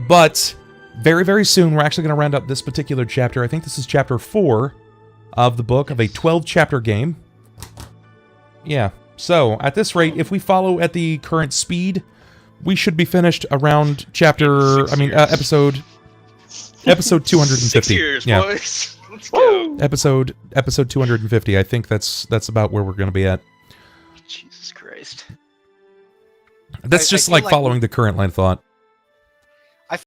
but very, very soon we're actually going to round up this particular chapter. I think this is chapter 4 of the book of a 12-chapter game. Yeah, so at this rate, if we follow at the current speed, we should be finished around episode 250. 6 years, yeah. boys. Let's go. Episode 250. I think that's about where we're going to be at. Jesus Christ. That's just like following the current line of thought.